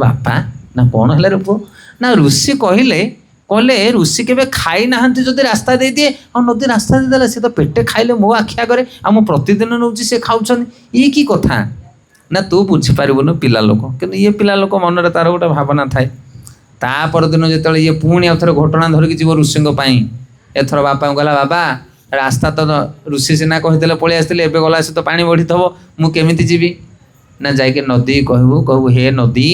ବାପା, ନା କ'ଣ ହେଲା ରେ ପୁଅ? ନା ଋଷି କହିଲେ ଋଷି କେବେ ଖାଇନାହାନ୍ତି, ଯଦି ରାସ୍ତା ଦେଇଦିଏ। ଆଉ ନଦୀ ରାସ୍ତା ଦେଇଦେଲା, ସେ ତ ପେଟେ ଖାଇଲେ ମୋ ଆଖି ଆଗରେ, ଆଉ ମୁଁ ପ୍ରତିଦିନ ନେଉଛି, ସେ ଖାଉଛନ୍ତି, ଇଏ କି କଥା? ନା ତୁ ବୁଝିପାରିବୁନୁ, ପିଲା ଲୋକ। କିନ୍ତୁ ଇଏ ପିଲା ଲୋକ ମନରେ ତାର ଗୋଟେ ଭାବନା ଥାଏ। ତା ପରଦିନ ଯେତେବେଳେ ଇଏ ପୁଣି ଆଉ ଥରେ ଘଟଣା ଧରିକି ଯିବ ଋଷିଙ୍କ ପାଇଁ, ଏଥର ବାପାଙ୍କୁ କହିଲା, ବାବା ରାସ୍ତା ତ ଋଷି ସିନା କହିଥିଲେ ପଳେଇ ଆସିଥିଲେ, ଏବେ ଗଲା ସେ ତ ପାଣି ବଢ଼ିଥିବ, ମୁଁ କେମିତି ଯିବି? ନା ଯାଇକି ନଦୀ କହିବୁ ହେ ନଦୀ,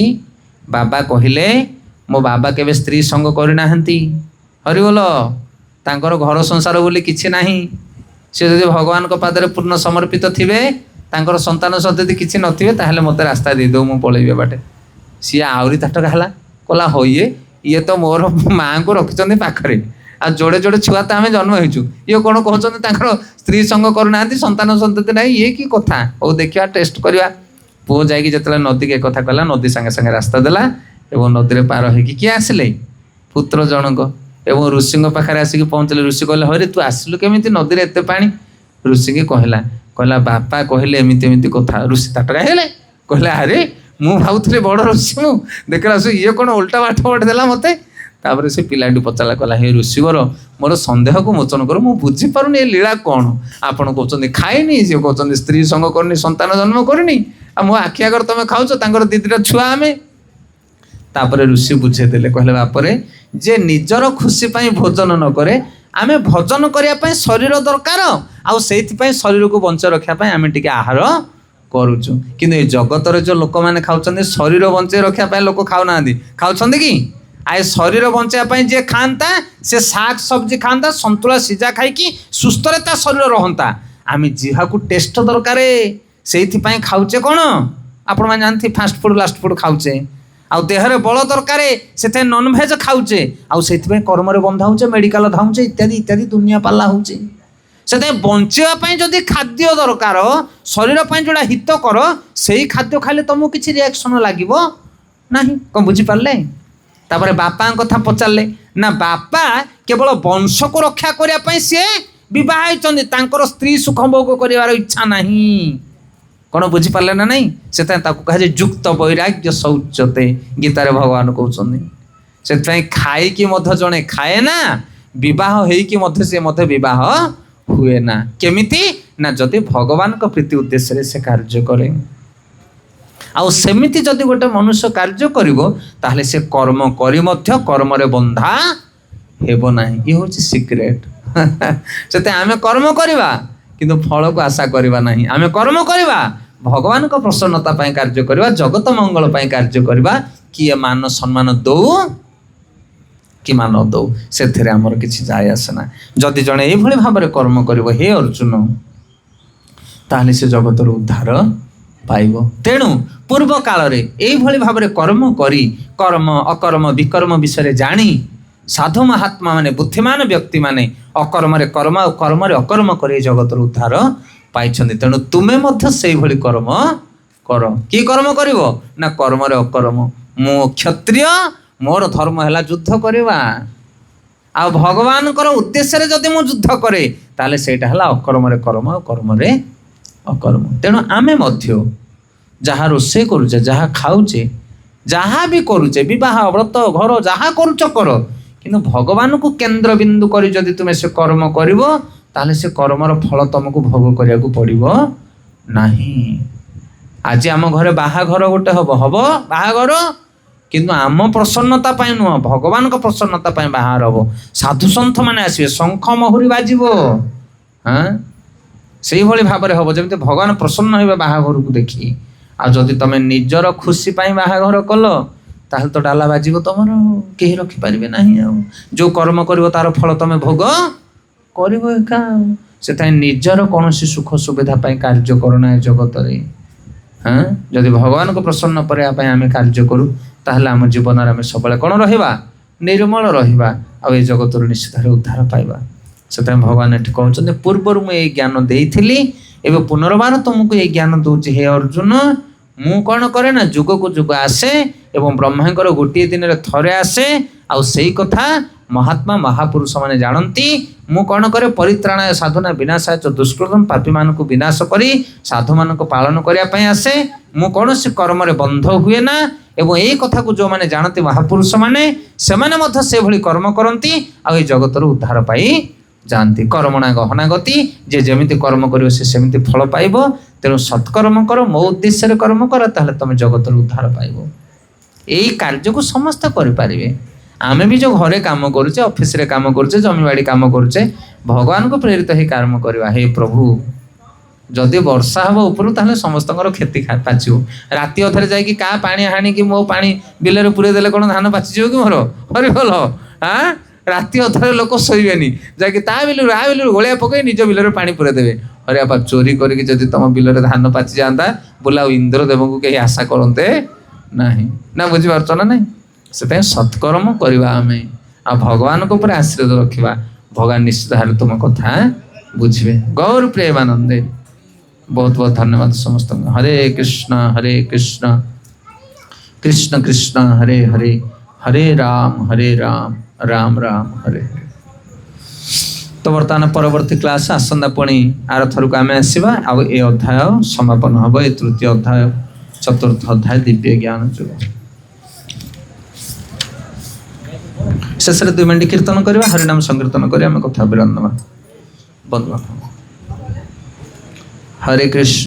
ବାବା କହିଲେ ମୋ ବାବା କେବେ ସ୍ତ୍ରୀ ସଙ୍ଗ କରିନାହାନ୍ତି, ହରିବୋଲ, ତାଙ୍କର ଘର ସଂସାର ବୋଲି କିଛି ନାହିଁ। ସେ ଯଦି ଭଗବାନଙ୍କ ପାଦରେ ପୂର୍ଣ୍ଣ ସମର୍ପିତ ଥିବେ, ତାଙ୍କର ସନ୍ତାନ ସନ୍ତତି କିଛି ନଥିବେ, ତାହେଲେ ମୋତେ ରାସ୍ତା ଦେଇଦେଉ, ମୁଁ ପଳେଇବି ବାଟେ। ସିଏ ଆହୁରି ତାଟକା ହେଲା, କହିଲା ହଇଏ, ଇଏ ତ ମୋର ମାଆଙ୍କୁ ରଖିଛନ୍ତି ପାଖରେ, ଆଉ ଯୋଡ଼େ ଯୋଡ଼େ ଛୁଆ ତ ଆମେ ଜନ୍ମ ହେଇଛୁ, ଇଏ କ'ଣ କହୁଛନ୍ତି ତାଙ୍କର ସ୍ତ୍ରୀ ସଙ୍ଗ କରୁନାହାନ୍ତି, ସନ୍ତାନ ସନ୍ତତି ନାହିଁ, ଇଏ କି କଥା? ହଉ ଦେଖିବା, ଟେଷ୍ଟ କରିବା। ପୁଅ ଯାଇକି ଯେତେବେଳେ ନଦୀକି ଏ କଥା କହିଲା, ନଦୀ ସାଙ୍ଗେ ସାଙ୍ଗେ ରାସ୍ତା ଦେଲା, ଏବଂ ନଦୀରେ ପାର ହେଇକି କିଏ ଆସିଲେ? ପୁତ୍ର ଜଣକ। ଏବଂ ଋଷିଙ୍କ ପାଖରେ ଆସିକି ପହଞ୍ଚିଲେ। ଋଷି କହିଲେ ହରେ ତୁ ଆସିଲୁ କେମିତି, ନଦୀରେ ଏତେ ପାଣି? ଋଷିକି କହିଲା ବାପା କହିଲେ ଏମିତି ଏମିତି କଥା। ଋଷି ତାଟକା ହେଲେ, କହିଲେ ଆରେ ମୁଁ ଭାବୁଥିଲି ବଡ଼ ଋଷି, ମୁଁ ଦେଖିଲା ଇଏ କ'ଣ ଓଲଟା ବାଟ ଦେଲା ମୋତେ। ତାପରେ ସେ ପିଲାଟି ପଚାରିଲା କହିଲା ହେ ଋଷିବର ମୋର ସନ୍ଦେହକୁ ମୋଚନ କର ମୁଁ ବୁଝିପାରୁନି ଏ ଲୀଳା କ'ଣ ଆପଣ କହୁଛନ୍ତି ଖାଇନି ସିଏ କହୁଛନ୍ତି ସ୍ତ୍ରୀ ସଙ୍ଗ କରିନି ସନ୍ତାନ ଜନ୍ମ କରିନି ଆଉ ମୋ ଆଖି ଆଗରେ ତମେ ଖାଉଛ ତାଙ୍କର ଦିଦିଟା ଛୁଆ ଆମେ। ତାପରେ ଋଷି ବୁଝେଇଦେଲେ କହିଲେ ବାପରେ ଯେ ନିଜର ଖୁସି ପାଇଁ ଭୋଜନ ନ କରେ ଆମେ ଭୋଜନ କରିବା ପାଇଁ ଶରୀର ଦରକାର ଆଉ ସେଇଥିପାଇଁ ଶରୀରକୁ ବଞ୍ଚାଇ ରଖିବା ପାଇଁ ଆମେ ଟିକେ ଆହାର କରୁଛୁ କିନ୍ତୁ ଏ ଜଗତରେ ଯେଉଁ ଲୋକମାନେ ଖାଉଛନ୍ତି ଶରୀର ବଞ୍ଚାଇ ରଖିବା ପାଇଁ ଲୋକ ଖାଉନାହାନ୍ତି ଖାଉଛନ୍ତି କି ଆଏ ଶରୀର ବଞ୍ଚାଇବା ପାଇଁ ଯିଏ ଖାଆନ୍ତା ସେ ଶାଗ ସବଜି ଖାଆନ୍ତା ସନ୍ତୁଳା ସିଝା ଖାଇକି ସୁସ୍ଥରେ ତା ଶରୀର ରହନ୍ତା ଆମେ ଜିହାକୁ ଟେଷ୍ଟ ଦରକାର ସେଇଥିପାଇଁ ଖାଉଛେ କ'ଣ ଆପଣମାନେ ଜାଣିଥିବେ ଫାଷ୍ଟ ଫୁଡ୍ ଲାଷ୍ଟ ଫୁଡ୍ ଖାଉଛେ ଆଉ ଦେହରେ ବଳ ଦରକାର ସେଥିପାଇଁ ନନଭେଜ ଖାଉଛେ ଆଉ ସେଇଥିପାଇଁ କର୍ମରେ ବନ୍ଧା ହଉଛେ ମେଡିକାଲ ଧାଉଛେ ଇତ୍ୟାଦି ଇତ୍ୟାଦି ଦୁନିଆ ପାଲା ହଉଛି ସେଥିପାଇଁ ବଞ୍ଚିବା ପାଇଁ ଯଦି ଖାଦ୍ୟ ଦରକାର ଶରୀର ପାଇଁ ଯୋଉଟା ହିତକର ସେଇ ଖାଦ୍ୟ ଖାଇଲେ ତମକୁ କିଛି ରିଆକ୍ସନ ଲାଗିବ ନାହିଁ କ'ଣ ବୁଝିପାରିଲେ। ତାପରେ ବାପାଙ୍କ କଥା ପଚାରିଲେ ନା ବାପା କେବଳ ବଂଶକୁ ରକ୍ଷା କରିବା ପାଇଁ ସିଏ ବିବାହ ହେଇଛନ୍ତି ତାଙ୍କର ସ୍ତ୍ରୀ ସୁଖ ଭୋଗ କରିବାର ଇଚ୍ଛା ନାହିଁ କ'ଣ ବୁଝିପାରିଲେ ନା ନାଇଁ ସେଥିପାଇଁ ତାକୁ କୁହାଯାଏ ଯୁକ୍ତ ବୈରାଗ୍ୟ ଶୌଚତେ ଗୀତାରେ ଭଗବାନ କହୁଛନ୍ତି। ସେଥିପାଇଁ ଖାଇକି ମଧ୍ୟ ଜଣେ ଖାଏ ନା ବିବାହ ହେଇକି ମଧ୍ୟ ସେ ମଧ୍ୟ ବିବାହ ହୁଏ ନା କେମିତି ନା ଯଦି ଭଗବାନଙ୍କ ପ୍ରୀତି ଉଦ୍ଦେଶ୍ୟରେ ସେ କାର୍ଯ୍ୟ କରେ ଆଉ ସେମିତି ଯଦି ଗୋଟେ ମନୁଷ୍ୟ କାର୍ଯ୍ୟ କରିବ ତାହେଲେ ସେ କର୍ମ କରି ମଧ୍ୟ କର୍ମରେ ବନ୍ଧା ହେବ ନାହିଁ ଇଏ ହେଉଛି ସିକ୍ରେଟ୍। ସେଥିପାଇଁ ଆମେ କର୍ମ କରିବା କିନ୍ତୁ ଫଳକୁ ଆଶା କରିବା ନାହିଁ ଆମେ କର୍ମ କରିବା ଭଗବାନଙ୍କ ପ୍ରସନ୍ନତା ପାଇଁ କାର୍ଯ୍ୟ କରିବା ଜଗତ ମଙ୍ଗଳ ପାଇଁ କାର୍ଯ୍ୟ କରିବା କିଏ ମାନ ସମ୍ମାନ ଦଉ କି ମାନ ଦଉ ସେଥିରେ ଆମର କିଛି ଯାଏ ଆସେ ନା। ଯଦି ଜଣେ ଏଇଭଳି ଭାବରେ କର୍ମ କରିବ ହେ ଅର୍ଜୁନ ତାହେଲେ ସେ ଜଗତର ଉଦ୍ଧାର ପାଇବ। ତେଣୁ ପୂର୍ବ କାଳରେ ଏଇଭଳି ଭାବରେ କର୍ମ କରି କର୍ମ ଅକର୍ମ ବିକର୍ମ ବିଷୟରେ ଜାଣି ସାଧୁ ମହାତ୍ମା ମାନେ ବୁଦ୍ଧିମାନ ବ୍ୟକ୍ତିମାନେ ଅକର୍ମରେ କର୍ମ ଆଉ କର୍ମରେ ଅକର୍ମ କରି ଏ ଜଗତର ଉଦ୍ଧାର ପାଇଛନ୍ତି। ତେଣୁ ତୁମେ ମଧ୍ୟ ସେଇଭଳି କର୍ମ କର କି କର୍ମ କରିବ ନା କର୍ମରେ ଅକର୍ମ ମୁଁ କ୍ଷତ୍ରିୟ ମୋର ଧର୍ମ ହେଲା ଯୁଦ୍ଧ କରିବା ଆଉ ଭଗବାନଙ୍କର ଉଦ୍ଦେଶ୍ୟରେ ଯଦି ମୁଁ ଯୁଦ୍ଧ କରେ ତାହେଲେ ସେଇଟା ହେଲା ଅକର୍ମରେ କର୍ମ ଆଉ କର୍ମରେ ଅକର୍ମ। ତେଣୁ ଆମେ ମଧ୍ୟ ଯାହା ରୋଷେଇ କରୁଛେ ଯାହା ଖାଉଛେ ଯାହା ବି କରୁଛେ ବିବାହ ବ୍ରତ ଘର ଯାହା କରୁଛ କର କିନ୍ତୁ ଭଗବାନଙ୍କୁ କେନ୍ଦ୍ରବିନ୍ଦୁ କରି ଯଦି ତୁମେ ସେ କର୍ମ କରିବ ତାହେଲେ ସେ କର୍ମର ଫଳ ତମକୁ ଭୋଗ କରିବାକୁ ପଡ଼ିବ ନାହିଁ। ଆଜି ଆମ ଘରେ ବାହାଘର ଗୋଟେ ହବ ବାହାଘର କିନ୍ତୁ ଆମ ପ୍ରସନ୍ନତା ପାଇଁ ନୁହଁ ଭଗବାନଙ୍କ ପ୍ରସନ୍ନତା ପାଇଁ ବାହାଘର ହବ ସାଧୁ ସନ୍ଥ ମାନେ ଆସିବେ ଶଙ୍ଖ ମହୁରୀ ବାଜିବ ସେଇଭଳି ଭାବରେ ହବ ଯେମିତି ଭଗବାନ ପ୍ରସନ୍ନ ହେବେ ବାହାଘରକୁ ଦେଖି। ଆଉ ଯଦି ତମେ ନିଜର ଖୁସି ପାଇଁ ବାହାଘର କଲ ତାହେଲେ ତ ଡାଲା ବାଜିବ ତମର କେହି ରଖିପାରିବେ ନାହିଁ ଆଉ ଯୋଉ କର୍ମ କରିବ ତାର ଫଳ ତମେ ଭୋଗ କରିବ ଏକା ଆଉ ସେଥିପାଇଁ ନିଜର କୌଣସି ସୁଖ ସୁବିଧା ପାଇଁ କାର୍ଯ୍ୟ କରୁନା ଏ ଜଗତରେ ଯଦି ଭଗବାନଙ୍କୁ ପ୍ରସନ୍ନ କରିବା ପାଇଁ ଆମେ କାର୍ଯ୍ୟ କରୁ ତାହେଲେ ଆମ ଜୀବନରେ ଆମେ ସବୁବେଳେ କ'ଣ ରହିବା ନିର୍ମଳ ରହିବା ଆଉ ଏ ଜଗତରୁ ନିଶ୍ଚିତରେ ଉଦ୍ଧାର ପାଇବା। ସେଥିପାଇଁ ଭଗବାନ ଏଠି କହୁଛନ୍ତି ପୂର୍ବରୁ ମୁଁ ଏଇ ଜ୍ଞାନ ଦେଇଥିଲି ଏବେ ପୁନର୍ବାର ତୁମକୁ ଏଇ ଜ୍ଞାନ ଦେଉଛି ହେ ଅର୍ଜୁନ ମୁଁ କ'ଣ କରେ ନା ଯୁଗକୁ ଯୁଗ ଆସେ ଏବଂ ବ୍ରହ୍ମାଙ୍କର ଗୋଟିଏ ଦିନରେ ଥରେ ଆସେ ଆଉ ସେଇ କଥା ମହାତ୍ମା ମହାପୁରୁଷ ମାନେ ଜାଣନ୍ତି। ମୁଁ କ'ଣ କରେ ପରିତ୍ରାଣାୟ ସାଧୁନା ବିନାଶାୟ ଚ ଦୁଷ୍କୃତମ୍ ପାପୀମାନଙ୍କୁ ବିନାଶ କରି ସାଧୁମାନଙ୍କୁ ପାଳନ କରିବା ପାଇଁ ଆସେ ମୁଁ କୌଣସି କର୍ମରେ ବନ୍ଧ ହୁଏ ନା ଏବଂ ଏଇ କଥାକୁ ଯେଉଁମାନେ ଜାଣନ୍ତି ମହାପୁରୁଷ ମାନେ ସେମାନେ ମଧ୍ୟ ସେଭଳି କର୍ମ କରନ୍ତି ଆଉ ଏଇ ଜଗତରୁ ଉଦ୍ଧାର ପାଇ ଯାଆନ୍ତି। କର୍ମଣା ଗହନା ଗତି ଯେ ଯେମିତି କର୍ମ କରିବ ସେ ସେମିତି ଫଳ ପାଇବ। ତେଣୁ ସତ୍କର୍ମ କର ମୋ ଉଦ୍ଦେଶ୍ୟରେ କର୍ମ କର ତାହେଲେ ତମେ ଜଗତରୁ ଉଦ୍ଧାର ପାଇବ। ଏଇ କାର୍ଯ୍ୟକୁ ସମସ୍ତେ କରିପାରିବେ। ଆମେ ବି ଯେଉଁ ଘରେ କାମ କରୁଛେ ଅଫିସରେ କାମ କରୁଛେ ଜମିବାଡ଼ି କାମ କରୁଛେ ଭଗବାନଙ୍କୁ ପ୍ରେରିତ ହେଇ କାମ କରିବା ହେ ପ୍ରଭୁ ଯଦି ବର୍ଷା ହେବ ଉପରୁ ତାହେଲେ ସମସ୍ତଙ୍କର କ୍ଷତି ପାଚିବ। ରାତି ଅଧରେ ଯାଇକି କାହା ପାଣି ହାଣିକି ମୋ ପାଣି ବିଲରେ ପୁରେଇ ଦେଲେ କ'ଣ ଧାନ ପାଚିଯିବ କି ମୋର ହରିବଲ ରାତି ଅଧରେ ଲୋକ ଶୋଇବେନି ଯାଇକି ତା ବିଲରୁ ଆ ବିଲରୁ ଗୋଳିଆ ପକେଇ ନିଜ ବିଲରେ ପାଣି ପୁରେଇ ଦେବେ। ହରେ ବାପା ଚୋରି କରିକି ଯଦି ତମ ବିଲରେ ଧାନ ପାଚି ଯାଆନ୍ତା ବୋଲେ ଆଉ ଇନ୍ଦ୍ରଦେବଙ୍କୁ କେହି ଆଶା କରନ୍ତେ ନାହିଁ ନା ବୁଝିପାରୁଛ ନା ନାହିଁ। ସେଥିପାଇଁ ସତ୍କର୍ମ କରିବା ଆମେ ଆଉ ଭଗବାନଙ୍କ ଉପରେ ଆଶ୍ରୟ ରଖିବା ଭଗବାନ ନିଶ୍ଚିତ ଭାବରେ ତୁମ କଥା ବୁଝିବେ। ଗୌର ପ୍ରେମାନନ୍ଦେ ବହୁତ ବହୁତ ଧନ୍ୟବାଦ ସମସ୍ତଙ୍କୁ। ହରେ କୃଷ୍ଣ କୃଷ୍ଣ କୃଷ୍ଣ ହରେ ହରେ ହରେ ରାମ ରାମ ରାମ ହରେ ହରେ। ତ ବର୍ତ୍ତମାନ ପରବର୍ତ୍ତୀ କ୍ଲାସ୍ ଆସନ୍ତା ପୁଣି ଆର ଥରକୁ ଆମେ ଆସିବା ଆଉ ଏ ଅଧ୍ୟାୟ ସମାପନ ହେବ ଏ ତୃତୀୟ ଅଧ୍ୟାୟ ଚତୁର୍ଥ ଅଧ୍ୟାୟ ଦିବ୍ୟ ଜ୍ଞାନ ଯୋଗ। ଶେଷରେ 2 ମିନିଟ୍ କୀର୍ତ୍ତନ କରିବା, ହରିନାମ ସଂକୀର୍ତ୍ତନ କରି ଆମେ କଥା ବିରାମ ନେବା। ବନ୍ଧୁ ହରେ କୃଷ୍ଣ।